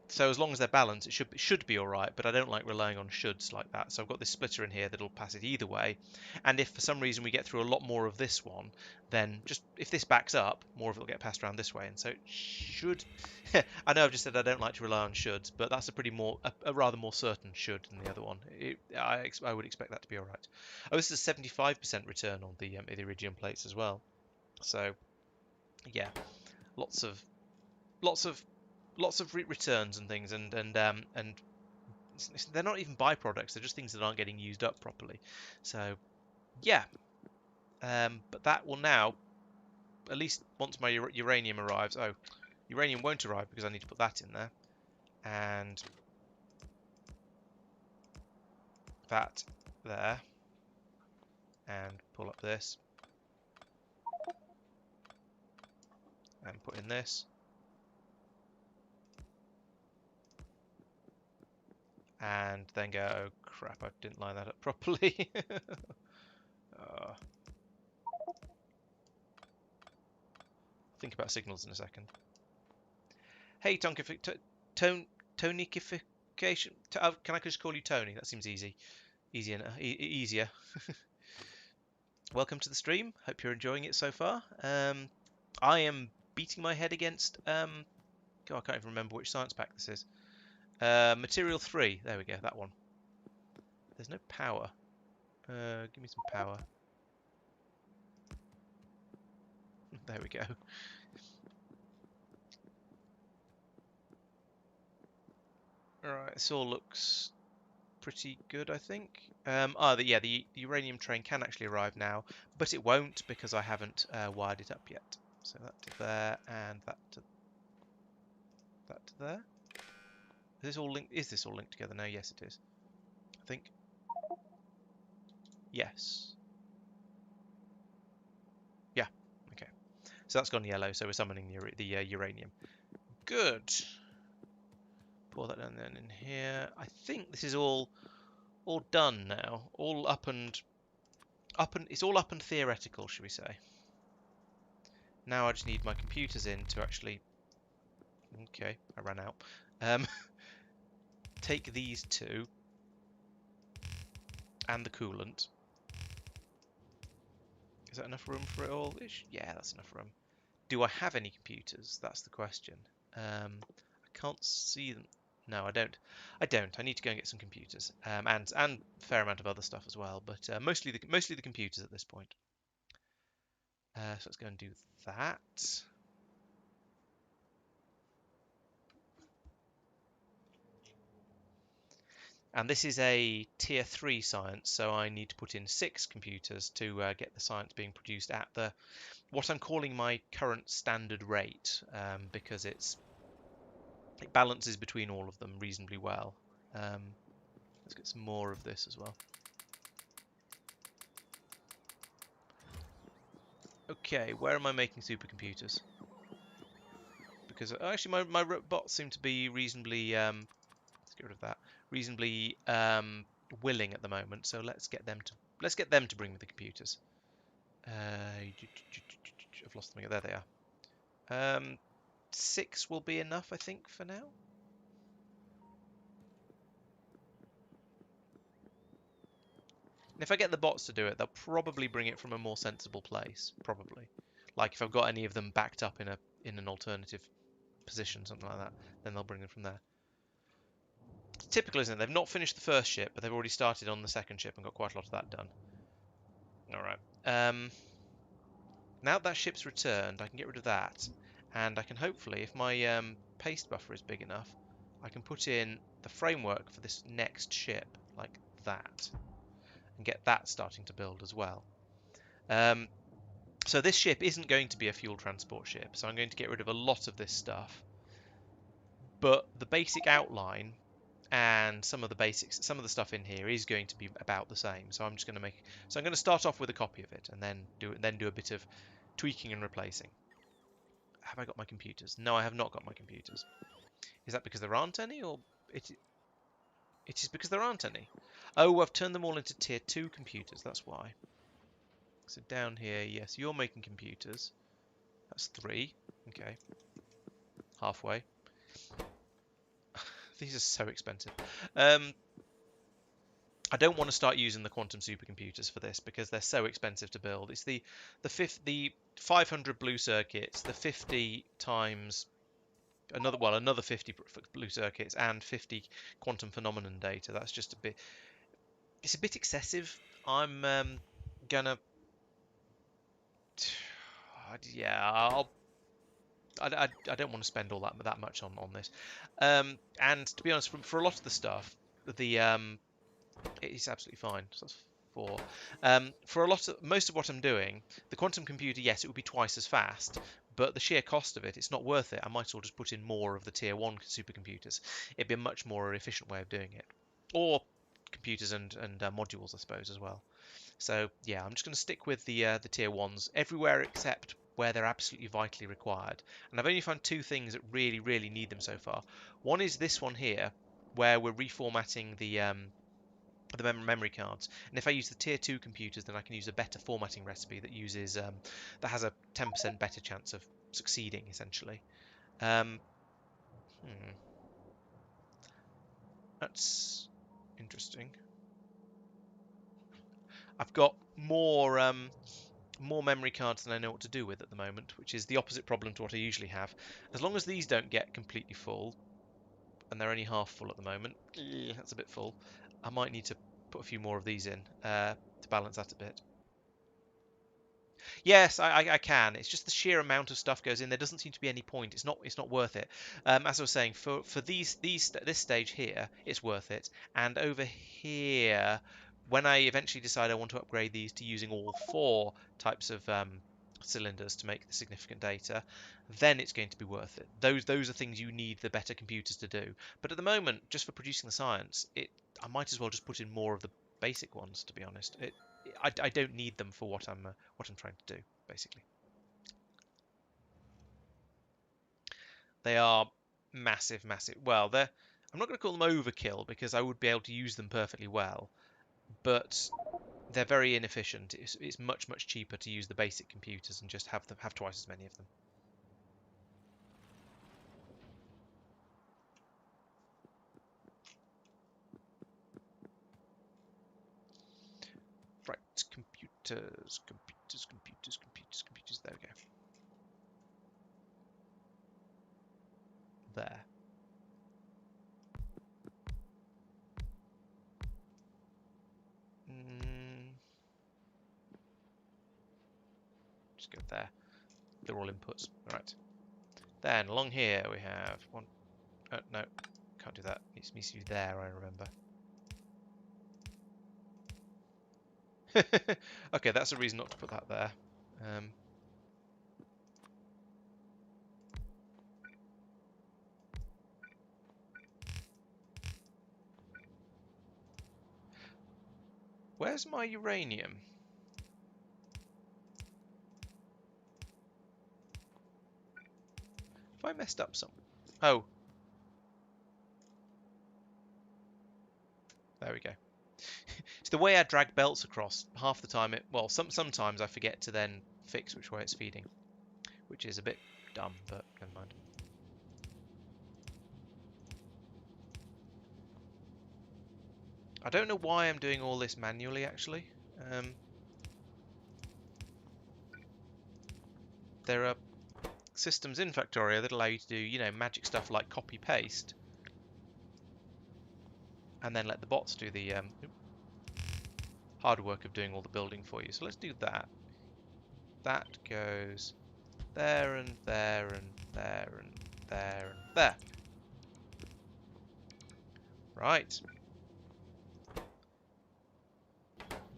So as long as they're balanced, it should be all right. But I don't like relying on shoulds like that. So I've got this splitter in here that'll pass it either way. And if for some reason we get through a lot more of this one, then just if this backs up, more of it will get passed around this way. And so it should. I know I've just said I don't like to rely on shoulds, but that's a rather more certain should than the other one. I would expect that to be all right. Oh, this is a 75% return on the iridium plates as well. So yeah, lots of lots of returns and things, and they're not even byproducts. They're just things that aren't getting used up properly. So yeah, but that will now, at least once my uranium arrives. Oh, uranium won't arrive because I need to put that in there, and that there, and pull up this, and put in this. And then go, oh crap, I didn't line that up properly. Think about signals in a second. Hey, Tonkification. Can I just call you Tony? That seems easier. Welcome to the stream. Hope you're enjoying it so far. I am beating my head against. God, I can't even remember which science pack this is. Material 3. There we go. That one. There's no power. Give me some power. There we go. Alright, this all looks pretty good, I think. The uranium train can actually arrive now, but it won't because I haven't wired it up yet. So that to there, and that to there. Is this all linked? Is this all linked together now? Yes, it is. I think. Yes. Yeah. Okay. So that's gone yellow. So we're summoning the uranium. Good. Pour that down then in here. I think this is all done now. All up and it's all up and theoretical, should we say? Now I just need my computers in to actually. Okay, I ran out. Take these two and the coolant. Is that enough room for it all? Yeah, that's enough room. Do I have any computers? That's the question. I can't see them. No, I don't. I need to go and get some computers, and a fair amount of other stuff as well. But mostly the computers at this point. So let's go and do that. And this is a tier 3 science, so I need to put in 6 computers to get the science being produced at what I'm calling my current standard rate, because it balances between all of them reasonably well. Let's get some more of this as well. Okay, where am I making supercomputers? Because actually my bots seem to be reasonably let's get rid of that. Reasonably willing at the moment, so let's get them to bring me the computers. I've lost them again. There they are. 6 will be enough, I think, for now. And if I get the bots to do it, they'll probably bring it from a more sensible place. Probably, like if I've got any of them backed up in an alternative position, something like that, then they'll bring them from there. It's typical, isn't it? They've not finished the first ship, but they've already started on the second ship and got quite a lot of that done. All right. Now that ship's returned, I can get rid of that, and I can hopefully, if my paste buffer is big enough, I can put in the framework for this next ship, like that, and get that starting to build as well. So this ship isn't going to be a fuel transport ship, so I'm going to get rid of a lot of this stuff. But the basic outline and some of the basics, some of the stuff in here is going to be about the same. So I'm just going to make, so I'm going to start off with a copy of it and then do a bit of tweaking and replacing. Have I got my computers? No, I have not got my computers. Is that because there aren't any, or it is because there aren't any? Oh, I've turned them all into tier 2 computers, that's why. So down here, yes, you're making computers. That's 3. Okay. Halfway. These are so expensive. I don't want to start using the quantum supercomputers for this because they're so expensive to build. It's the 500 blue circuits, the 50 times another 50 blue circuits and 50 quantum phenomenon data. That's just it's a bit excessive. I'm gonna yeah, I don't want to spend all that much on this. And to be honest, for a lot of the stuff, the it's absolutely fine. So that's 4. For most of what I'm doing, the quantum computer, yes, it would be twice as fast, but the sheer cost of it, it's not worth it. I might as well just put in more of the tier 1 supercomputers. It'd be a much more efficient way of doing it. Or computers and modules, I suppose, as well. So yeah, I'm just going to stick with the tier 1s everywhere except where they're absolutely vitally required. And I've only found 2 things that really, really need them so far. One is this one here, where we're reformatting the memory cards. And if I use the tier 2 computers, then I can use a better formatting recipe that uses that has a 10% better chance of succeeding, essentially. Um, That's interesting. I've got more memory cards than I know what to do with at the moment, which is the opposite problem to what I usually have. As long as these don't get completely full, and they're only half full at the moment, that's a bit full, I might need to put a few more of these in to balance that a bit. Yes, I can. It's just the sheer amount of stuff goes in. There doesn't seem to be any point. It's not worth it. As I was saying, for this stage here, it's worth it. And over here, when I eventually decide I want to upgrade these to using all 4 types of cylinders to make the significant data, then it's going to be worth it. Those are things you need the better computers to do. But at the moment, just for producing the science, I might as well just put in more of the basic ones. To be honest, I don't need them for what I'm trying to do, basically. They are massive, massive. Well, I'm not going to call them overkill because I would be able to use them perfectly well, but they're very inefficient. It's much, much cheaper to use the basic computers and just have twice as many of them. Right, computers. There we go. There. Just go there. They're all inputs. All right. Then along here we have one. No, can't do that. It needs to be there. I remember. Okay, that's a reason not to put that there. Where's my uranium? Have I messed up some? Oh. There we go. It's the way I drag belts across. Half the time sometimes I forget to then fix which way it's feeding, which is a bit dumb, but never mind. I don't know why I'm doing all this manually, actually. There are systems in Factorio that allow you to do, magic stuff like copy-paste, and then let the bots do the hard work of doing all the building for you. So let's do that. That goes there and there and there and there and there. Right.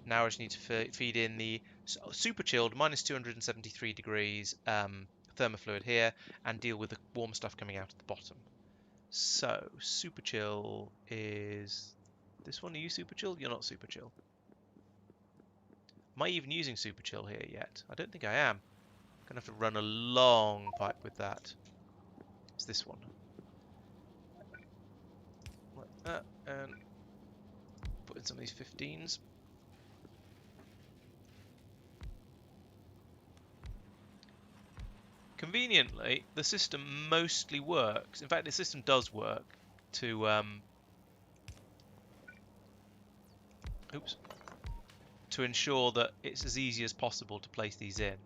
Now I just need to feed in the super chilled -273 degrees thermofluid here and deal with the warm stuff coming out at the bottom. So super chill is this one. Are you super chill? You're not super chill. Am I even using super chill here yet? I don't think I am. Gonna have to run a long pipe with that. It's this one. Like that, and put in some of these 15s. Conveniently, the system mostly works. In fact, the system does work to to ensure that it's as easy as possible to place these in.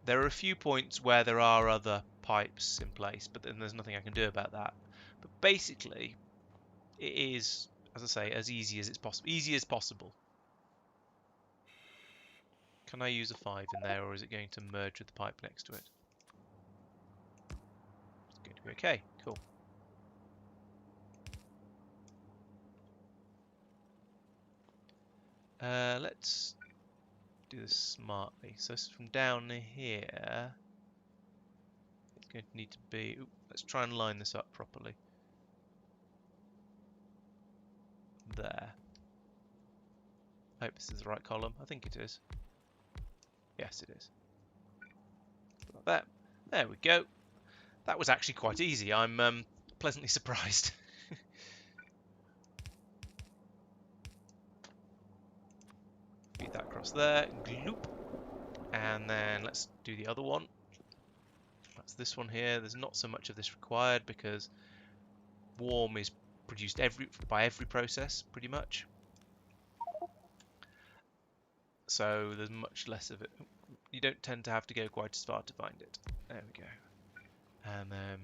There are a few points where there are other pipes in place, but then there's nothing I can do about that. But basically, it is, as I say, as easy as it's possible. Easy as possible. Can I use a 5 in there, or is it going to merge with the pipe next to it? It's going to be okay. Cool. Let's do this smartly. So from down here, it's going to need to be... Ooh, let's try and line this up properly. There. I hope this is the right column. I think it is. Yes, it is. Like that. There we go. That was actually quite easy. I'm pleasantly surprised. Feed that across there. Gloop. And then let's do the other one. That's this one here. There's not so much of this required because warm is produced by every process, pretty much. So there's much less of it. You don't tend to have to go quite as far to find it. There we go. And then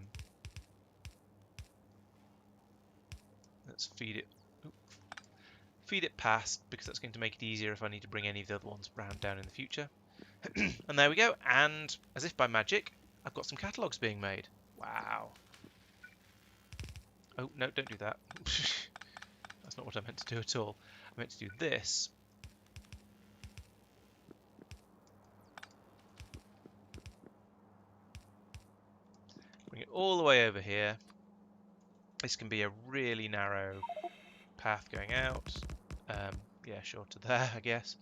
let's feed it. Feed it past, because that's going to make it easier if I need to bring any of the other ones round down in the future. And there we go. And as if by magic, I've got some catalogues being made. Wow. Oh, no, don't do that. That's not what I meant to do at all. I meant to do this. Bring it all the way over here. This can be a really narrow path going out. Yeah, sure, to there, I guess.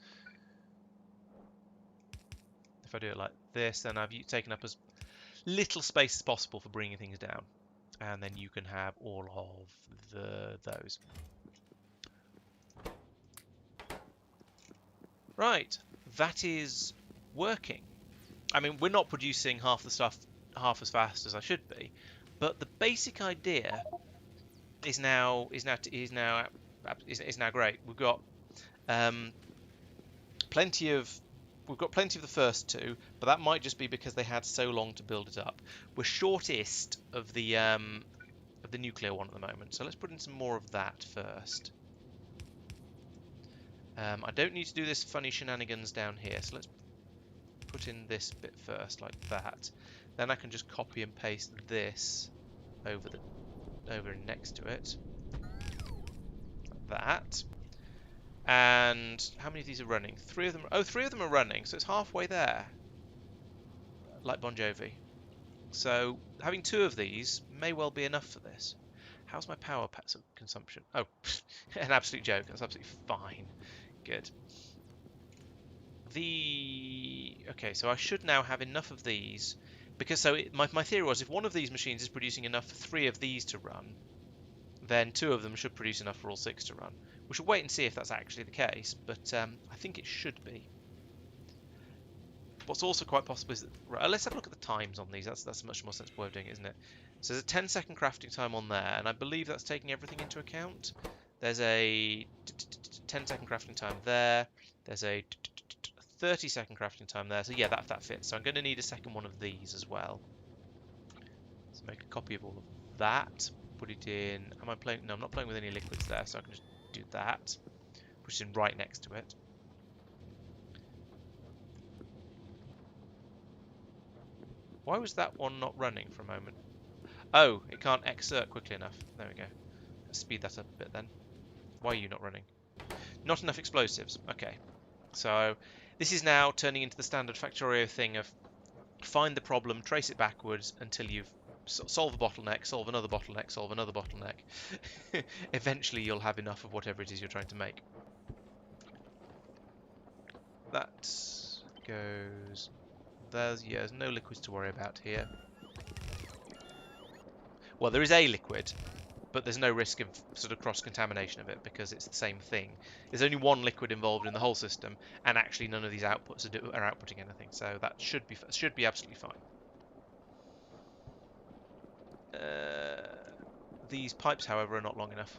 If I do it like this, then I've taken up as little space as possible for bringing things down. And then you can have all of those. Right, that is working. I mean, we're not producing half the stuff half as fast as I should be, but the basic idea is now great. We've got plenty of the first two, but that might just be because they had so long to build it up. We're shortest of the nuclear one at the moment, so let's put in some more of that first. I don't need to do this funny shenanigans down here, so let's put in this bit first, like that. Then I can just copy and paste this over next to it, like that. And how many of these are running? 3 of them. Oh, 3 of them are running, so it's halfway there, like Bon Jovi. So having 2 of these may well be enough for this. How's my power consumption? Oh, an absolute joke. That's absolutely fine. Good. Okay, so I should now have enough of these, because my theory was if one of these machines is producing enough for 3 of these to run, then 2 of them should produce enough for all 6 to run. We should wait and see if that's actually the case, but I think it should be. What's also quite possible is that... Right, let's have a look at the times on these. That's a much more sensible way of doing it, isn't it? So there's a 10-second crafting time on there, and I believe that's taking everything into account. There's a 10-second crafting time there. There's a 30-second crafting time there. So yeah, that fits. So I'm going to need a second one of these as well. So make a copy of all of that. Put it in... Am I playing... No, I'm not playing with any liquids there, so I can just do that. which is in right next to it. Why was that one not running for a moment? Oh, it can't exert quickly enough. There we go. Let's speed that up a bit then. Why are you not running? Not enough explosives. Okay. So this is now turning into the standard Factorio thing of find the problem, trace it backwards until you've solve a bottleneck, solve another bottleneck, solve another bottleneck. Eventually you'll have enough of whatever it is you're trying to make. That goes... there's no liquids to worry about here. Well, there is a liquid, but there's no risk of sort of cross-contamination of it because it's the same thing. There's only one liquid involved in the whole system, and actually none of these outputs are outputting anything, so that should be absolutely fine. These pipes, however, are not long enough.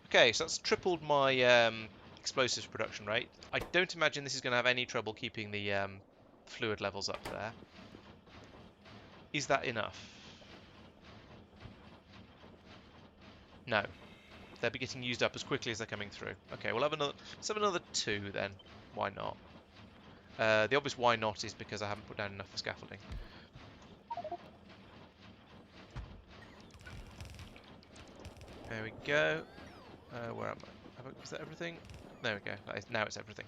Okay, so that's tripled my explosives production rate. I don't imagine this is going to have any trouble keeping the fluid levels up there. Is that enough? No. They'll be getting used up as quickly as they're coming through. Okay, we'll have another. Let's have another 2 then. Why not? The obvious why not is because I haven't put down enough for scaffolding. There we go. Where am I? Is that everything? There we go. Now it's everything.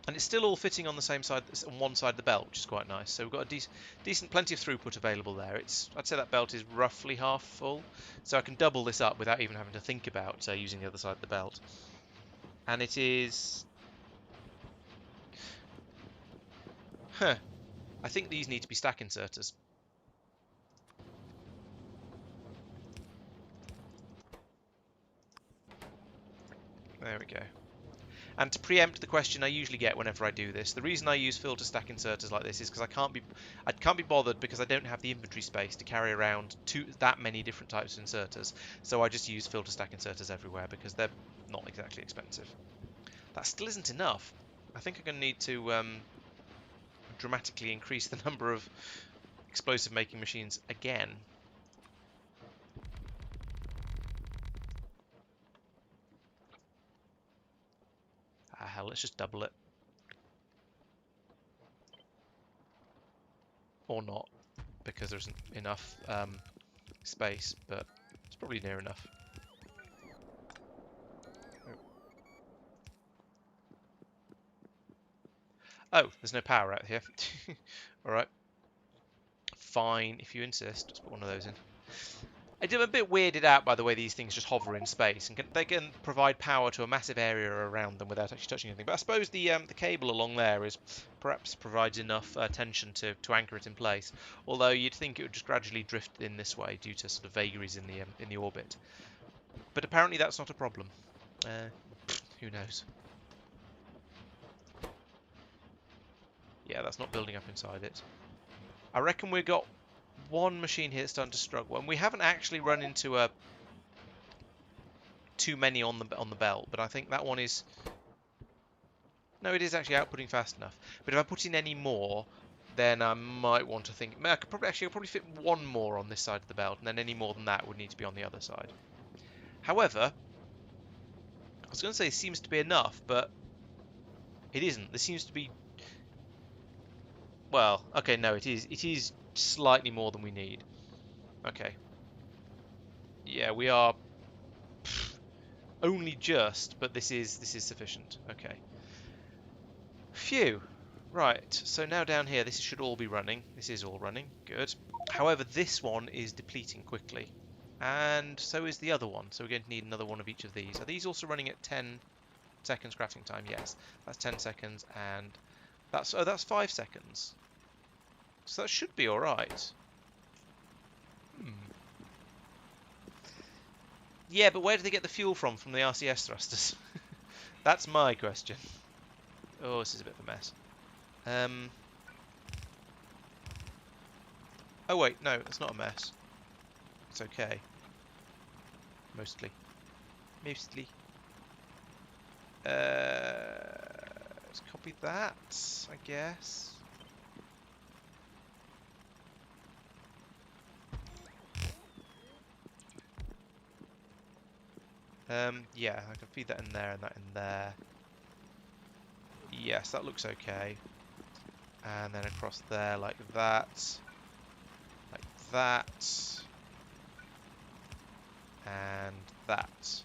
And it's still all fitting on the same side, on one side of the belt, which is quite nice. So we've got a decent, plenty of throughput available there. I'd say that belt is roughly half full, so I can double this up without even having to think about using the other side of the belt. And it is... Huh. I think these need to be stack inserters. There we go. And to preempt the question I usually get whenever I do this, the reason I use filter stack inserters like this is because I can't be bothered because I don't have the inventory space to carry around that many different types of inserters. So I just use filter stack inserters everywhere because they're not exactly expensive. That still isn't enough. I think I'm going to need to dramatically increase the number of explosive making machines again. Ah, hell, let's just double it. Or not, because there isn't enough space, but it's probably near enough. Oh, there's no power out here. Alright. Fine, if you insist. Let's put one of those in. I'm a bit weirded out by the way these things just hover in space, and they can provide power to a massive area around them without actually touching anything. But I suppose the cable along there perhaps provides enough tension to anchor it in place. Although you'd think it would just gradually drift in this way due to sort of vagaries in the orbit. But apparently that's not a problem. Who knows? Yeah, that's not building up inside it. I reckon we've got one machine here that's starting to struggle, and we haven't actually run into too many on the belt, but I think that one is... No, it is actually outputting fast enough. But if I put in any more, then I might want to think... I could probably fit one more on this side of the belt, and then any more than that would need to be on the other side. However, I was going to say it seems to be enough, but it isn't. There seems to be... Well, okay, no, it is. It is slightly more than we need. Okay. Yeah, we are only just, but this is sufficient. Okay. Phew. Right, so now down here, this should all be running. This is all running. Good. However, this one is depleting quickly. And so is the other one. So we're going to need another one of each of these. Are these also running at 10 seconds crafting time? Yes. That's 10 seconds, and that's 5 seconds. So that should be alright. Yeah, but where do they get the fuel from the RCS thrusters? That's my question. Oh, this is a bit of a mess. Oh wait, no, it's not a mess. It's okay. Mostly. Mostly. Let's copy that, I guess. Yeah, I can feed that in there and that in there. Yes, that looks okay. And then across there like that. Like that. And that.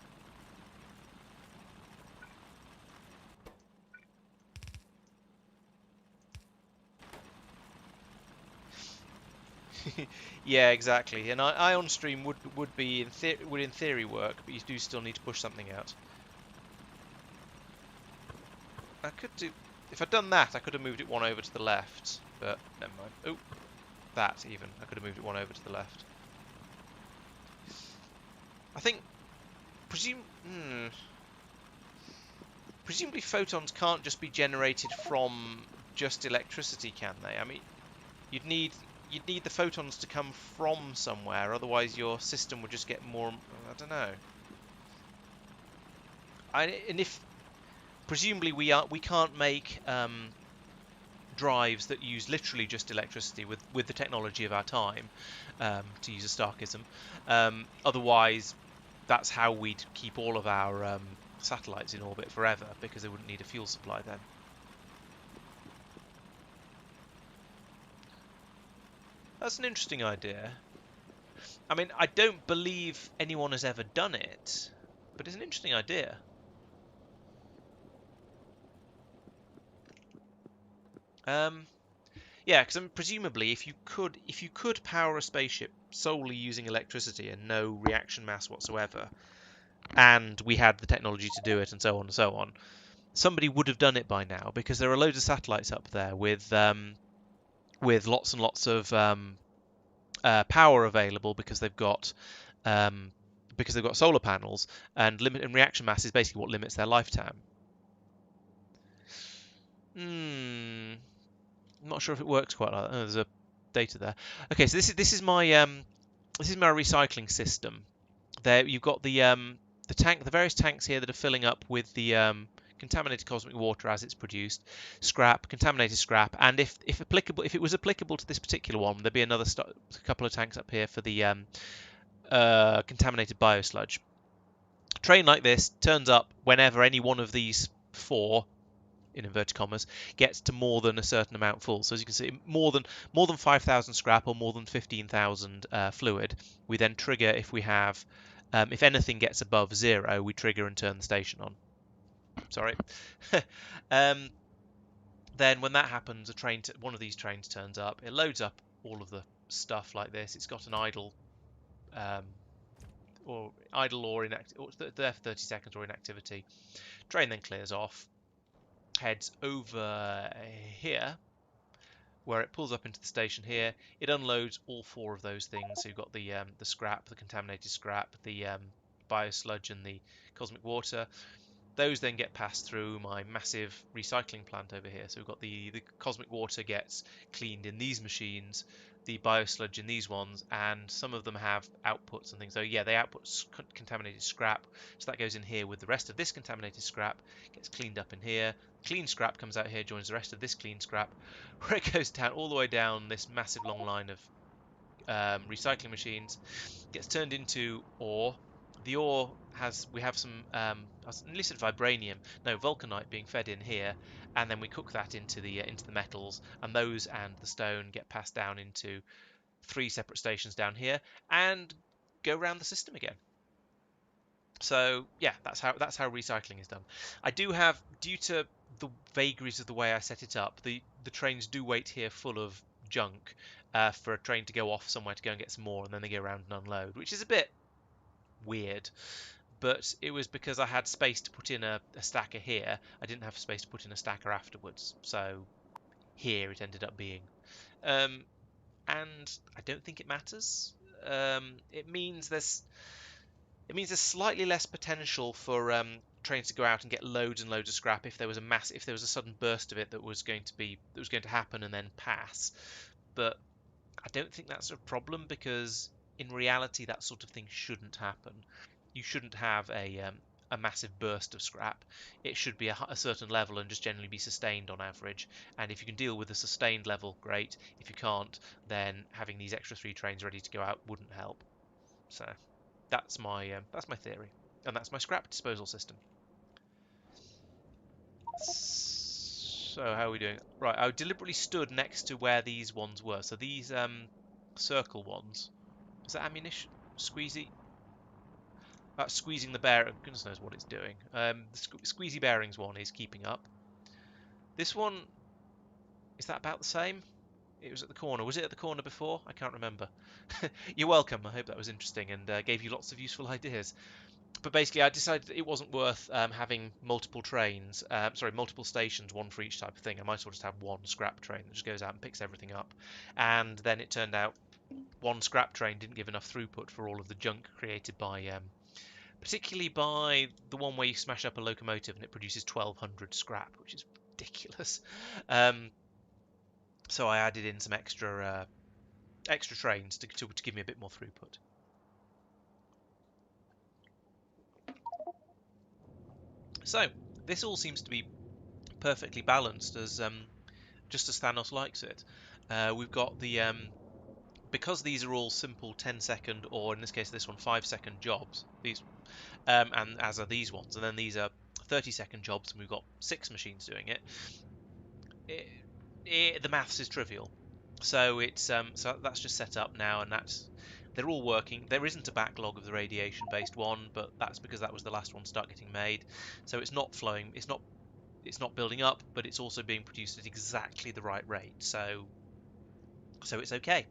Yeah, exactly. And ion stream would be would in theory work, but you do still need to push something out. I could do if I'd done that, I could have moved it one over to the left, but never mind. Oh, that even I could have moved it one over to the left. I think presumably photons can't just be generated from just electricity, can they? I mean, you'd need you'd need the photons to come from somewhere, otherwise your system would just get more. I don't know. And if presumably we can't make drives that use literally just electricity with the technology of our time, to use a Starkism. Otherwise, that's how we'd keep all of our satellites in orbit forever, because they wouldn't need a fuel supply then. That's an interesting idea. I mean, I don't believe anyone has ever done it, but it's an interesting idea. Yeah, because presumably, if you could power a spaceship solely using electricity and no reaction mass whatsoever, and we had the technology to do it, and so on and so on, somebody would have done it by now, because there are loads of satellites up there with lots and lots of power available um, because they've got solar panels, and limit and reaction mass is basically what limits their lifetime. Hmm, I'm not sure if it works quite like that. Oh, there's a data there. Okay, so this is my recycling system. There you've got the various tanks here that are filling up with the contaminated cosmic water as it's produced, scrap, contaminated scrap, and if applicable, if it was applicable to this particular one, there'd be another couple of tanks up here for the contaminated biosludge. A train like this turns up whenever any one of these four, in inverted commas, gets to more than a certain amount full. So as you can see, more than 5,000 scrap or more than 15,000 fluid, we then trigger if we have if anything gets above 0, we trigger and turn the station on. Sorry. um, then when that happens, one of these trains turns up. It loads up all of the stuff like this. It's got an um, idle or inactive, there for 30 seconds or inactivity. Train then clears off, heads over here, where it pulls up into the station here. It unloads all four of those things. So you've got the scrap, the contaminated scrap, the biosludge, and the cosmic water. Those then get passed through my massive recycling plant over here. So we've got the cosmic water gets cleaned in these machines, the biosludge in these ones, and some of them have outputs and things. So yeah, they output contaminated scrap. So that goes in here with the rest of this contaminated scrap, gets cleaned up in here. Clean scrap comes out here, joins the rest of this clean scrap, where it goes down all the way down this massive long line of recycling machines, gets turned into ore. The ore we have some at least vibranium, no vulcanite being fed in here, and then we cook that into the metals, and those and the stone get passed down into 3 separate stations down here and go around the system again. So yeah, that's how recycling is done. I do have, due to the vagaries of the way I set it up, the trains do wait here full of junk for a train to go off somewhere to go and get some more, and then they go around and unload, which is a bit weird. But it was because I had space to put in a stacker here. I didn't have space to put in a stacker afterwards, so here it ended up being. Um, and I don't think it matters. It means there's slightly less potential for trains to go out and get loads and loads of scrap if there was a sudden burst of it that was going to happen and then pass. But I don't think that's a problem, because in reality that sort of thing shouldn't happen. You shouldn't have a massive burst of scrap. It should be a certain level and just generally be sustained on average. And if you can deal with a sustained level, great. If you can't, then having these extra 3 trains ready to go out wouldn't help. So that's my theory. And that's my scrap disposal system. So how are we doing? Right, I deliberately stood next to where these ones were. So these circle ones. Is that ammunition? Squeezy? Squeezing the bearing. Goodness knows what it's doing. The squeezy bearings one is keeping up. This one, is that about the same? It was at the corner. Was it at the corner before? I can't remember. You're welcome. I hope that was interesting and gave you lots of useful ideas. But basically, I decided that it wasn't worth having multiple trains, multiple stations, one for each type of thing. I might as well just have one scrap train that just goes out and picks everything up. And then it turned out one scrap train didn't give enough throughput for all of the junk created by, particularly by the one where you smash up a locomotive and it produces 1,200 scrap, which is ridiculous. Um, so I added in some extra trains to give me a bit more throughput. So this all seems to be perfectly balanced as just as Thanos likes it. We've got the because these are all simple 10-second, or in this case this one 5-second jobs. These and as are these ones, and then these are 30-second jobs, and we've got 6 machines doing it. The maths is trivial, so it's so that's just set up now, and they're all working. There isn't a backlog of the radiation-based one, but that's because that was the last one to start getting made. So it's not flowing. It's not building up, but it's also being produced at exactly the right rate. So it's okay.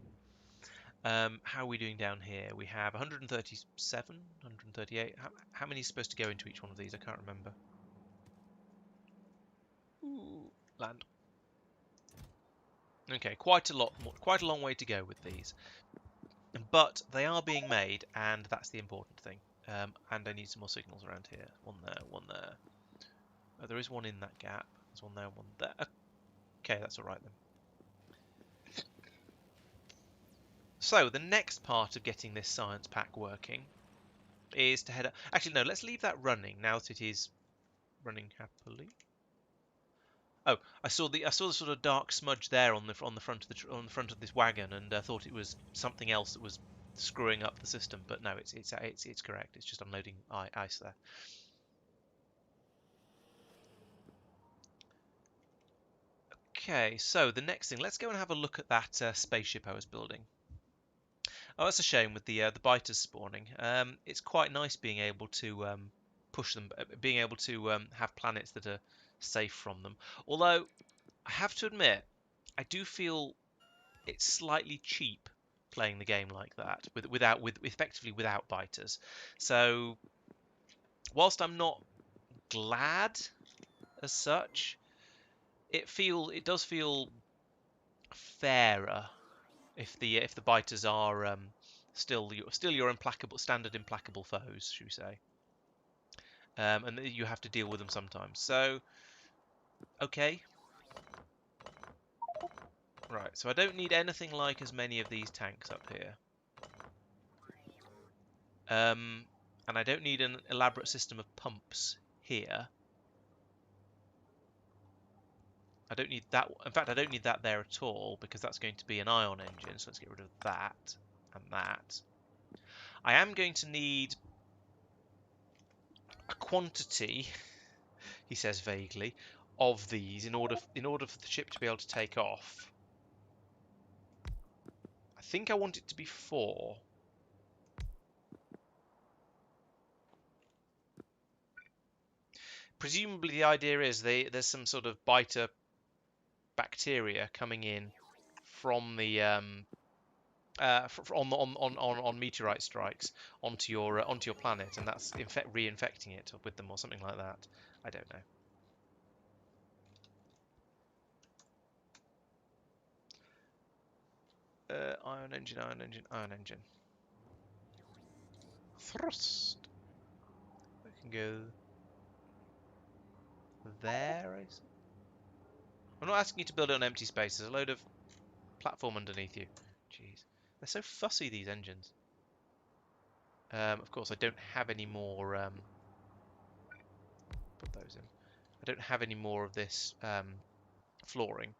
How are we doing down here? We have 137, 138. How many is supposed to go into each one of these? I can't remember. Ooh, land. Okay, quite a lot, quite a long way to go with these, but they are being made, and that's the important thing. And I need some more signals around here. One there, one there. Oh, there is one in that gap. There's one there, one there. Okay, that's all right then. So the next part of getting this science pack working is to head up. Actually, no, let's leave that running now that it is running happily. Oh, I saw the sort of dark smudge there on the front of this wagon, and I thought it was something else that was screwing up the system. But no, it's correct. It's just unloading ice there. Okay, so the next thing, let's go and have a look at that spaceship I was building. Oh, that's a shame with the biters spawning. It's quite nice being able to push them, being able to have planets that are safe from them. Although I have to admit, I do feel it's slightly cheap playing the game like that, effectively without biters. So whilst I'm not glad as such, it does feel fairer if the biters are still your standard implacable foes, should we say? And you have to deal with them sometimes. So okay, right. So I don't need anything like as many of these tanks up here. And I don't need an elaborate system of pumps here. I don't need that. In fact, I don't need that there at all because that's going to be an ion engine. So let's get rid of that and that. I am going to need a quantity, he says vaguely, of these in order for the ship to be able to take off. I think I want it to be 4. Presumably, the idea is there's some sort of biter bacteria coming in from the on meteorite strikes onto your planet, and that's reinfecting it with them or something like that. I don't know. Ion engine, ion engine, ion engine. Thrust. I can go there. I'm not asking you to build it on empty space. There's a load of platform underneath you. Jeez, they're so fussy, these engines. Of course, I don't have any more. Put those in. I don't have any more of this flooring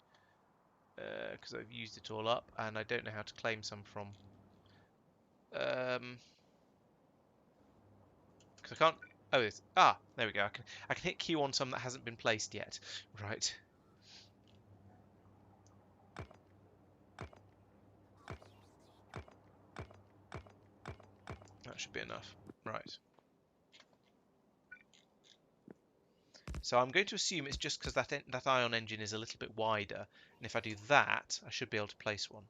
because I've used it all up, and I don't know how to claim some from. Because Because I can't... Oh, it's... there we go. I can hit Q on some that hasn't been placed yet. Right. That should be enough. Right. So I'm going to assume it's just because that ion engine is a little bit wider. And if I do that, I should be able to place one.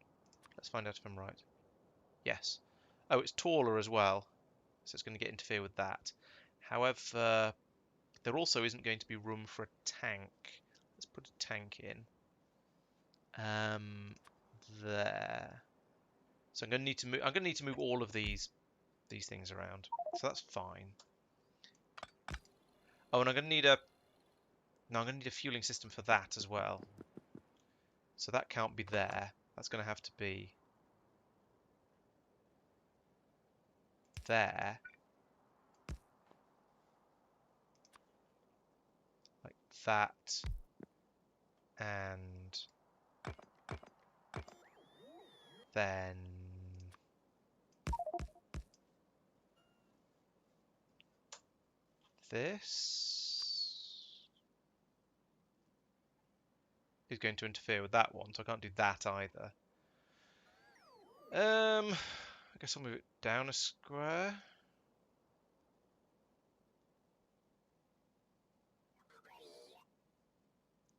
Let's find out if I'm right. Yes. Oh, it's taller as well. So it's going to interfere with that. However, there also isn't going to be room for a tank. Let's put a tank in. There. So I'm going to need to move. I'm going to need to move all of these things around. So that's fine. Oh, and I'm going to need a. No, I'm going to need a fueling system for that as well. So that can't be there. That's going to have to be there. Like that. And then this is going to interfere with that one, so I can't do that either. I guess I'll move it down a square.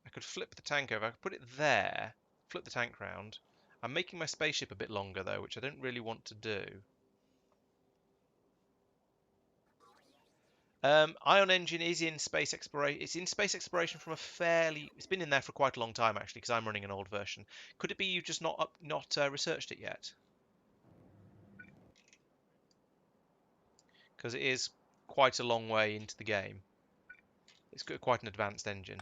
I could flip the tank over. I could put it there, flip the tank round. I'm making my spaceship a bit longer though, which I don't really want to do. Ion engine is in space exploration. It's in space exploration from a fairly. It's been in there for quite a long time actually, because I'm running an old version. Could it be you've just not researched it yet? Because it is quite a long way into the game. It's got quite an advanced engine.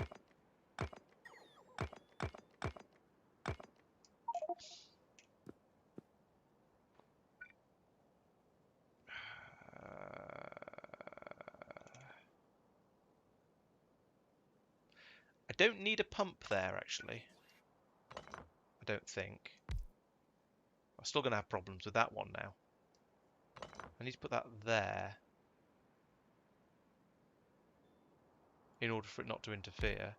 I don't need a pump there, actually. I don't think. I'm still going to have problems with that one now. I need to put that there in order for it not to interfere.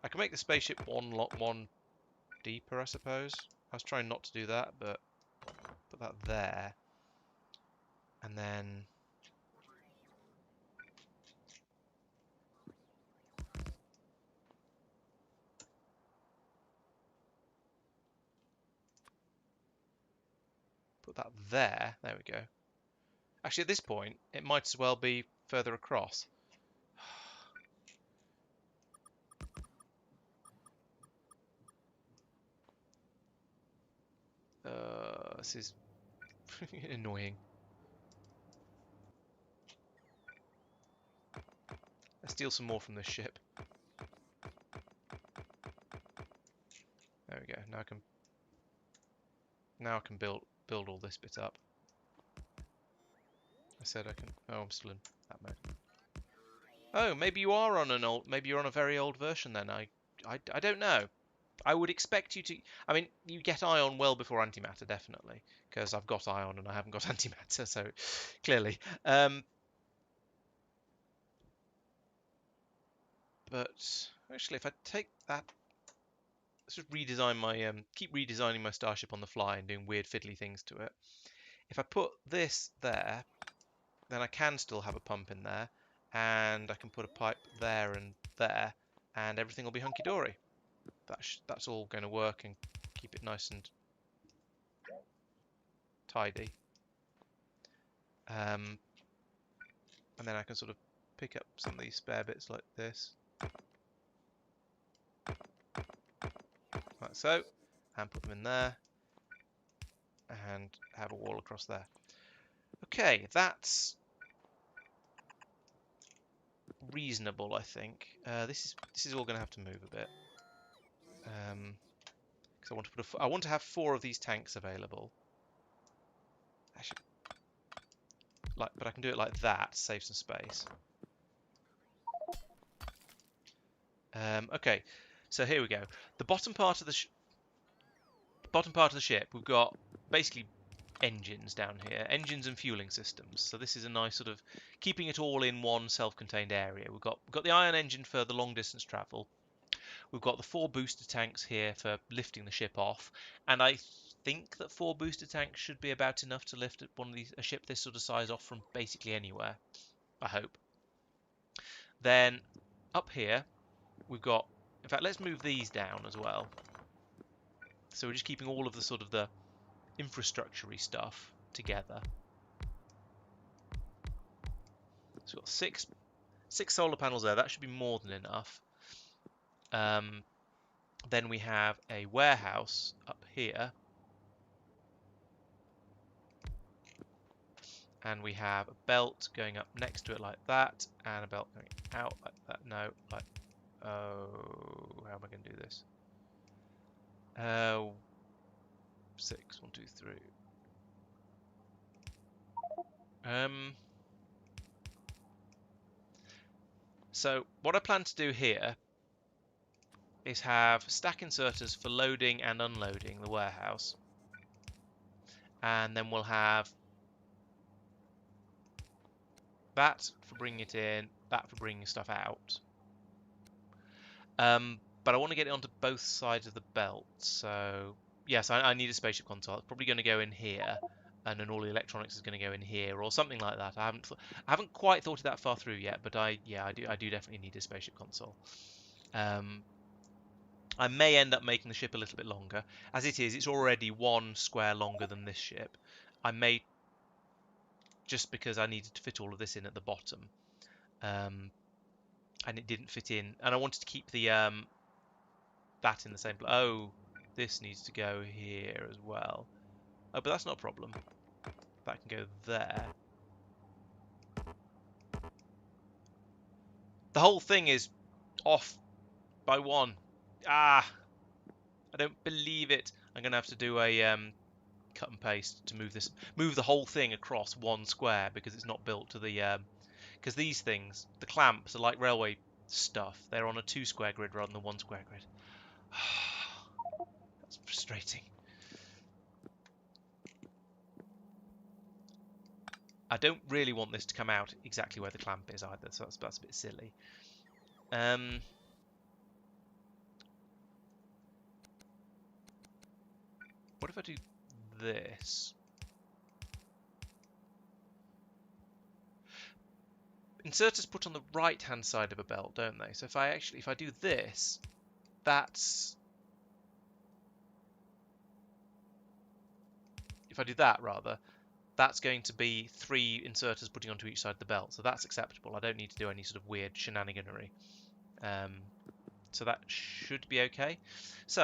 I can make the spaceship one deeper, I suppose. I was trying not to do that, but put that there. And then... put that there. There we go. Actually, at this point, it might as well be further across. This is annoying. Let's steal some more from this ship. There we go. Now I can build all this bit up. I said I can. Oh, I'm still in that mode. Oh, maybe you are on an old. Maybe you're on a very old version then. I don't know. I would expect you to. I mean, you get ion well before antimatter, definitely, because I've got ion and I haven't got antimatter, so clearly. But actually, if I take that, let's just redesign my keep redesigning my starship on the fly and doing weird fiddly things to it. If I put this there, then I can still have a pump in there, and I can put a pipe there, and everything will be hunky-dory. That's all going to work and keep it nice and tidy. And then I can sort of pick up some of these spare bits like this. Like so. And put them in there. And have a wall across there. Okay, that's reasonable, I think. This is all going to have to move a bit. Because I want to have 4 of these tanks available. Actually, but I can do it like that to save some space. Okay, so here we go. The bottom part of the ship, we've got basically engines down here, engines and fueling systems. So this is a nice sort of keeping it all in one self-contained area. We've got the ion engine for the long distance travel. We've got the 4 booster tanks here for lifting the ship off, and I think that 4 booster tanks should be about enough to lift a ship this sort of size off from basically anywhere. I hope. Then up here we've got. In fact, let's move these down as well. So we're just keeping all of the sort of the infrastructure-y stuff together. So we've got six solar panels there. That should be more than enough. Then we have a warehouse up here. And we have a belt going up next to it like that, and a belt going out like that. No, like, oh, how am I going to do this? 6, 1, 2, 3. So what I plan to do here is have stack inserters for loading and unloading the warehouse, and then we'll have that for bringing it in, that for bringing stuff out. But I want to get it onto both sides of the belt, so yes, I need a spaceship console. It's probably going to go in here, and then all the electronics is going to go in here, or something like that. I haven't quite thought it that far through yet, but I do definitely need a spaceship console. I may end up making the ship a little bit longer. As it is, it's already 1 square longer than this ship. I may, just because I needed to fit all of this in at the bottom, and it didn't fit in, and I wanted to keep the that in the same place. Oh, this needs to go here as well. Oh, but that's not a problem. That can go there. The whole thing is off by 1. Ah, I don't believe it. I'm gonna have to do a cut and paste to move the whole thing across 1 square, because it's not built to the because these things, the clamps, are like railway stuff. They're on a 2 square grid rather than a 1 square grid. That's frustrating. I don't really want this to come out exactly where the clamp is either, so that's a bit silly. What if I do this? Inserters put on the right-hand side of a belt, don't they? So if I do this, if I do that rather, that's going to be 3 inserters putting onto each side of the belt, so that's acceptable. I don't need to do any sort of weird shenaniganery. So that should be okay. So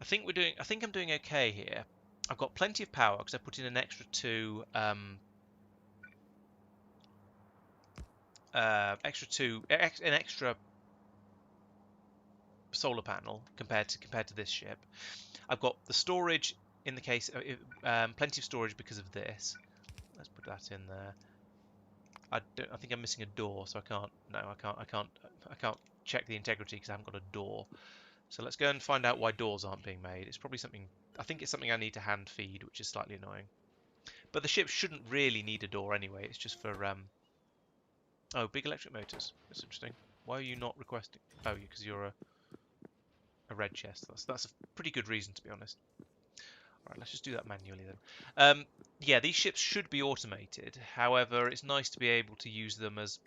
I think I'm doing okay here. I've got plenty of power because I put in an extra 2 an extra solar panel compared to this ship. I've got the storage in the case, plenty of storage because of this. Let's put that in there. I think I'm missing a door, so I can't. No, I can't check the integrity because I haven't got a door. So let's go and find out why doors aren't being made. It's probably something. I think it's something I need to hand feed, which is slightly annoying. But the ship shouldn't really need a door anyway. It's just for oh, big electric motors. That's interesting. Why are you not requesting? Oh, because you're a red chest. That's a pretty good reason, to be honest. Alright, let's just do that manually then. Yeah, these ships should be automated. However, it's nice to be able to use them as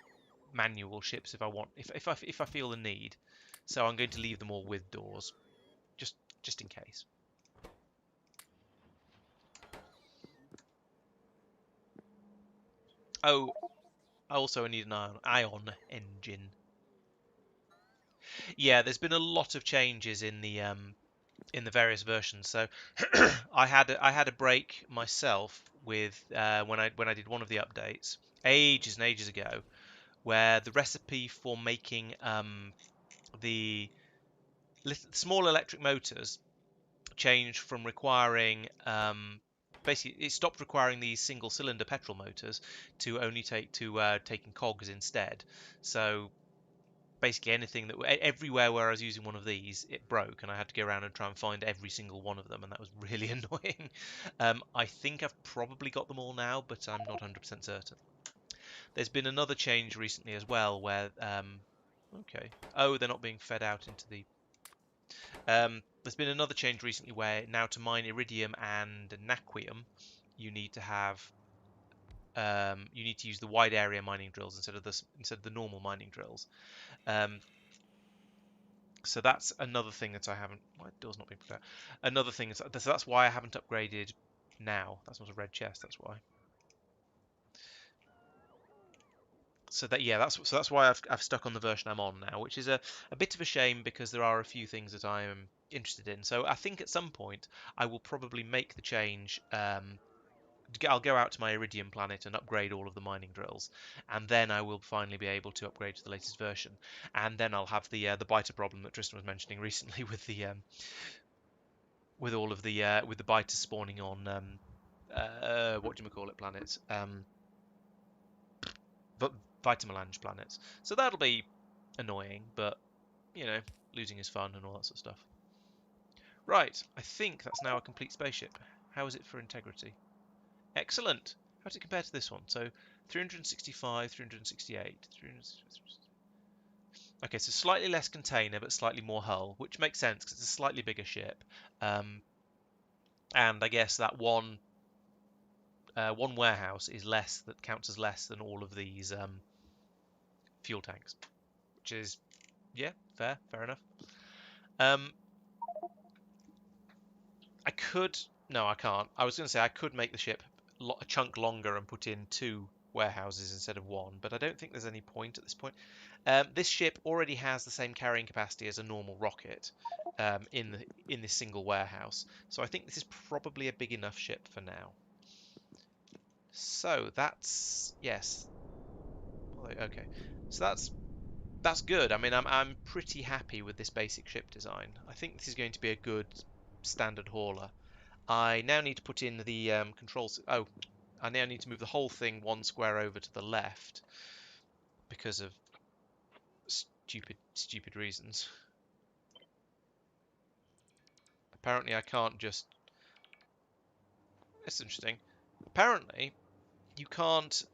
manual ships if I want, if I feel the need. So I'm going to leave them all with doors, just in case. Oh, I also need an ion engine. Yeah, there's been a lot of changes in the various versions. So I had a break myself with when I did one of the updates ages and ages ago, where the recipe for making the small electric motors changed from requiring basically it stopped requiring these single cylinder petrol motors to only taking cogs instead. So basically anything that everywhere where I was using one of these, it broke, and I had to go around and try and find every single one of them, and that was really annoying. I think I've probably got them all now, but I'm not 100% certain. There's been another change recently as well, where okay, oh, they're not being fed out into the. There's been another change recently where now to mine iridium and naquium, you need to have you need to use the wide area mining drills instead of the normal mining drills. Um, So that's another thing that I haven't. My door's not being put out. Another thing is that's why I haven't upgraded now. That's not a red chest. That's why. So that yeah, that's why I've stuck on the version I'm on now, which is a bit of a shame because there are a few things that I am interested in. So I think at some point I will probably make the change. I'll go out to my Iridium planet and upgrade all of the mining drills, and then I will finally be able to upgrade to the latest version. And then I'll have the biter problem that Tristan was mentioning recently with the with all of the with the biters spawning on what do you call it planets, but Vitamelange planets. So that'll be annoying, but you know, losing is fun and all that sort of stuff. Right, I think that's now a complete spaceship. How is it for integrity? Excellent. How does it compare to this one? So 365, 368, 365. Okay, so slightly less container, but slightly more hull, which makes sense because it's a slightly bigger ship. And I guess that one warehouse is less, that counts as less than all of these fuel tanks, which is, yeah, fair enough. I could, no, I can't. I was going to say I could make the ship a chunk longer and put in 2 warehouses instead of 1, but I don't think there's any point at this point. This ship already has the same carrying capacity as a normal rocket in this single warehouse, so I think this is probably a big enough ship for now. So that's yes. Okay, so that's good. I mean, I'm pretty happy with this basic ship design. I think this is going to be a good standard hauler. I now need to put in the controls. Oh, I now need to move the whole thing 1 square over to the left because of stupid reasons. Apparently, I can't just. That's interesting. Apparently, you can't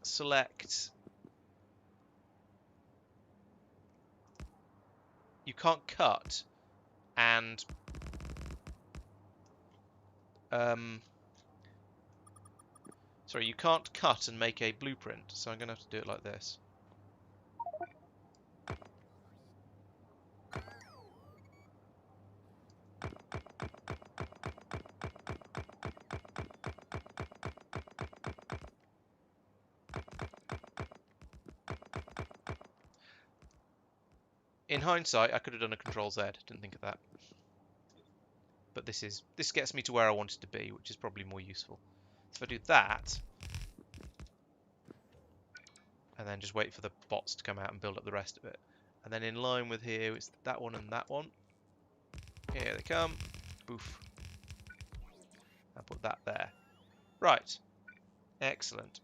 select. You can't cut and sorry, you can't cut and make a blueprint, so I'm going to have to do it like this. In hindsight, I could have done a Control Z. Didn't think of that. But this gets me to where I wanted to be, which is probably more useful. So if I do that, and then just wait for the bots to come out and build up the rest of it. And then in line with here, it's that one and that one. Here they come. Boof. I'll put that there. Right. Excellent.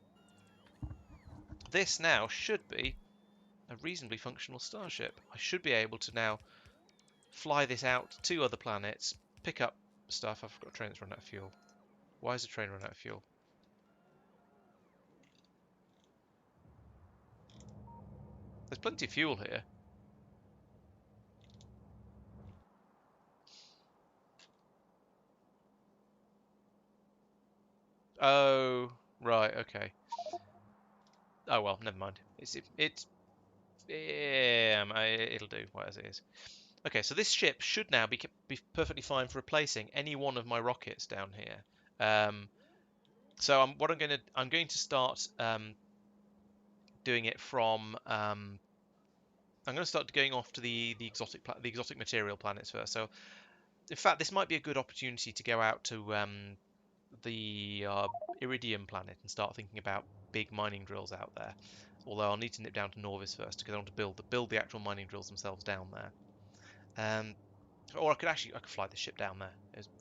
This now should be a reasonably functional starship. I should be able to now fly this out to other planets, pick up stuff. I've got a train that's run out of fuel. Why is the train run out of fuel? There's plenty of fuel here. Oh, right, okay. Oh well, never mind. It'll do as it is. Okay, so this ship should now be perfectly fine for replacing any one of my rockets down here. So I'm going to start doing it from. I'm going to start going off to the exotic material planets first. So, in fact, this might be a good opportunity to go out to the Iridium planet and start thinking about big mining drills out there. Although I'll need to nip down to Norvis first because I want to build the actual mining drills themselves down there. Or I could fly the ship down there,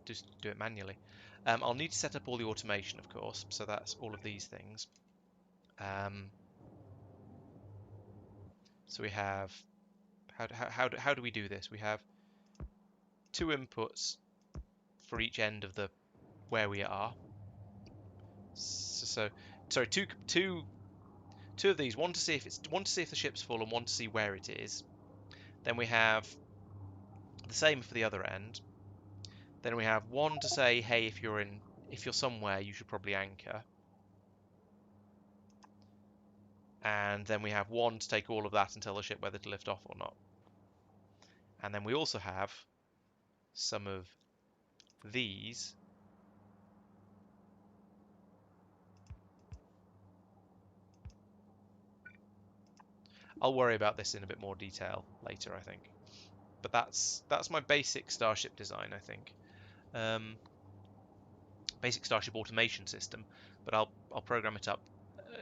just do it manually. I'll need to set up all the automation, of course, so that's all of these things. So we have, how do we do this? We have 2 inputs for each end of the where we are. So sorry, two of these. One to see if the ship's full, and one to see where it is. Then we have the same for the other end. Then we have one to say, hey, if you're somewhere, you should probably anchor. And then we have one to take all of that and tell the ship whether to lift off or not. And then we also have some of these. I'll worry about this in a bit more detail later, I think. But that's my basic starship design, I think. Basic starship automation system, but I'll program it up.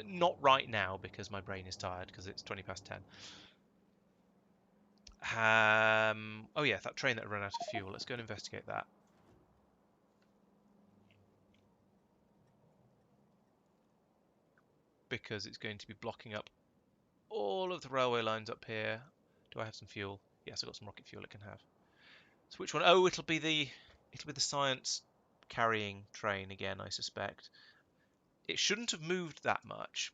Not right now because my brain is tired because it's 20 past 10. Oh yeah, that train that ran out of fuel. Let's go and investigate that. Because it's going to be blocking up all of the railway lines up here. Do I have some fuel? Yes, I've got some rocket fuel it can have. So which one? Oh, it'll be the science carrying train again, I suspect. It shouldn't have moved that much.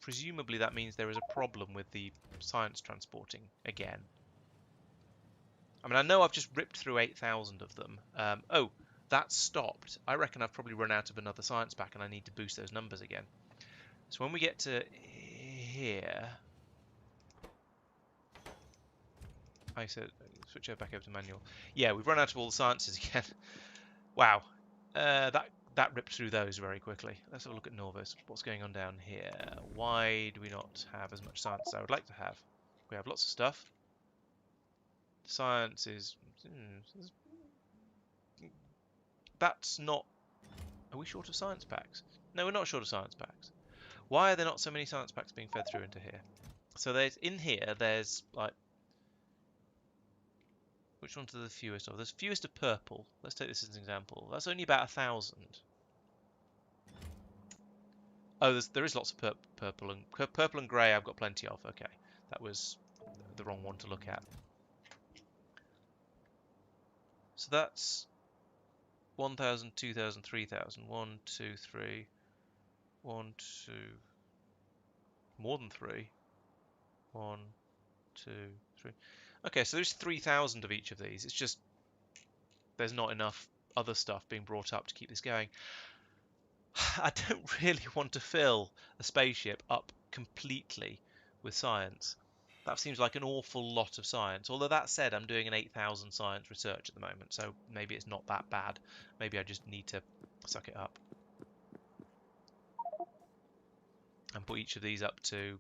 Presumably that means there is a problem with the science transporting again. I mean, I know I've just ripped through 8,000 of them. Oh, that's stopped. I reckon I've probably run out of another science pack and I need to boost those numbers again. So when we get to here, I said switch over back over to manual. Yeah, we've run out of all the sciences again. Wow, that ripped through those very quickly. Let's have a look at Norvis. What's going on down here? Why do we not have as much science as I would like to have? We have lots of stuff. Science is... That's not... Are we short of science packs? No, we're not short of science packs. Why are there not so many science packs being fed through into here? So there's like... Which ones are the fewest of? There's fewest of purple. Let's take this as an example. That's only about 1,000. Oh, there is lots of purple and grey. I've got plenty of. Okay, that was the wrong one to look at. So that's 1,000, 2,000, 3,000. 1, 2, 3. 1, 2. More than 3. 1, 2, 3. Okay, so there's 3,000 of each of these. It's just there's not enough other stuff being brought up to keep this going. I don't really want to fill a spaceship up completely with science. That seems like an awful lot of science. Although that said, I'm doing an 8,000 science research at the moment, so maybe it's not that bad. Maybe I just need to suck it up. And put each of these up to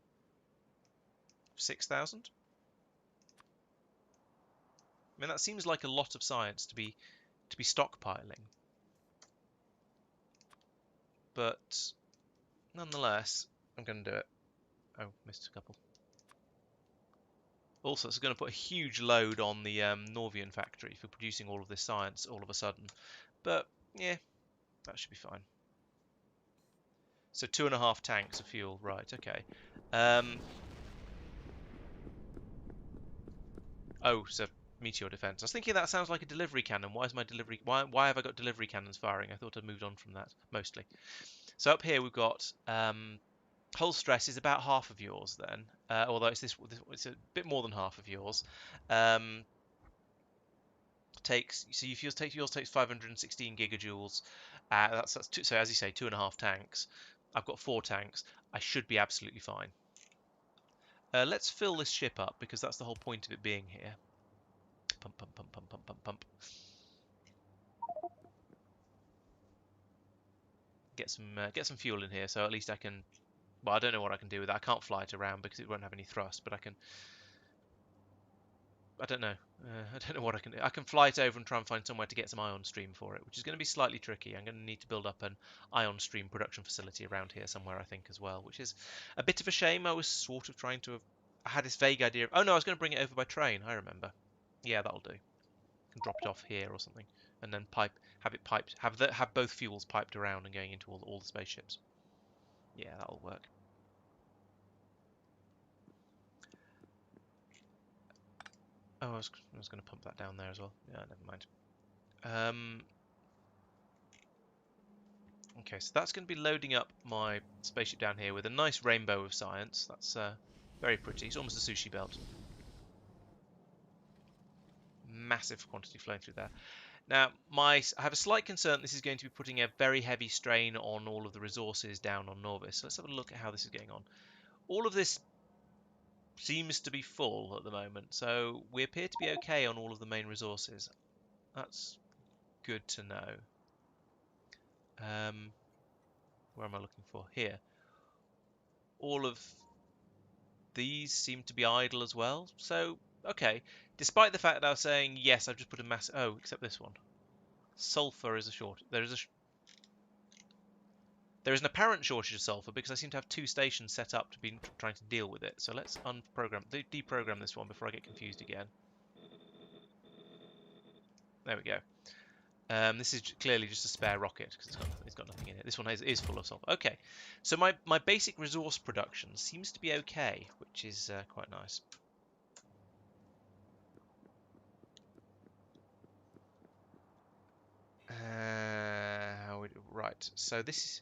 6,000. I mean, that seems like a lot of science to be stockpiling. But nonetheless, I'm going to do it. Oh, missed a couple. Also, it's going to put a huge load on the Norvian factory for producing all of this science all of a sudden. But, yeah, that should be fine. So 2.5 tanks of fuel. Right, okay. Oh, so meteor defense. I was thinking that sounds like a delivery cannon. Why have I got delivery cannons firing? I thought I'd moved on from that, mostly. So up here we've got hull stress is about half of yours then, although it's a bit more than half of yours. Yours takes 516 gigajoules. So as you say, 2.5 tanks. I've got 4 tanks. I should be absolutely fine. Let's fill this ship up because that's the whole point of it being here. Pump, pump, pump, pump, pump, pump, pump. Get some fuel in here, so at least I can. Well, I don't know what I can do with that. I can't fly it around because it won't have any thrust, but I can. I don't know. I don't know what I can do. I can fly it over and try and find somewhere to get some ion stream for it, which is going to be slightly tricky. I'm going to need to build up an ion stream production facility around here somewhere, I think, as well, which is a bit of a shame. I was sort of trying to. I had this vague idea of. Oh no, I was going to bring it over by train. I remember. Yeah, that'll do. I can drop it off here or something, and then have it piped. Have both fuels piped around and going into all the spaceships. Yeah, that'll work. Oh, I was going to pump that down there as well. Yeah, never mind. Um, okay, so that's going to be loading up my spaceship down here with a nice rainbow of science. That's very pretty. It's almost a sushi belt. Massive quantity flowing through there. Now, I have a slight concern this is going to be putting a very heavy strain on all of the resources down on Norvis. So let's have a look at how this is going on. All of this seems to be full at the moment, so we appear to be okay on all of the main resources. That's good to know. Where am I looking for? Here. All of these seem to be idle as well. So, okay. Despite the fact that I was saying, yes, I've just put a mass... Oh, except this one. Sulfur is a short... There is an apparent shortage of sulfur because I seem to have two stations set up to be trying to deal with it. So let's deprogram this one before I get confused again. There we go. This is clearly just a spare rocket because it's got nothing in it. This one is full of sulfur. Okay, so my basic resource production seems to be okay, which is quite nice. Right, so this is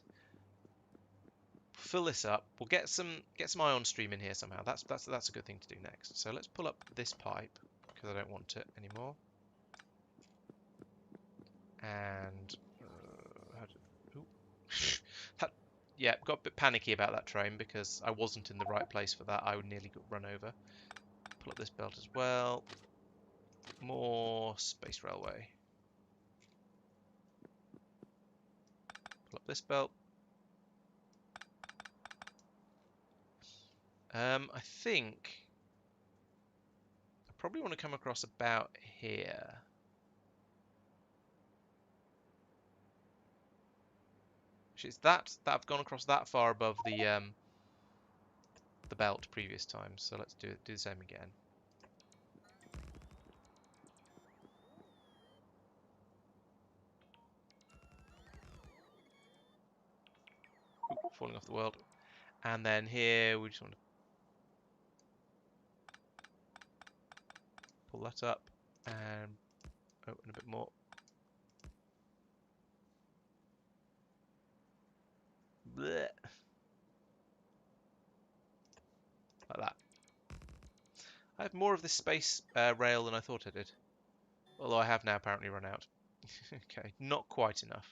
fill this up. We'll get some ion stream in here somehow. That's a good thing to do next. So let's pull up this pipe because I don't want it anymore. And that, yeah, got a bit panicky about that train because I wasn't in the right place for that. I would nearly got run over. Pull up this belt as well. More space railway. Pull up this belt. I think I probably want to come across about here. It's that I've gone across that far above the belt previous times. So let's do the same again. Ooh, falling off the world. And then here we just want to pull that up and open a bit more. Blech. Like that. I have more of this space rail than I thought I did. Although I have now apparently run out. Okay, not quite enough.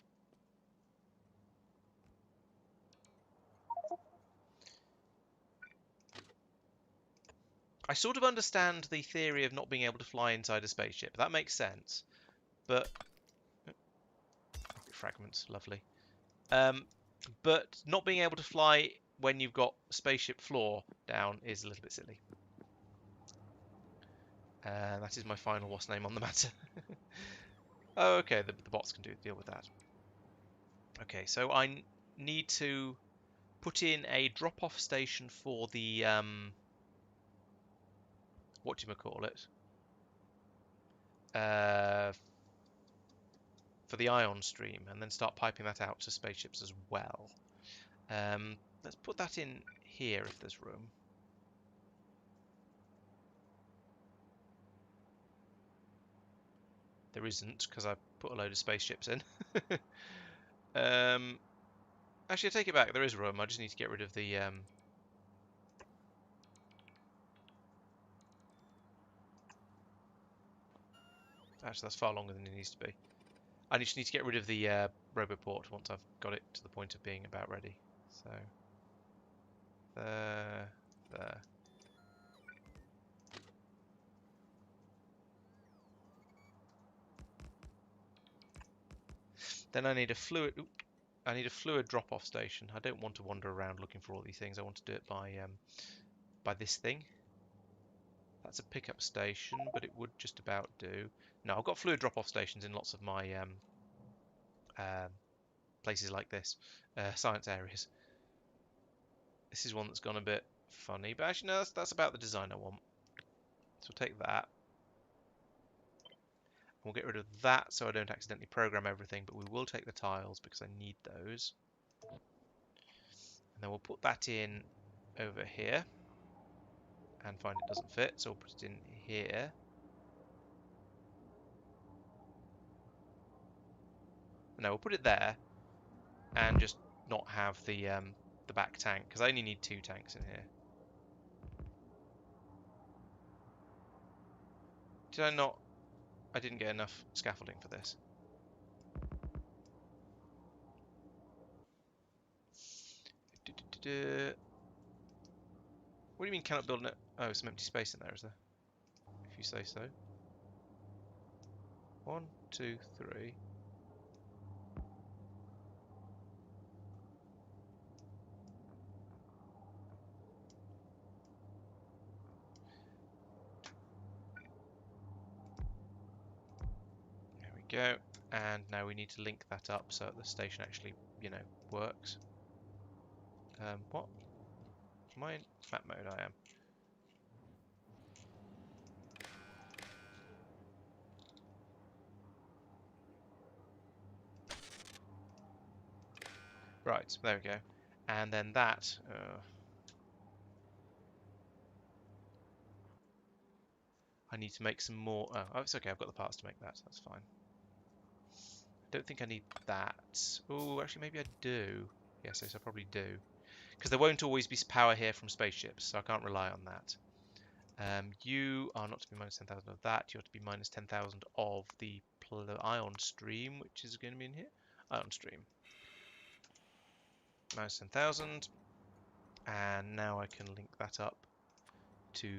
I sort of understand the theory of not being able to fly inside a spaceship. That makes sense. But... fragments, lovely. But not being able to fly when you've got spaceship floor down is a little bit silly. That is my final what's name on the matter. Oh, okay, the bots can deal with that. Okay, so I need to put in a drop-off station for the whatchamacallit? For the ion stream, and then start piping that out to spaceships as well. Let's put that in here if there's room. There isn't, because I put a load of spaceships in. Actually, I take it back. There is room. I just need to get rid of the... Actually, that's far longer than it needs to be. I just need to get rid of the roboport once I've got it to the point of being about ready. So, there. Then I need a fluid. I need a fluid drop-off station. I don't want to wander around looking for all these things. I want to do it by this thing. That's a pickup station, but it would just about do. No, I've got fluid drop-off stations in lots of my places like this, science areas. This is one that's gone a bit funny, but actually no, that's about the design I want. So we'll take that. We'll get rid of that so I don't accidentally program everything, but we will take the tiles because I need those. And then we'll put that in over here and find it doesn't fit, so we'll put it in here. No, we'll put it there and just not have the back tank, because I only need 2 tanks in here. Did I not? I didn't get enough scaffolding for this. What do you mean cannot build it? Oh, some empty space in there, is there? If you say so. 1, 2, 3. There we go. And now we need to link that up so that the station actually, you know, works. What? Am I in map mode? I am. Right, there we go. And then that... I need to make some more... Oh, it's okay, I've got the parts to make that, so that's fine. I don't think I need that. Oh, actually, maybe I do. Yes, I probably do. Because there won't always be power here from spaceships, so I can't rely on that. You are not to be minus 10,000 of that. You are to be minus 10,000 of the ion stream, which is going to be in here. Ion stream. Minus 10,000. And now I can link that up to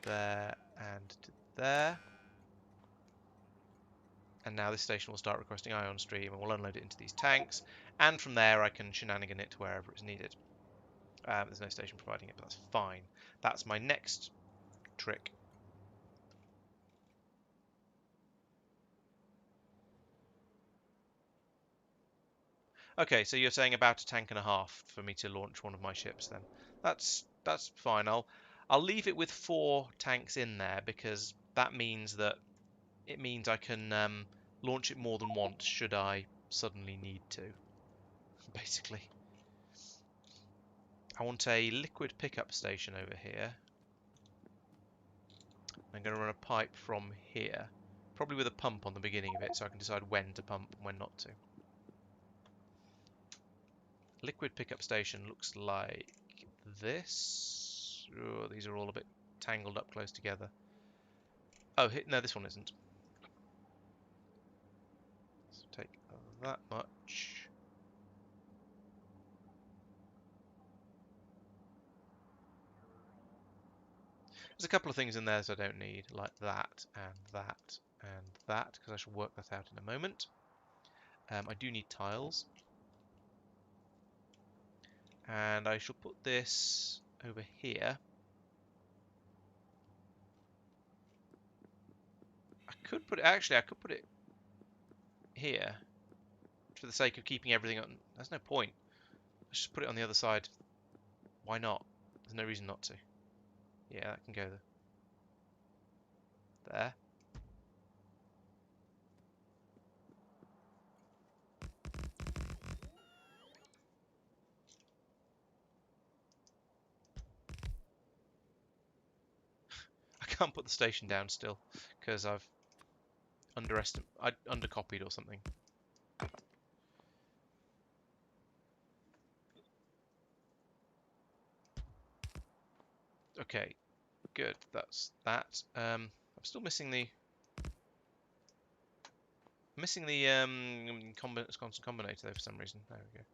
there and to there. And now this station will start requesting ion stream, and we'll unload it into these tanks. And from there I can shenanigan it to wherever it's needed. There's no station providing it, but that's fine. That's my next trick. Okay, so you're saying about a tank and a half for me to launch one of my ships then. That's fine. I'll leave it with 4 tanks in there, because that means that I can launch it more than once should I suddenly need to. Basically. I want a liquid pickup station over here. I'm going to run a pipe from here, probably with a pump on the beginning of it, so I can decide when to pump and when not to. Liquid pickup station looks like this. Oh, these are all a bit tangled up close together. Oh, no, this one isn't. So take that much. There's a couple of things in there that I don't need, like that and that and that, because I shall work that out in a moment. I do need tiles. And I shall put this over here. I could put it here for the sake of keeping everything on. There's no point. Let's just put it on the other side. Why not? There's no reason not to. Yeah, that can go there. I can't put the station down still because I've undercopied or something. Okay, good. That's that. I'm still missing the constant combinator though for some reason. There we go.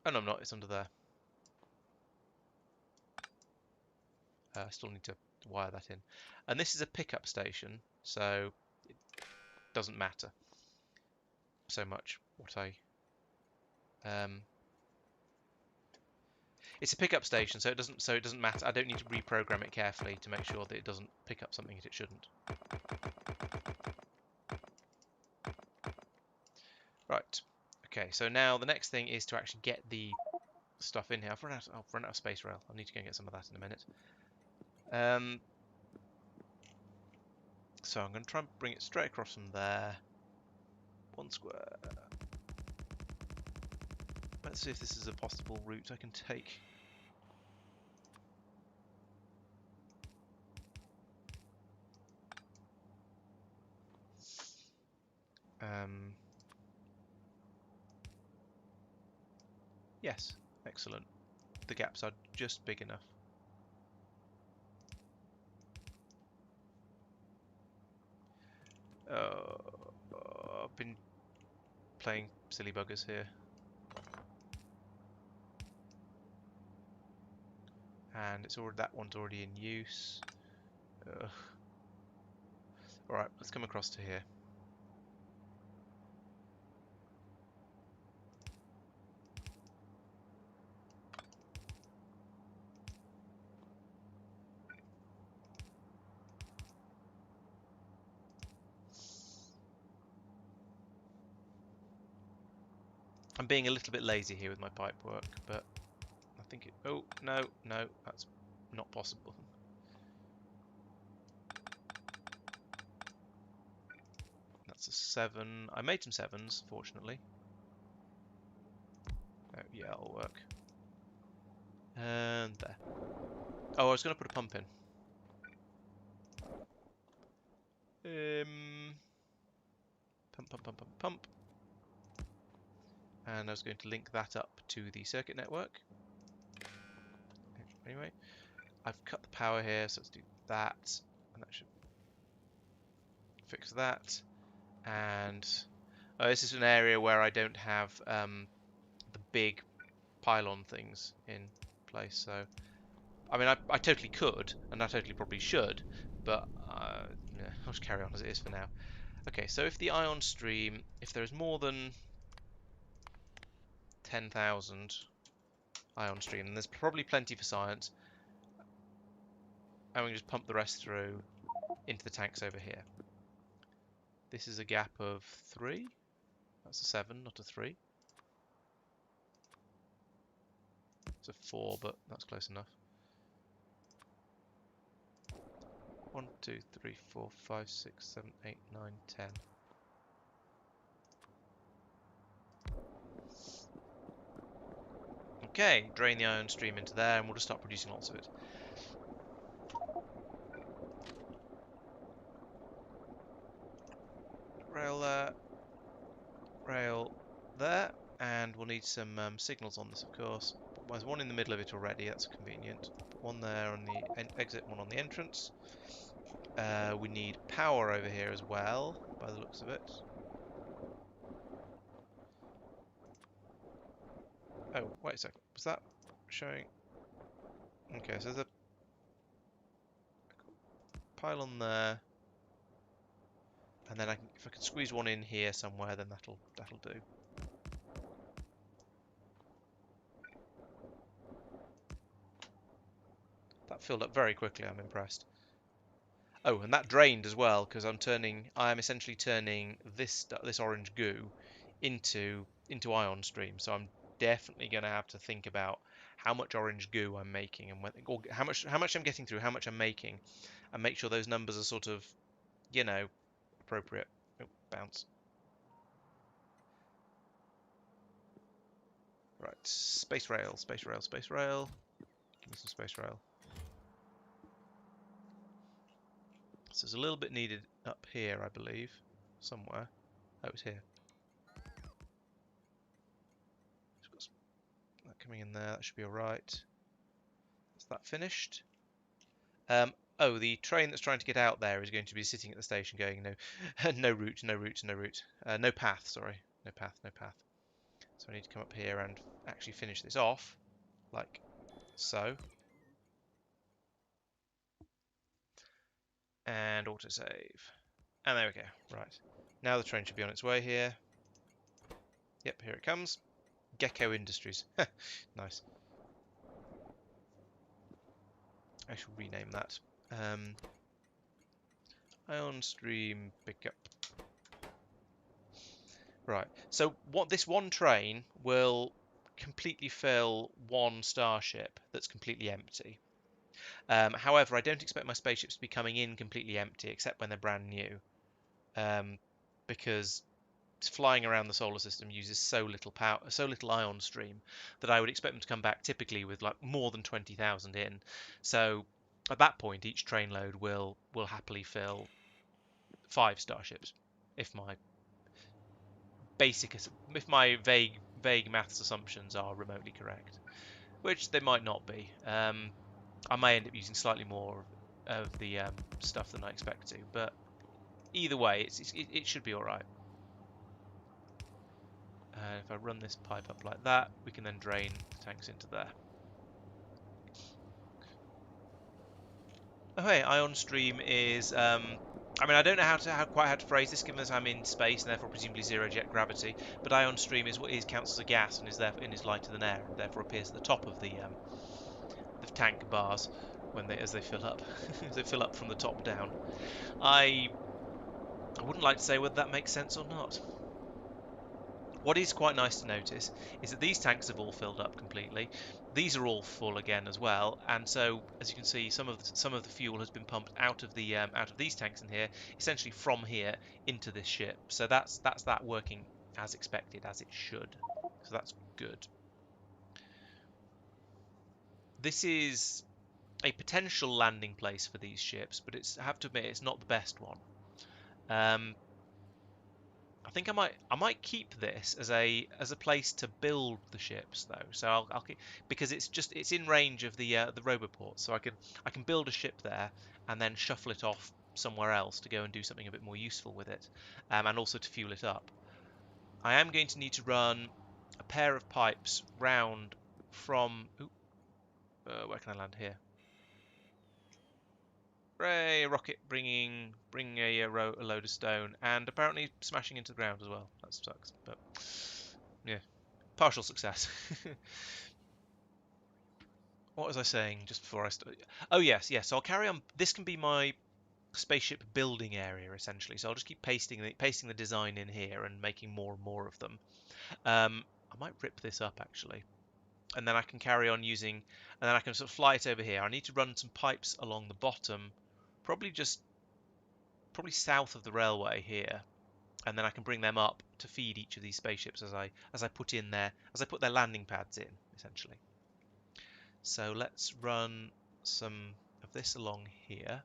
Oh no, I'm not. It's under there. I still need to wire that in. And this is a pickup station, so it doesn't matter so much what I... it's a pickup station, so it doesn't matter. I don't need to reprogram it carefully to make sure that it doesn't pick up something that it shouldn't. Right. Okay, so now the next thing is to actually get the stuff in here. I've run out of space rail. I need to go and get some of that in a minute. So I'm going to try and bring it straight across from there. 1 square. Let's see if this is a possible route I can take. Yes, excellent. The gaps are just big enough. I've been playing silly buggers here. And it's already, that one's already in use. Alright, let's come across to here. I'm being a little bit lazy here with my pipe work, but I think it... Oh, no, that's not possible. That's a 7. I made some 7s, fortunately. Oh, yeah, it'll work. And there. Oh, I was going to put a pump in. Pump. And I was going to link that up to the circuit network. Anyway, I've cut the power here, so let's do that. And that should fix that. And this is an area where I don't have the big pylon things in place. So, I mean, I totally could, and I totally probably should, but yeah, I'll just carry on as it is for now. Okay, so if the ion stream, if there is more than 10,000 ion stream, then there's probably plenty for science, and we can just pump the rest through into the tanks over here. This is a gap of 3. That's a 7, not a 3. It's a 4, but that's close enough. 1, 2, 3, 4, 5, 6, 7, 8, 9, 10. Okay, drain the ion stream into there, and we'll just start producing lots of it. Rail there, rail there, and we'll need some signals on this, of course. There's one in the middle of it already, that's convenient. Put one there on the exit, one on the entrance. We need power over here as well, by the looks of it. Oh, wait a second. Was that showing? Okay, so there's a pylon there, and then if I can squeeze one in here somewhere, then that'll do. That filled up very quickly. I'm impressed. Oh, and that drained as well because I am essentially turning this orange goo into ion stream. So I'm definitely going to have to think about how much orange goo I'm making and or how much I'm getting through, how much I'm making, and make sure those numbers are sort of, you know, appropriate. Oh, bounce. Right, space rail. Give me some space rail. So there's a little bit needed up here, I believe, somewhere. Oh, it's here. Got that coming in there. That should be all right. Is that finished? Oh, the train that's trying to get out there is going to be sitting at the station, going no route, no path. Sorry, no path. So I need to come up here and actually finish this off, like so. And autosave. And there we go. Right. Now the train should be on its way here. Yep, here it comes. Gecko Industries. Nice. I should rename that. Ion stream pickup. Right. So what this one train will completely fill one starship that's completely empty. However, I don't expect my spaceships to be coming in completely empty, except when they're brand new, because flying around the solar system uses so little power, so little ion stream, that I would expect them to come back typically with like more than 20,000 in. So at that point, each train load will happily fill 5 starships, if my basic, if my vague maths assumptions are remotely correct, which they might not be. I may end up using slightly more of the stuff than I expect to, but either way, it should be all right. If I run this pipe up like that, we can then drain the tanks into there. Oh hey, ion stream is I mean, I don't know quite how to phrase this, given that I'm in space and therefore presumably zero jet gravity. But ion stream is what is counts as a gas and is lighter than air, and therefore appears at the top of the tank bars when as they fill up, as they fill up from the top down. I wouldn't like to say whether that makes sense or not. What is quite nice to notice is that these tanks have all filled up completely. These are all full again as well, and so as you can see, some of the fuel has been pumped out of the out of these tanks in here, essentially from here into this ship. So that's that working as expected, as it should. So that's good. This is a potential landing place for these ships, but I have to admit it's not the best one. I think I might keep this as a place to build the ships though. So I'll keep, because it's in range of the roboport, so I can build a ship there and then shuffle it off somewhere else to go and do something a bit more useful with it, and also to fuel it up. I am going to need to run a pair of pipes round from. Ooh, where can I land here? Hooray! A rocket bringing a load of stone and apparently smashing into the ground as well. That sucks, but yeah, partial success. What was I saying just before I started? Oh yes, yes. So I'll carry on. This can be my spaceship building area essentially. So I'll just keep pasting the design in here and making more and more of them. I might rip this up actually, and then I can carry on using, and then I can sort of fly it over here. I need to run some pipes along the bottom, probably south of the railway here, and then I can bring them up to feed each of these spaceships as I put their landing pads in essentially. So let's run some of this along here.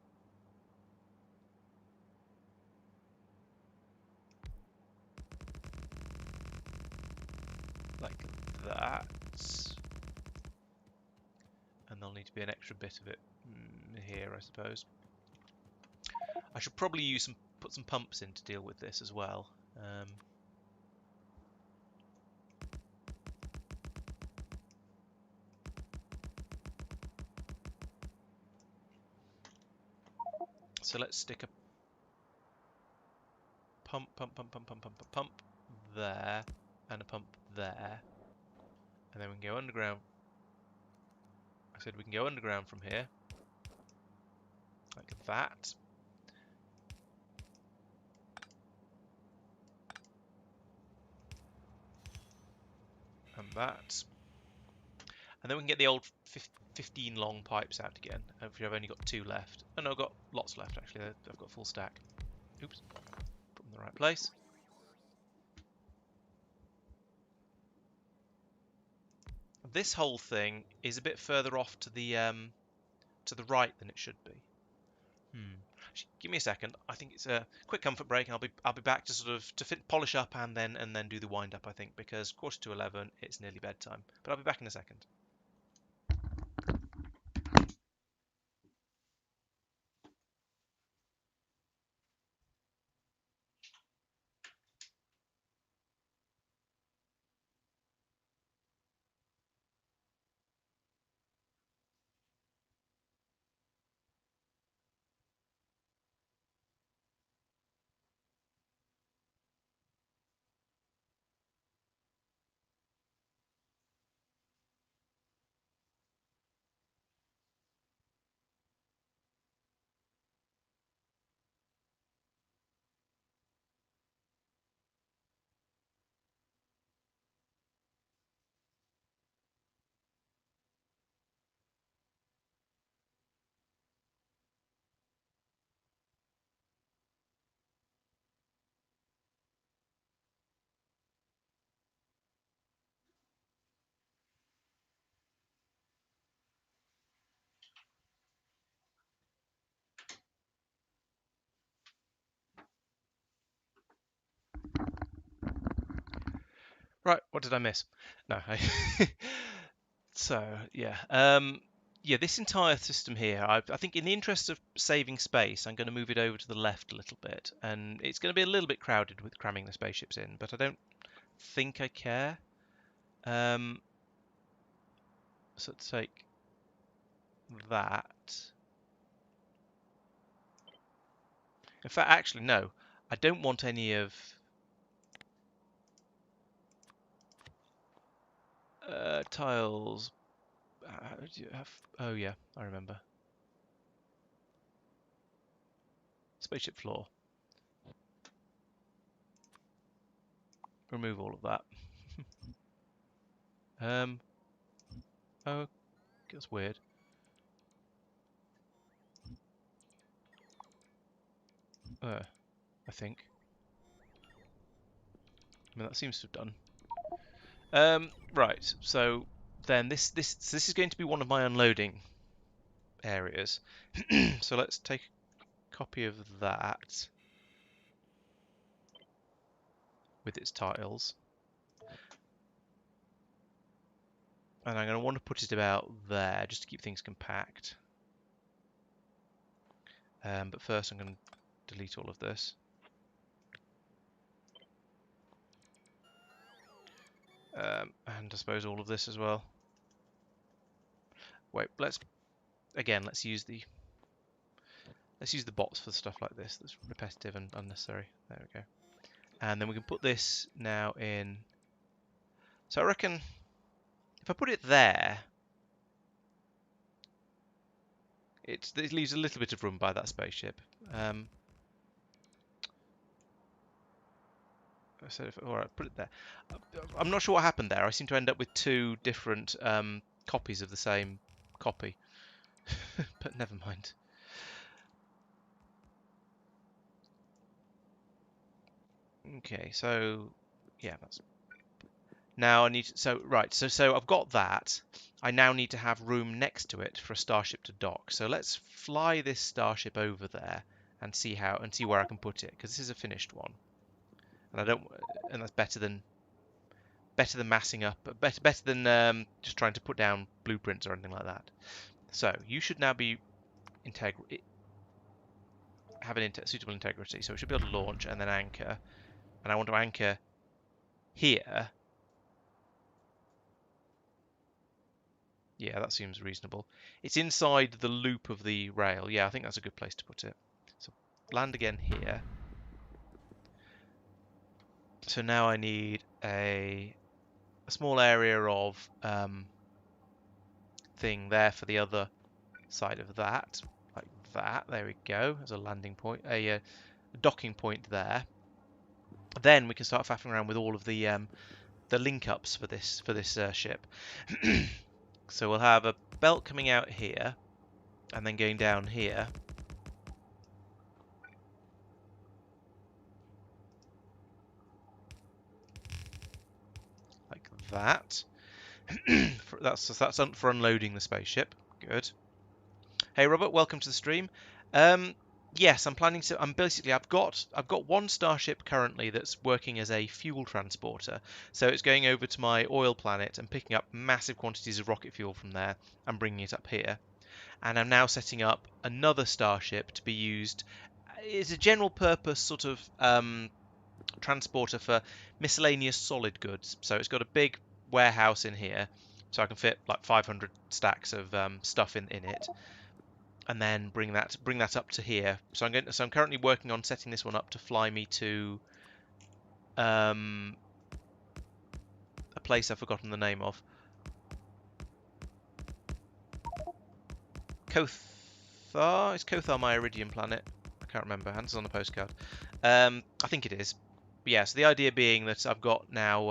Like that. And there'll need to be an extra bit of it here, I suppose. I should probably put some pumps in to deal with this as well. So let's stick a pump there, and a pump there. And then we can go underground. I said we can go underground from here. Like that. And that. And then we can get the old 15 long pipes out again. Hopefully I've only got 2 left. Oh no, I've got lots left actually. I've got a full stack. Oops. Put them in the right place. This whole thing is a bit further off to the right than it should be. Give me a second. I think it's a quick comfort break, and I'll be back to sort of polish up and then do the wind up. I think because 10:45, it's nearly bedtime. But I'll be back in a second. Right, what did I miss? No, so yeah, yeah. This entire system here, I think, in the interest of saving space, I'm going to move it over to the left a little bit, and it's going to be a little bit crowded with cramming the spaceships in, but I don't think I care. So let's take that. In fact, actually, no, I don't want any of tiles. Do you have? Oh yeah, I remember. Spaceship floor. Remove all of that. Oh, that's weird. I think. I mean, that seems to have done. Right. So then this is going to be one of my unloading areas. So let's take a copy of that with its tiles, and I'm going to want to put it about there just to keep things compact. But first, I'm going to delete all of this. And I suppose all of this as well. Wait, let's use the bots for stuff like this that's repetitive and unnecessary. There we go. And then we can put this now in. So I reckon if I put it there, it leaves a little bit of room by that spaceship. So all right, put it there. I'm not sure what happened there. I seem to end up with two different copies of the same copy, but never mind. Okay, so yeah, that's now I need to, so I've got that. I now need to have room next to it for a starship to dock. So let's fly this starship over there and see where I can put it, because this is a finished one, and that's better than massing up, better than just trying to put down blueprints or anything like that. So you should now be have an suitable integrity, so we should be able to launch and then anchor. And I want to anchor here. Yeah, that seems reasonable. It's inside the loop of the rail. Yeah, I think that's a good place to put it. So land again here. So now I need a small area of thing there for the other side of that, like that. There we go. As a landing point, a docking point there. Then we can start faffing around with all of the link ups for this ship. So we'll have a belt coming out here, and then going down here. Like that. that's for unloading the spaceship. Good. Hey Robert, welcome to the stream. Yes, I'm planning to. I've got one starship currently that's working as a fuel transporter. So it's going over to my oil planet and picking up massive quantities of rocket fuel from there and bringing it up here. And I'm now setting up another starship to be used. It's a general purpose sort of transporter for miscellaneous solid goods. So it's got a big warehouse in here, so I can fit like 500 stacks of stuff in it, and then bring that up to here. So I'm currently working on setting this one up to fly me to a place I've forgotten the name of. Kothar? Is Kothar my Iridium planet? I can't remember. Answer's on the postcard. I think it is. But yeah, so the idea being that I've got now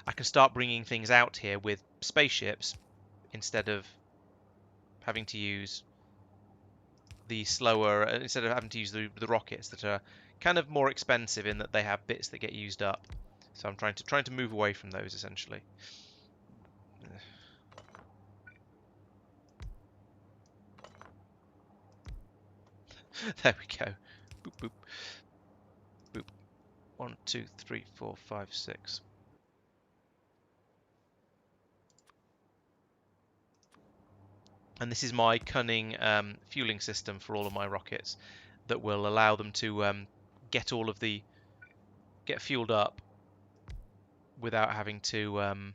I can start bringing things out here with spaceships instead of having to use instead of having to use the rockets that are kind of more expensive in that they have bits that get used up. So I'm trying to move away from those essentially. There we go. Boop, boop, boop. 1, 2, 3, 4, 5, 6. And this is my cunning fueling system for all of my rockets that will allow them to get all of the get fueled up without having to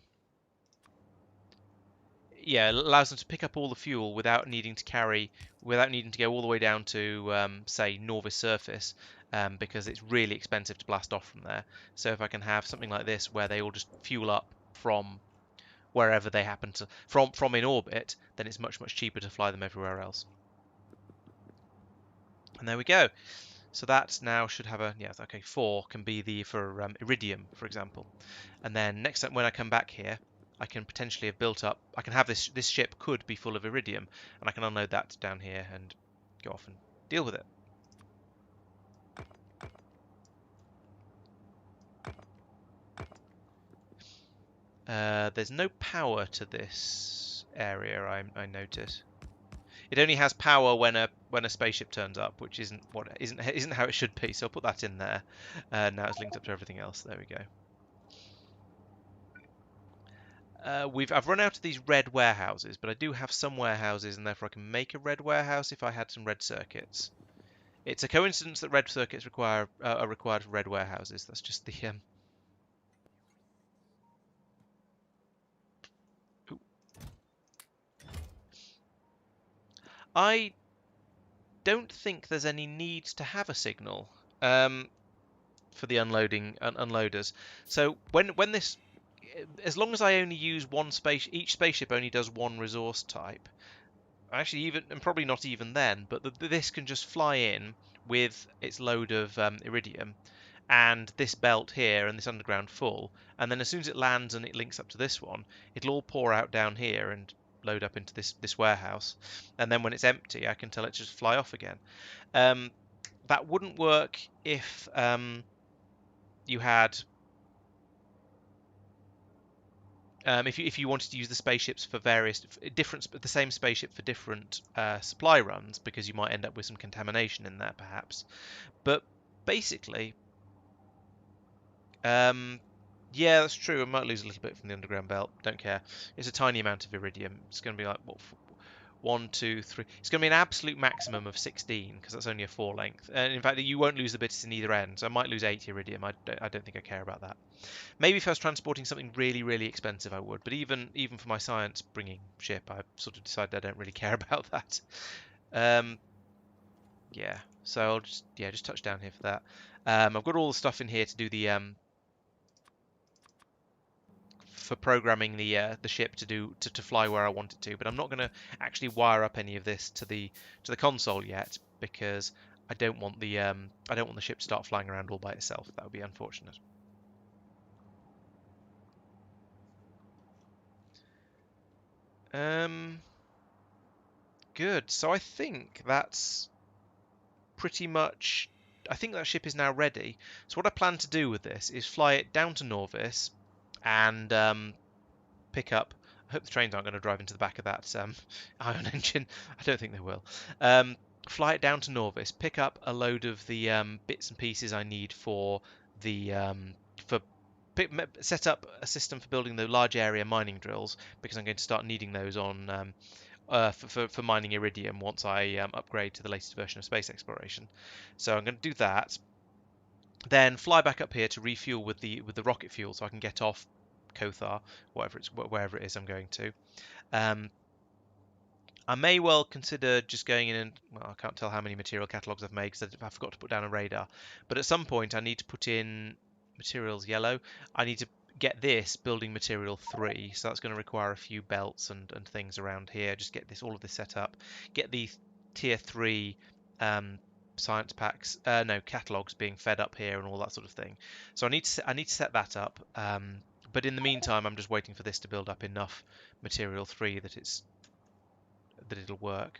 yeah, it allows them to pick up all the fuel without needing to go all the way down to say Norvis surface, because it's really expensive to blast off from there. So if I can have something like this where they all just fuel up from wherever they happen to from in orbit, then it's much cheaper to fly them everywhere else. And there we go. So that now should have a, yeah, okay, 4 can be the for iridium, for example. And then next time when I come back here, I can potentially have built up, I can have this ship could be full of iridium, and I can unload that down here and go off and deal with it. There's no power to this area, I notice. It only has power when a spaceship turns up, which isn't how it should be. So I'll put that in there. Now it's linked up to everything else. There we go. I've run out of these red warehouses, but I do have some warehouses, and therefore I can make a red warehouse if I had some red circuits. It's a coincidence that red circuits are required for red warehouses. That's just the I don't think there's any need to have a signal for the unloaders. So when this, as long as I only use each spaceship only does one resource type. Actually, even and probably not even then, but this can just fly in with its load of iridium and this belt here and this underground full, and then as soon as it lands and it links up to this one, it'll all pour out down here and load up into this warehouse, and then when it's empty, I can tell it to just fly off again. That wouldn't work if you had if you wanted to use the spaceships for the same spaceship for different supply runs, because you might end up with some contamination in there, perhaps. But basically, yeah, that's true. I might lose a little bit from the underground belt. Don't care. It's a tiny amount of iridium. It's going to be like what, 1, 2, 3. It's going to be an absolute maximum of 16 because that's only a 4 length. And in fact, you won't lose the bits in either end. So I might lose 8 iridium. I don't think I care about that. Maybe if I was transporting something really expensive, I would. But even for my science bringing ship, I sort of decided I don't really care about that. Yeah. So I'll just touch down here for that. I've got all the stuff in here to do the for programming the ship to fly where I want it to, but I'm not going to actually wire up any of this to the console yet because I don't want the ship to start flying around all by itself. That would be unfortunate. Good. So I think that's pretty much. I think that ship is now ready. So what I plan to do with this is fly it down to Norvis and pick up. I hope the trains aren't going to drive into the back of that ion engine. I don't think they will. Fly it down to Norvis, pick up a load of the bits and pieces I need for the for set up a system for building the large area mining drills, because I'm going to start needing those on for mining iridium once I upgrade to the latest version of space exploration. So I'm going to do that. Then fly back up here to refuel with the rocket fuel, so I can get off Kothar, wherever it is I'm going to. I may well consider just going in and, well, I can't tell how many material catalogs I've made because I forgot to put down a radar. But at some point I need to put in materials yellow. I need to get this building material 3, so that's going to require a few belts and things around here. Just get all of this set up. Get the tier 3 science packs, no, catalogs being fed up here and all that sort of thing. So I need to set that up. But in the meantime, I'm just waiting for this to build up enough material 3 that it'll work.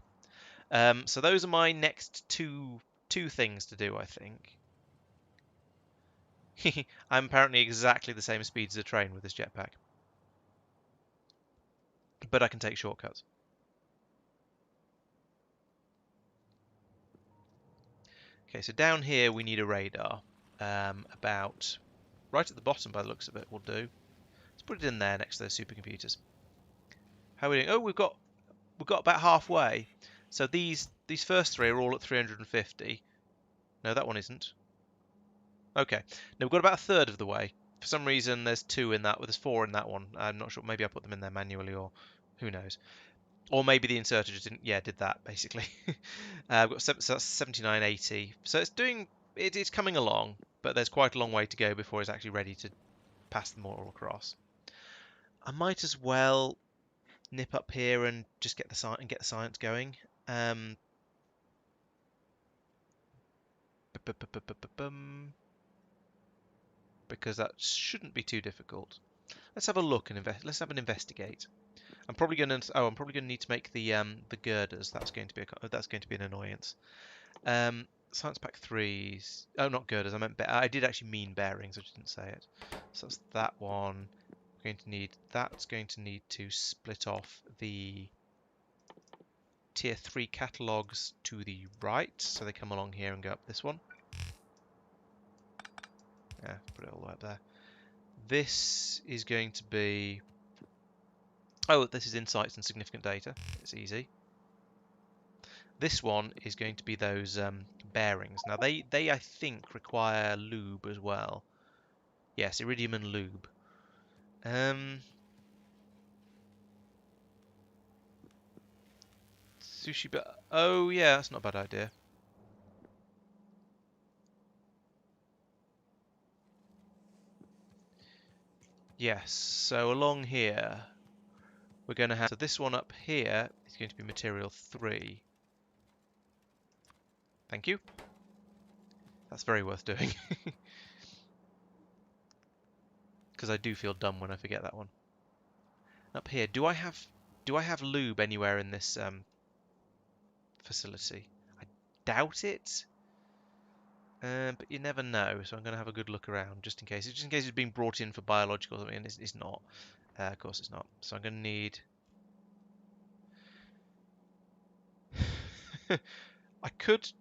So those are my next two things to do, I think. I'm apparently exactly the same speed as a train with this jetpack, but I can take shortcuts. Okay, so down here we need a radar. about right at the bottom by the looks of it will do. Let's put it in there next to those supercomputers. How are we doing? Oh, we've got about halfway. So these first three are all at 350. No, that one isn't. Okay. No, we've got about a third of the way. For some reason, there's two in that. Well, there's four in that one. I'm not sure. Maybe I put them in there manually, or who knows. Or maybe the inserter just didn't. Yeah, did that basically. I've got so that's 7980. So it's doing. It's coming along, but there's quite a long way to go before it's actually ready to pass them all across. I might as well nip up here and just get the science going. Because that shouldn't be too difficult. Let's have a look and let's have an investigate. I'm probably going to need to make the girders. That's going to be an annoyance. Science pack 3s. Oh, not girders. I did actually mean bearings. I just didn't say it. So that's that one. That's going to need to split off the tier 3 catalogs to the right, so they come along here and go up this one. Yeah, put it all the way up there. This is going to be... Oh, this is insights and significant data. It's easy. This one is going to be those bearings. Now, they I think, require lube as well. Yes, iridium and lube. Sushi, but... Oh, yeah, that's not a bad idea. Yes, so along here, we're going to have... So this one up here is going to be material 3. Thank you. That's very worth doing. Because I do feel dumb when I forget that one. Up here, do I have lube anywhere in this facility? I doubt it. But you never know, so I'm going to have a good look around just in case. Just in case it's being brought in for biological or something, and it's not. Of course it's not. So I'm going to need... I could...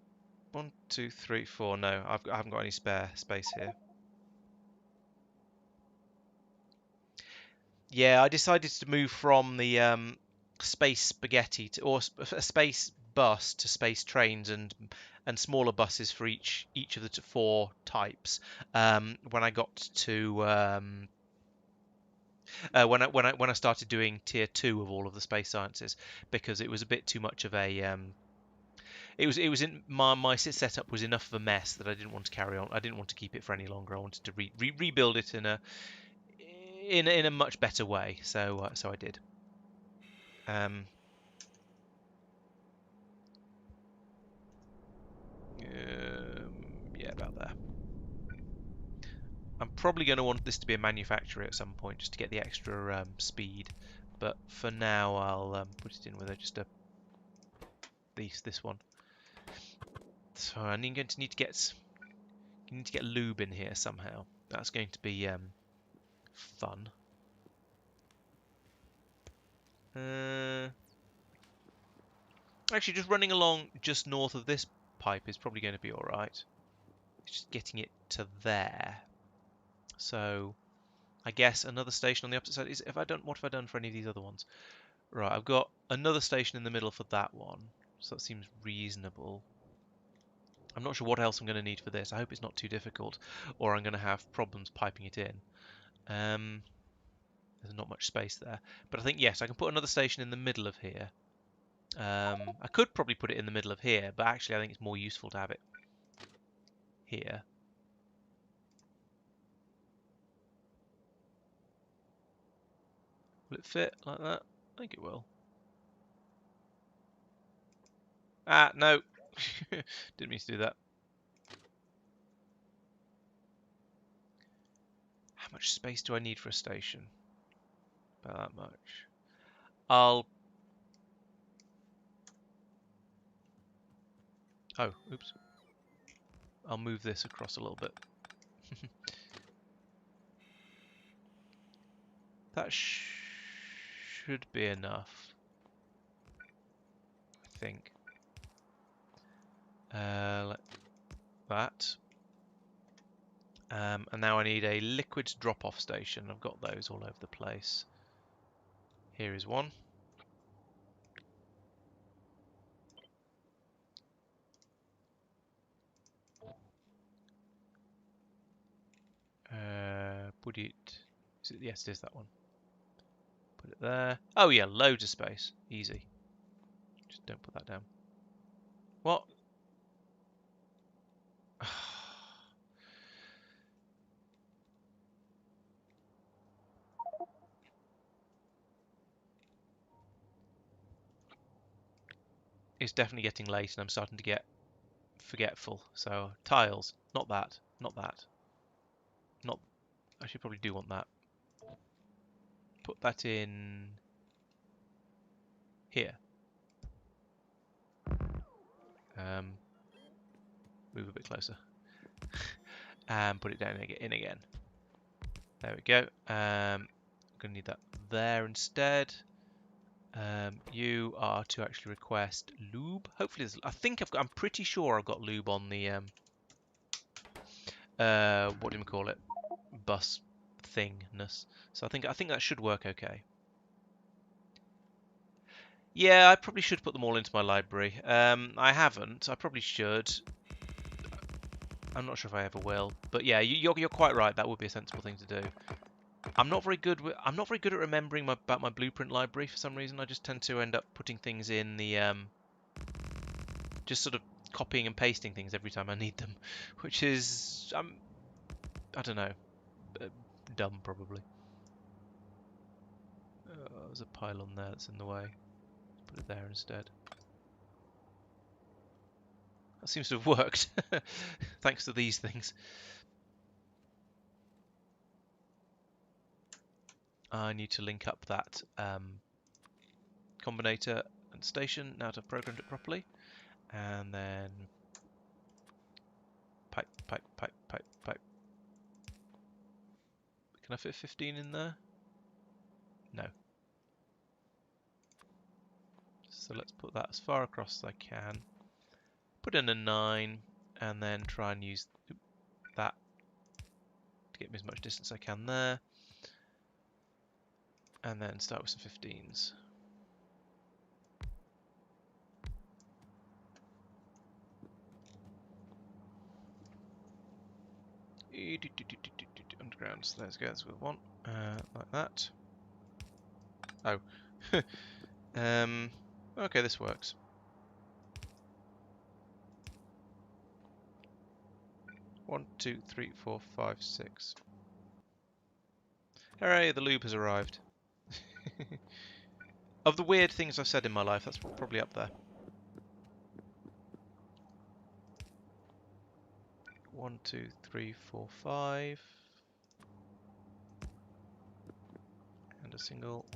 1, 2, 3, 4. No, I haven't got any spare space here. Yeah, I decided to move from the space spaghetti or a space bus to space trains and smaller buses for each of the 4 types. When I got to when I started doing tier 2 of all of the space sciences, because it was a bit too much of a it was in my setup was enough of a mess that I didn't want to carry on. I didn't want to keep it for any longer. I wanted to rebuild it in a much better way. So I did. Yeah, about there. I'm probably going to want this to be a manufacturer at some point just to get the extra speed. But for now, I'll put it in with this one. So I'm going to need to get lube in here somehow. That's going to be fun. Actually, just running along just north of this pipe is probably going to be all right. It's just getting it to there. So I guess another station on the opposite side is what have I done for any of these other ones? Right, I've got another station in the middle for that one. So that seems reasonable. I'm not sure what else I'm going to need for this. I hope it's not too difficult, or I'm going to have problems piping it in. There's not much space there. But I think, yes, I can put another station in the middle of here. I could probably put it in the middle of here, but actually I think it's more useful to have it here. Will it fit like that? I think it will. Ah, no. Didn't mean to do that. How much space do I need for a station? About that much. Oh, oops. I'll move this across a little bit. That should be enough, I think. Like that. And now I need a liquids drop-off station. I've got those all over the place. Here is one. Put it... yes, it is that one. Put it there. Oh yeah, loads of space. Easy. Just don't put that down. What? It's definitely getting late and I'm starting to get forgetful. So, tiles. Not that. Not that. Not... I should probably do want that. Put that in... here. Move a bit closer. And put it down in again. There we go. I'm going to need that there instead. You are to actually request lube. Hopefully, I'm pretty sure I've got lube on the what do we call it? Bus thingness. So I think that should work okay. Yeah, I probably should put them all into my library. I haven't. I probably should. I'm not sure if I ever will. But yeah, you're quite right. That would be a sensible thing to do. I'm not very good at remembering about my blueprint library for some reason. I just tend to end up putting things in the just sort of copying and pasting things every time I need them, which is I don't know, dumb probably. There's a pylon there that's in the way. Put it there instead. That seems to have worked, thanks to these things. I need to link up that combinator and station now to have programmed it properly, and then pipe, pipe, pipe, pipe, pipe. Can I fit 15 in there? No. So let's put that as far across as I can. Put in a 9 and then try and use that to get me as much distance as I can there. And then start with some 15s. Underground, so let's go with one, like that. Oh, okay, this works. One, two, three, four, five, six. Hooray, the lube has arrived. Of the weird things I've said in my life, that's probably up there. 1, 2, 3, 4, 5. And a single.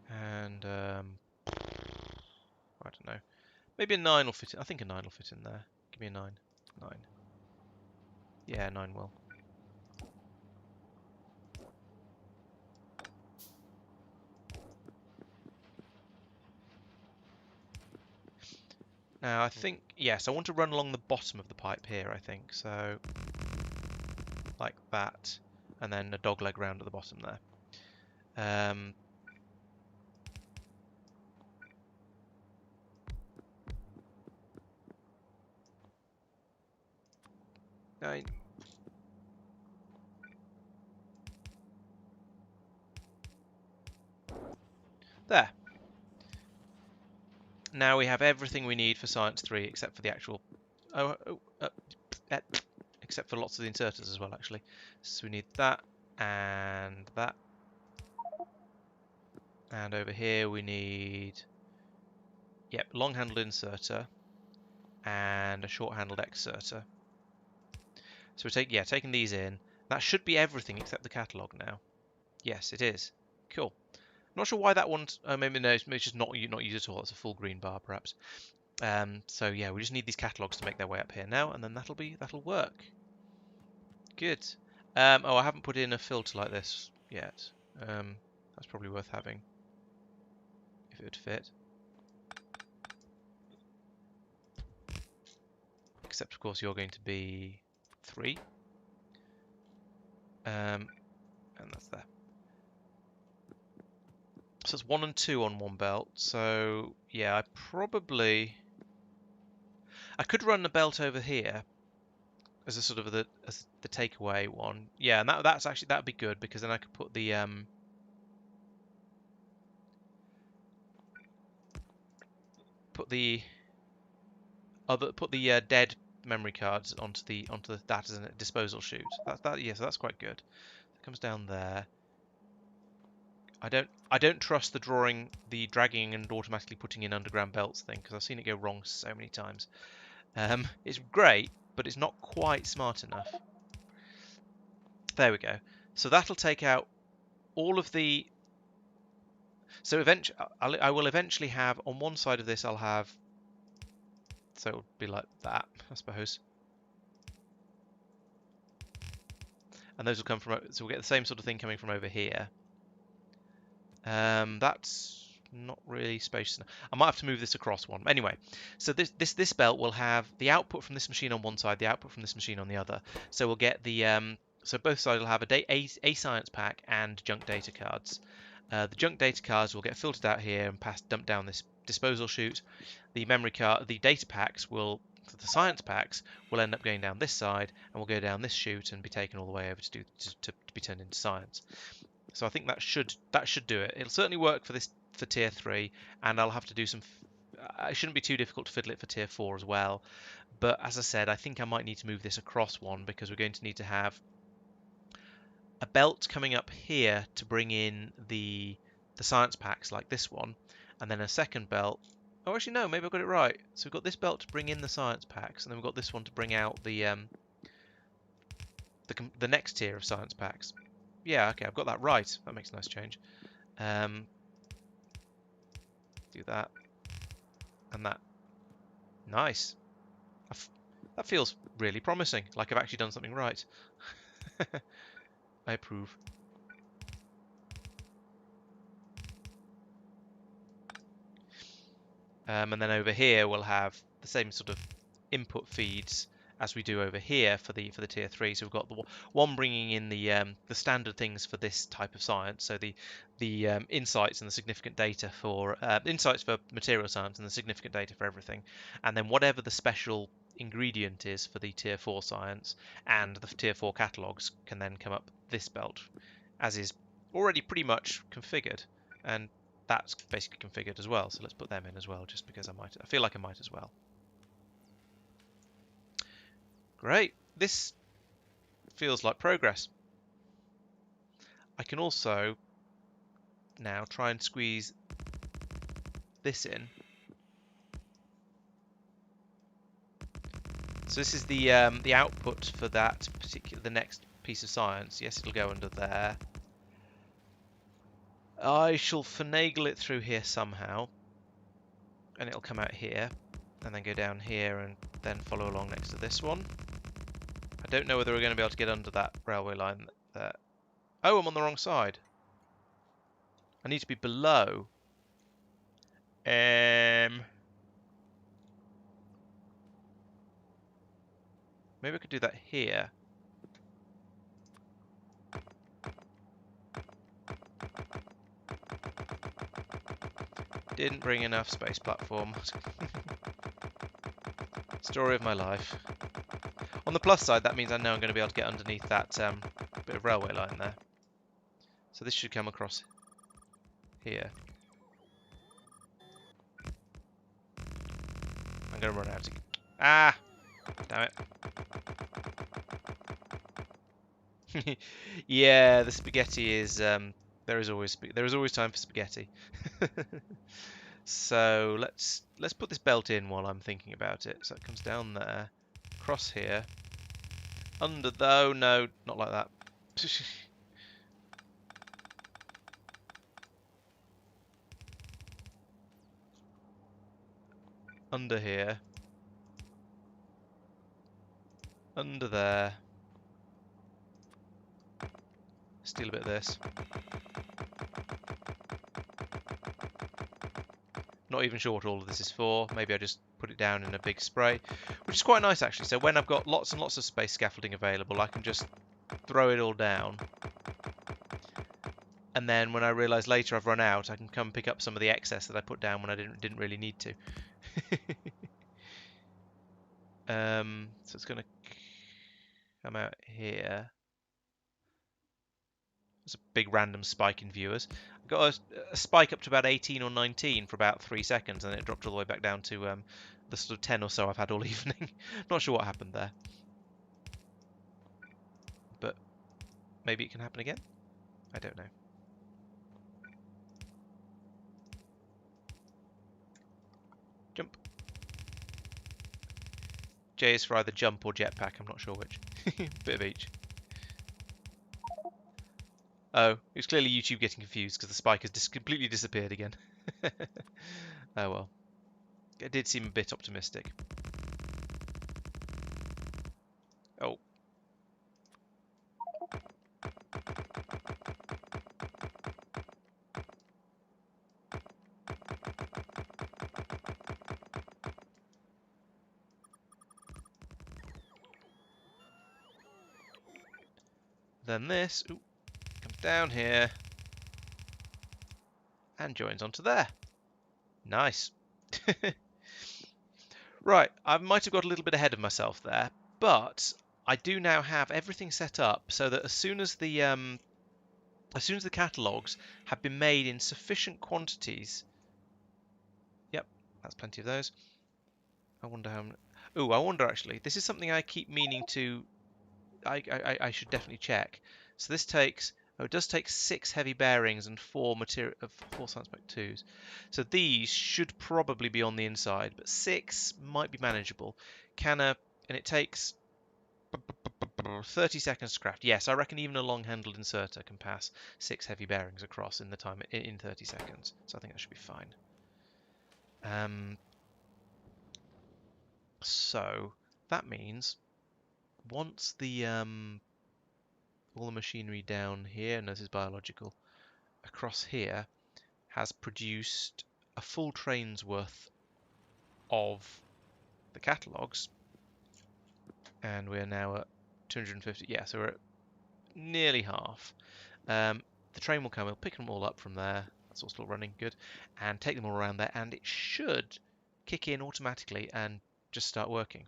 And, I don't know. Maybe a 9 will fit in. I think a 9 will fit in there. Give me a 9. 9. Yeah, 9 will. Now, I think, yes, I want to run along the bottom of the pipe here, I think. So, like that. And then a dogleg round at the bottom there. Nine. There. Now we have everything we need for Science 3 except for the actual... except for lots of the inserters as well, actually. So we need that and that. And over here we need... Yep, long-handled inserter and a short-handled exerter. So we're taking these in. That should be everything except the catalogue now. Yes, it is. Cool. Not sure why that one's... maybe no, it's just not used at all. It's a full green bar, perhaps. So yeah, we just need these catalogues to make their way up here now, and then that'll work. Good. Oh, I haven't put in a filter like this yet. That's probably worth having if it would fit. Except, of course, you're going to be 3. And that's there. So it's 1 and 2 on one belt. So yeah, I could run the belt over here as a sort of as the takeaway one. Yeah, and that'd be good because then I could put the dead memory cards onto that as a disposal chute. So that's quite good. It comes down there. I don't trust the dragging and automatically putting in underground belts thing because I've seen it go wrong so many times. It's great, but it's not quite smart enough. There we go. So that'll take out all of the. So eventually, I will eventually have on one side of this. I'll have. So it'll be like that, I suppose. And those will come from. So we'll get the same sort of thing coming from over here. That's not really spacious enough. I might have to move this across one. Anyway, so this belt will have the output from this machine on one side, the output from this machine on the other. So we'll get the so both sides will have a science pack and junk data cards. The junk data cards will get filtered out here and dumped down this disposal chute. The data packs will, the science packs will end up going down this side and will go down this chute and be taken all the way over to be turned into science. So I think that should do it. It'll certainly work for tier 3, and I'll have to do some. It shouldn't be too difficult to fiddle it for tier 4 as well. But as I said, I think I might need to move this across one because we're going to need to have a belt coming up here to bring in the science packs like this one, and then a second belt. Oh, actually no, maybe I got it right. So we've got this belt to bring in the science packs, and then we've got this one to bring out the next tier of science packs. Yeah, okay, I've got that right. That makes a nice change. Do that and that. Nice. That feels really promising, like I've actually done something right. I approve. And then over here we'll have the same sort of input feeds as we do over here for the tier 3. So we've got the one bringing in the standard things for this type of science. So the insights and the significant data for insights for material science and the significant data for everything, and then whatever the special ingredient is for the tier 4 science and the tier 4 catalogs can then come up this belt, as is already pretty much configured, and that's basically configured as well. So let's put them in as well, just because I feel like I might as well. Great, this feels like progress. I can also now try and squeeze this in. So this is the output for the next piece of science. Yes, it'll go under there. I shall finagle it through here somehow, and it'll come out here, and then go down here, and then follow along next to this one. I don't know whether we're going to be able to get under that railway line there. Oh, I'm on the wrong side. I need to be below. Maybe I could do that here. Didn't bring enough space platform. Story of my life. On the plus side, that means I know I'm going to be able to get underneath that bit of railway line there. So this should come across here. I'm going to run out of... Ah! Damn it. Yeah, the spaghetti is... there is always time for spaghetti. So let's put this belt in while I'm thinking about it. So it comes down there, across here, under though. No, not like that. Under here, under there. Steal a bit of this. Not even sure what all of this is for. Maybe I just put it down in a big spray, which is quite nice actually. So when I've got lots and lots of space scaffolding available, I can just throw it all down, and then when I realise later I've run out, I can come pick up some of the excess that I put down when I didn't really need to. So it's going to come out here. There's a big random spike in viewers. I got a spike up to about 18 or 19 for about 3 seconds, and then it dropped all the way back down to the sort of 10 or so I've had all evening. Not sure what happened there, but maybe it can happen again. I don't know. Jump. J is for either jump or jetpack. I'm not sure which. Bit of each. Oh, it was clearly YouTube getting confused because the spike has completely disappeared again. Oh well. It did seem a bit optimistic. Oh. Then this comes down here and joins onto there. Nice. Right, I might have got a little bit ahead of myself there, but I do now have everything set up so that as soon as the catalogues have been made in sufficient quantities. Yep, that's plenty of those. I wonder how. Oh, I wonder actually. This is something I keep meaning to. I should definitely check. So this takes. Oh, it does take 6 heavy bearings and 4 material of 4 science pack 2s. So these should probably be on the inside, but 6 might be manageable. And it takes 30 seconds to craft. Yes, I reckon even a long-handled inserter can pass 6 heavy bearings across in the time in 30 seconds. So I think that should be fine. So that means once the all the machinery down here, and this is biological, across here has produced a full train's worth of the catalogues, and we're now at 250. Yeah, so we're at nearly half. The train will come, we'll pick them all up from there, that's all still running, good, and take them all around there, and it should kick in automatically and just start working.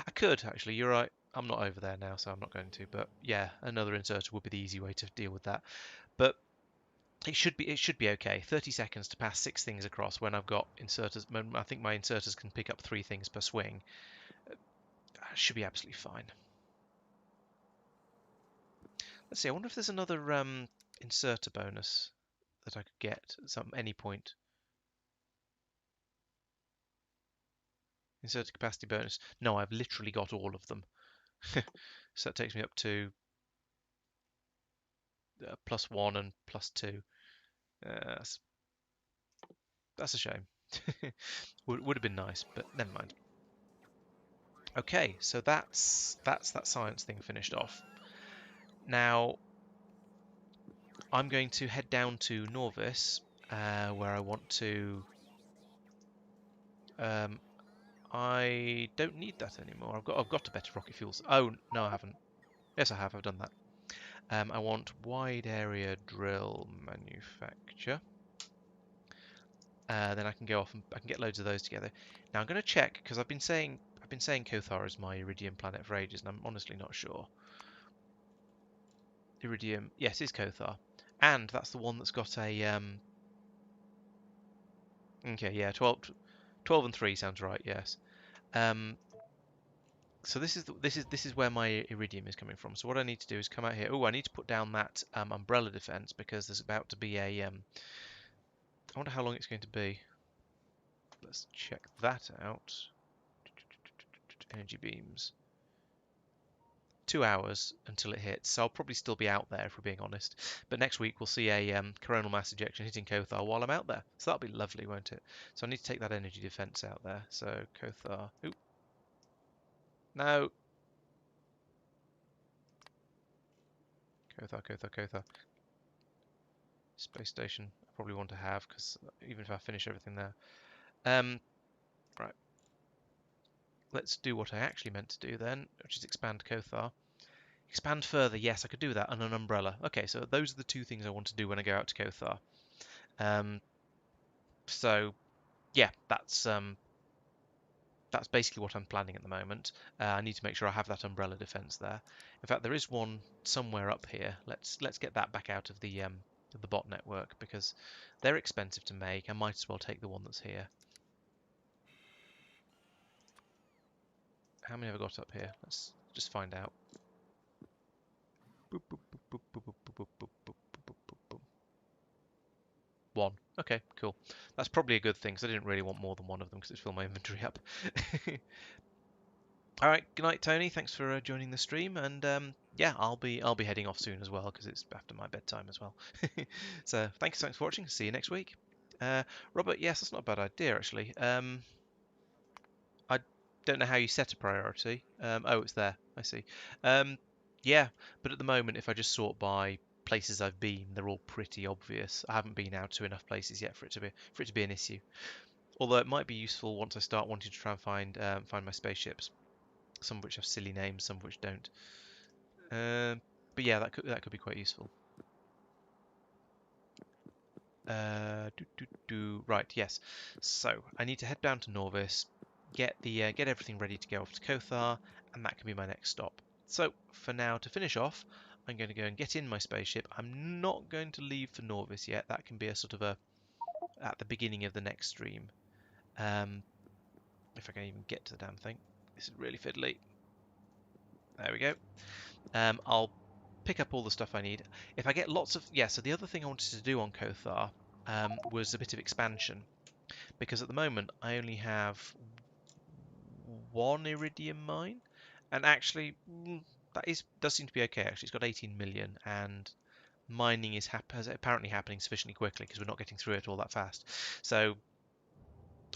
I could, actually, you're right, I'm not over there now, so I'm not going to, but yeah, another inserter would be the easy way to deal with that. But it should be okay. 30 seconds to pass 6 things across when I've got inserters. I think my inserters can pick up 3 things per swing. Should be absolutely fine. Let's see, I wonder if there's another inserter bonus that I could get at any point. Inserter capacity bonus. No, I've literally got all of them. So that takes me up to +1 and +2. That's a shame. Would have been nice, but never mind. Okay, so that's that science thing finished off. Now I'm going to head down to Norvis, where I want to. I don't need that anymore. I've got a better rocket fuels. Oh no, I haven't. Yes, I have. I've done that. I want wide area drill manufacture. Then I can go off and I can get loads of those together. Now I'm going to check because I've been saying Kothar is my Iridium planet for ages, and I'm honestly not sure. Iridium, yes, is Kothar, and that's the one that's got a Okay, yeah, 12 and 3 sounds right. Yes. So this is where my iridium is coming from. So what I need to do is come out here. Oh, I need to put down that umbrella defense because there's about to be a. I wonder how long it's going to be. Let's check that out. Energy beams. 2 hours until it hits, so I'll probably still be out there if we're being honest. But next week we'll see a coronal mass ejection hitting Kothar while I'm out there. So that'll be lovely, won't it? So I need to take that energy defense out there. So Kothar. Oop. No. Kothar. Space station I probably want to have because even if I finish everything there. Right. Let's do what I actually meant to do then, which is expand Kothar. Expand further. Yes, I could do that. And an umbrella. Okay, so those are the two things I want to do when I go out to Kothar. So yeah, that's basically what I'm planning at the moment. I need to make sure I have that umbrella defense there. In fact, there is one somewhere up here. Let's get that back out of the bot network because they're expensive to make. I might as well take the one that's here. How many have I got up here? Let's just find out. Boop, boop, boop, boop, boop, boop, boop, boop, boop, boop, boop, boop. One. Okay, cool. That's probably a good thing because I didn't really want more than one of them because it's fill my inventory up. All right, good night, Tony. Thanks for joining the stream, and yeah, I'll be heading off soon as well because it's after my bedtime as well. So thanks for watching. See you next week. Robert, yes, that's not a bad idea actually. I don't know how you set a priority. Oh, it's there. I see. Yeah, but at the moment, if I just sort by places I've been, they're all pretty obvious. I haven't been out to enough places yet for it to be an issue. Although it might be useful once I start wanting to try and find my spaceships. Some of which have silly names, some of which don't. But yeah, that could be quite useful. Right, yes. So I need to head down to Norvis, get everything ready to go off to Kothar, and that can be my next stop. So for now, to finish off, I'm going to go and get in my spaceship. I'm not going to leave for Norvis yet. That can be a sort of a at the beginning of the next stream. If I can even get to the damn thing. This is really fiddly. There we go. I'll pick up all the stuff I need. If I get lots of... Yeah, so the other thing I wanted to do on Kothar was a bit of expansion. Because at the moment, I only have one iridium mine. And actually, does seem to be okay, actually. It's got 18 million, and mining is apparently happening sufficiently quickly because we're not getting through it all that fast. So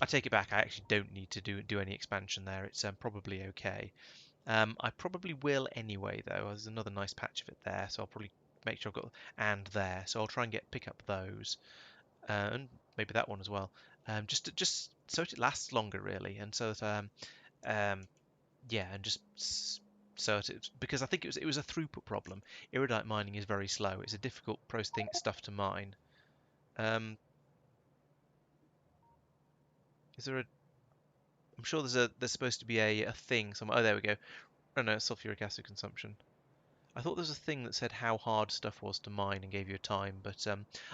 I take it back. I actually don't need to do any expansion there. It's probably okay. I probably will anyway, though. There's another nice patch of it there, so I'll probably make sure I've got and there. So I'll try and pick up those, and maybe that one as well. Just so it lasts longer, really, and so that yeah, and just so it because I think it was a throughput problem. Iridite mining is very slow. It's a difficult stuff to mine. Is there a? I'm sure there's supposed to be a thing somewhere. Oh, there we go. Oh no, it's sulfuric acid consumption. I thought there was a thing that said how hard stuff was to mine and gave you a time, but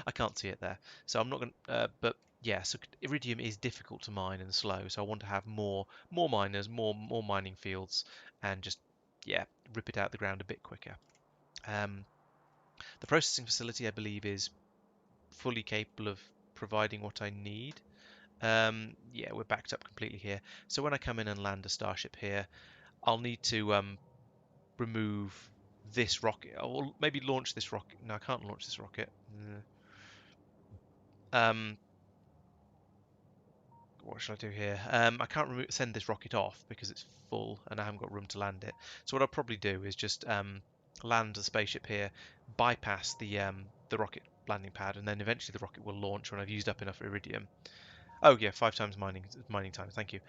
I can't see it there. So I'm not going to, but yeah, so iridium is difficult to mine and slow, so I want to have more miners, more mining fields, and just, yeah, rip it out the ground a bit quicker. The processing facility, I believe, is fully capable of providing what I need. Yeah, we're backed up completely here. So when I come in and land a starship here, I'll need to remove this rocket, or maybe launch this rocket. No, I can't launch this rocket. What shall I do here? I can't send this rocket off because it's full and I haven't got room to land it. So what I'll probably do is just land the spaceship here, bypass the rocket landing pad, and then eventually the rocket will launch when I've used up enough iridium. Oh yeah, 5 times mining time. Thank you.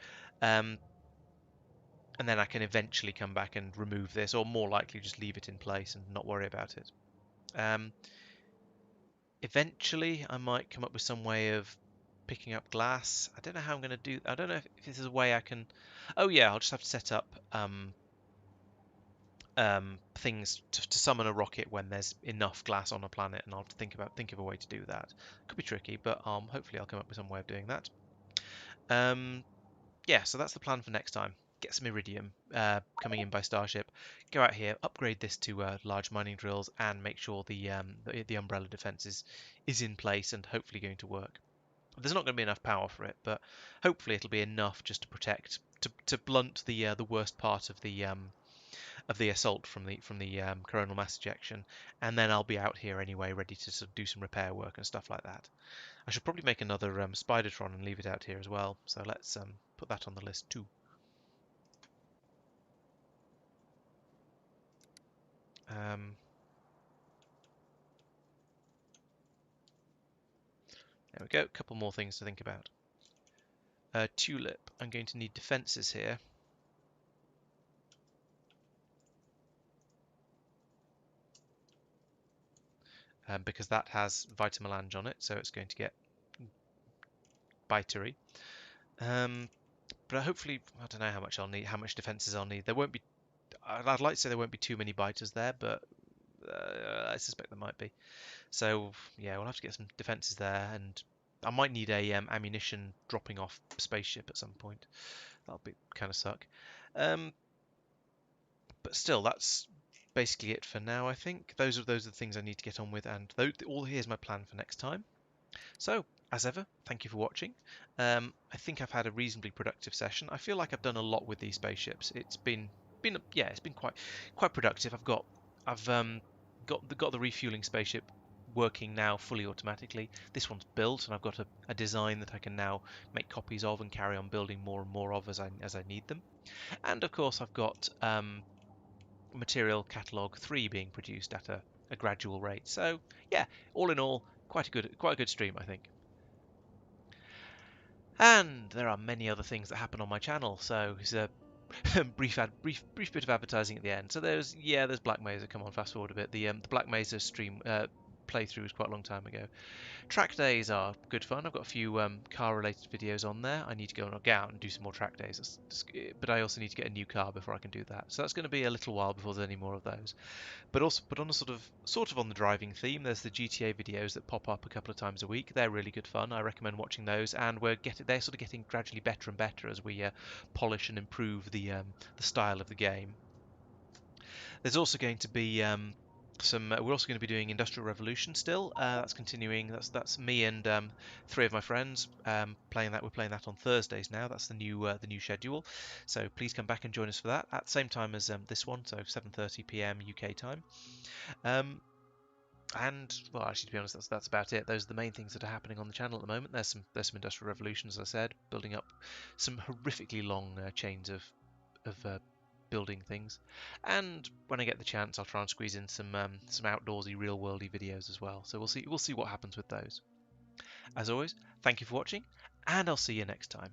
And then I can eventually come back and remove this, or more likely just leave it in place and not worry about it. Eventually, I might come up with some way of picking up glass. I don't know how I'm going to do. I don't know if this is a way I can. Oh yeah, I'll just have to set up things to summon a rocket when there's enough glass on a planet, and I'll think of a way to do that. Could be tricky, but hopefully I'll come up with some way of doing that. Yeah, so that's the plan for next time. Get some iridium coming in by Starship. Go out here, upgrade this to large mining drills, and make sure the umbrella defense is in place and hopefully going to work. There's not going to be enough power for it, but hopefully it'll be enough just to protect to blunt the worst part of the assault from the coronal mass ejection, and then I'll be out here anyway, ready to sort of do some repair work and stuff like that. I should probably make another Spidertron and leave it out here as well. So let's put that on the list too. Um, there we go. A couple more things to think about. Tulip. I'm going to need defences here. because that has vitamelange on it, so it's going to get bitery. But hopefully, I don't know how much I'll need, how much defenses I'll need. There won't be. I'd like to say there won't be too many biters there, but I suspect there might be. So yeah, we'll have to get some defenses there, and I might need a ammunition dropping off spaceship at some point. That'll be kind of suck. Um, but still, that's basically it for now. I think those are the things I need to get on with, and all here's my plan for next time. So, as ever, thank you for watching. I think I've had a reasonably productive session. I feel like I've done a lot with these spaceships. It's been quite productive. I've got the refueling spaceship working now fully automatically. This one's built, and I've got a design that I can now make copies of and carry on building more and more of as I need them. And of course, I've got material catalog 3 being produced at a gradual rate. So yeah, all in all, quite a good stream, I think. And there are many other things that happen on my channel. So it's a brief bit of advertising at the end. So there's Black Mesa. Come on, fast forward a bit. The Black Mesa stream playthrough was quite a long time ago. Track days are good fun. I've got a few car-related videos on there. I need to go out and do some more track days, but I also need to get a new car before I can do that. So that's going to be a little while before there's any more of those. But on a sort of on the driving theme, there's the GTA videos that pop up a couple of times a week. They're really good fun. I recommend watching those, and they're sort of getting gradually better and better as we polish and improve the style of the game. There's also going to be we're also going to be doing Industrial Revolution still. That's continuing. That's me and 3 of my friends playing that. We're playing that on Thursdays now. That's the new schedule. So please come back and join us for that at the same time as this one. So 7:30 p.m. UK time. And well, actually, to be honest, that's about it. Those are the main things that are happening on the channel at the moment. There's some Industrial Revolution, as I said, building up some horrifically long chains of building things. And when I get the chance, I'll try and squeeze in some outdoorsy, real-worldy videos as well. So we'll see what happens with those. As always, thank you for watching, and I'll see you next time.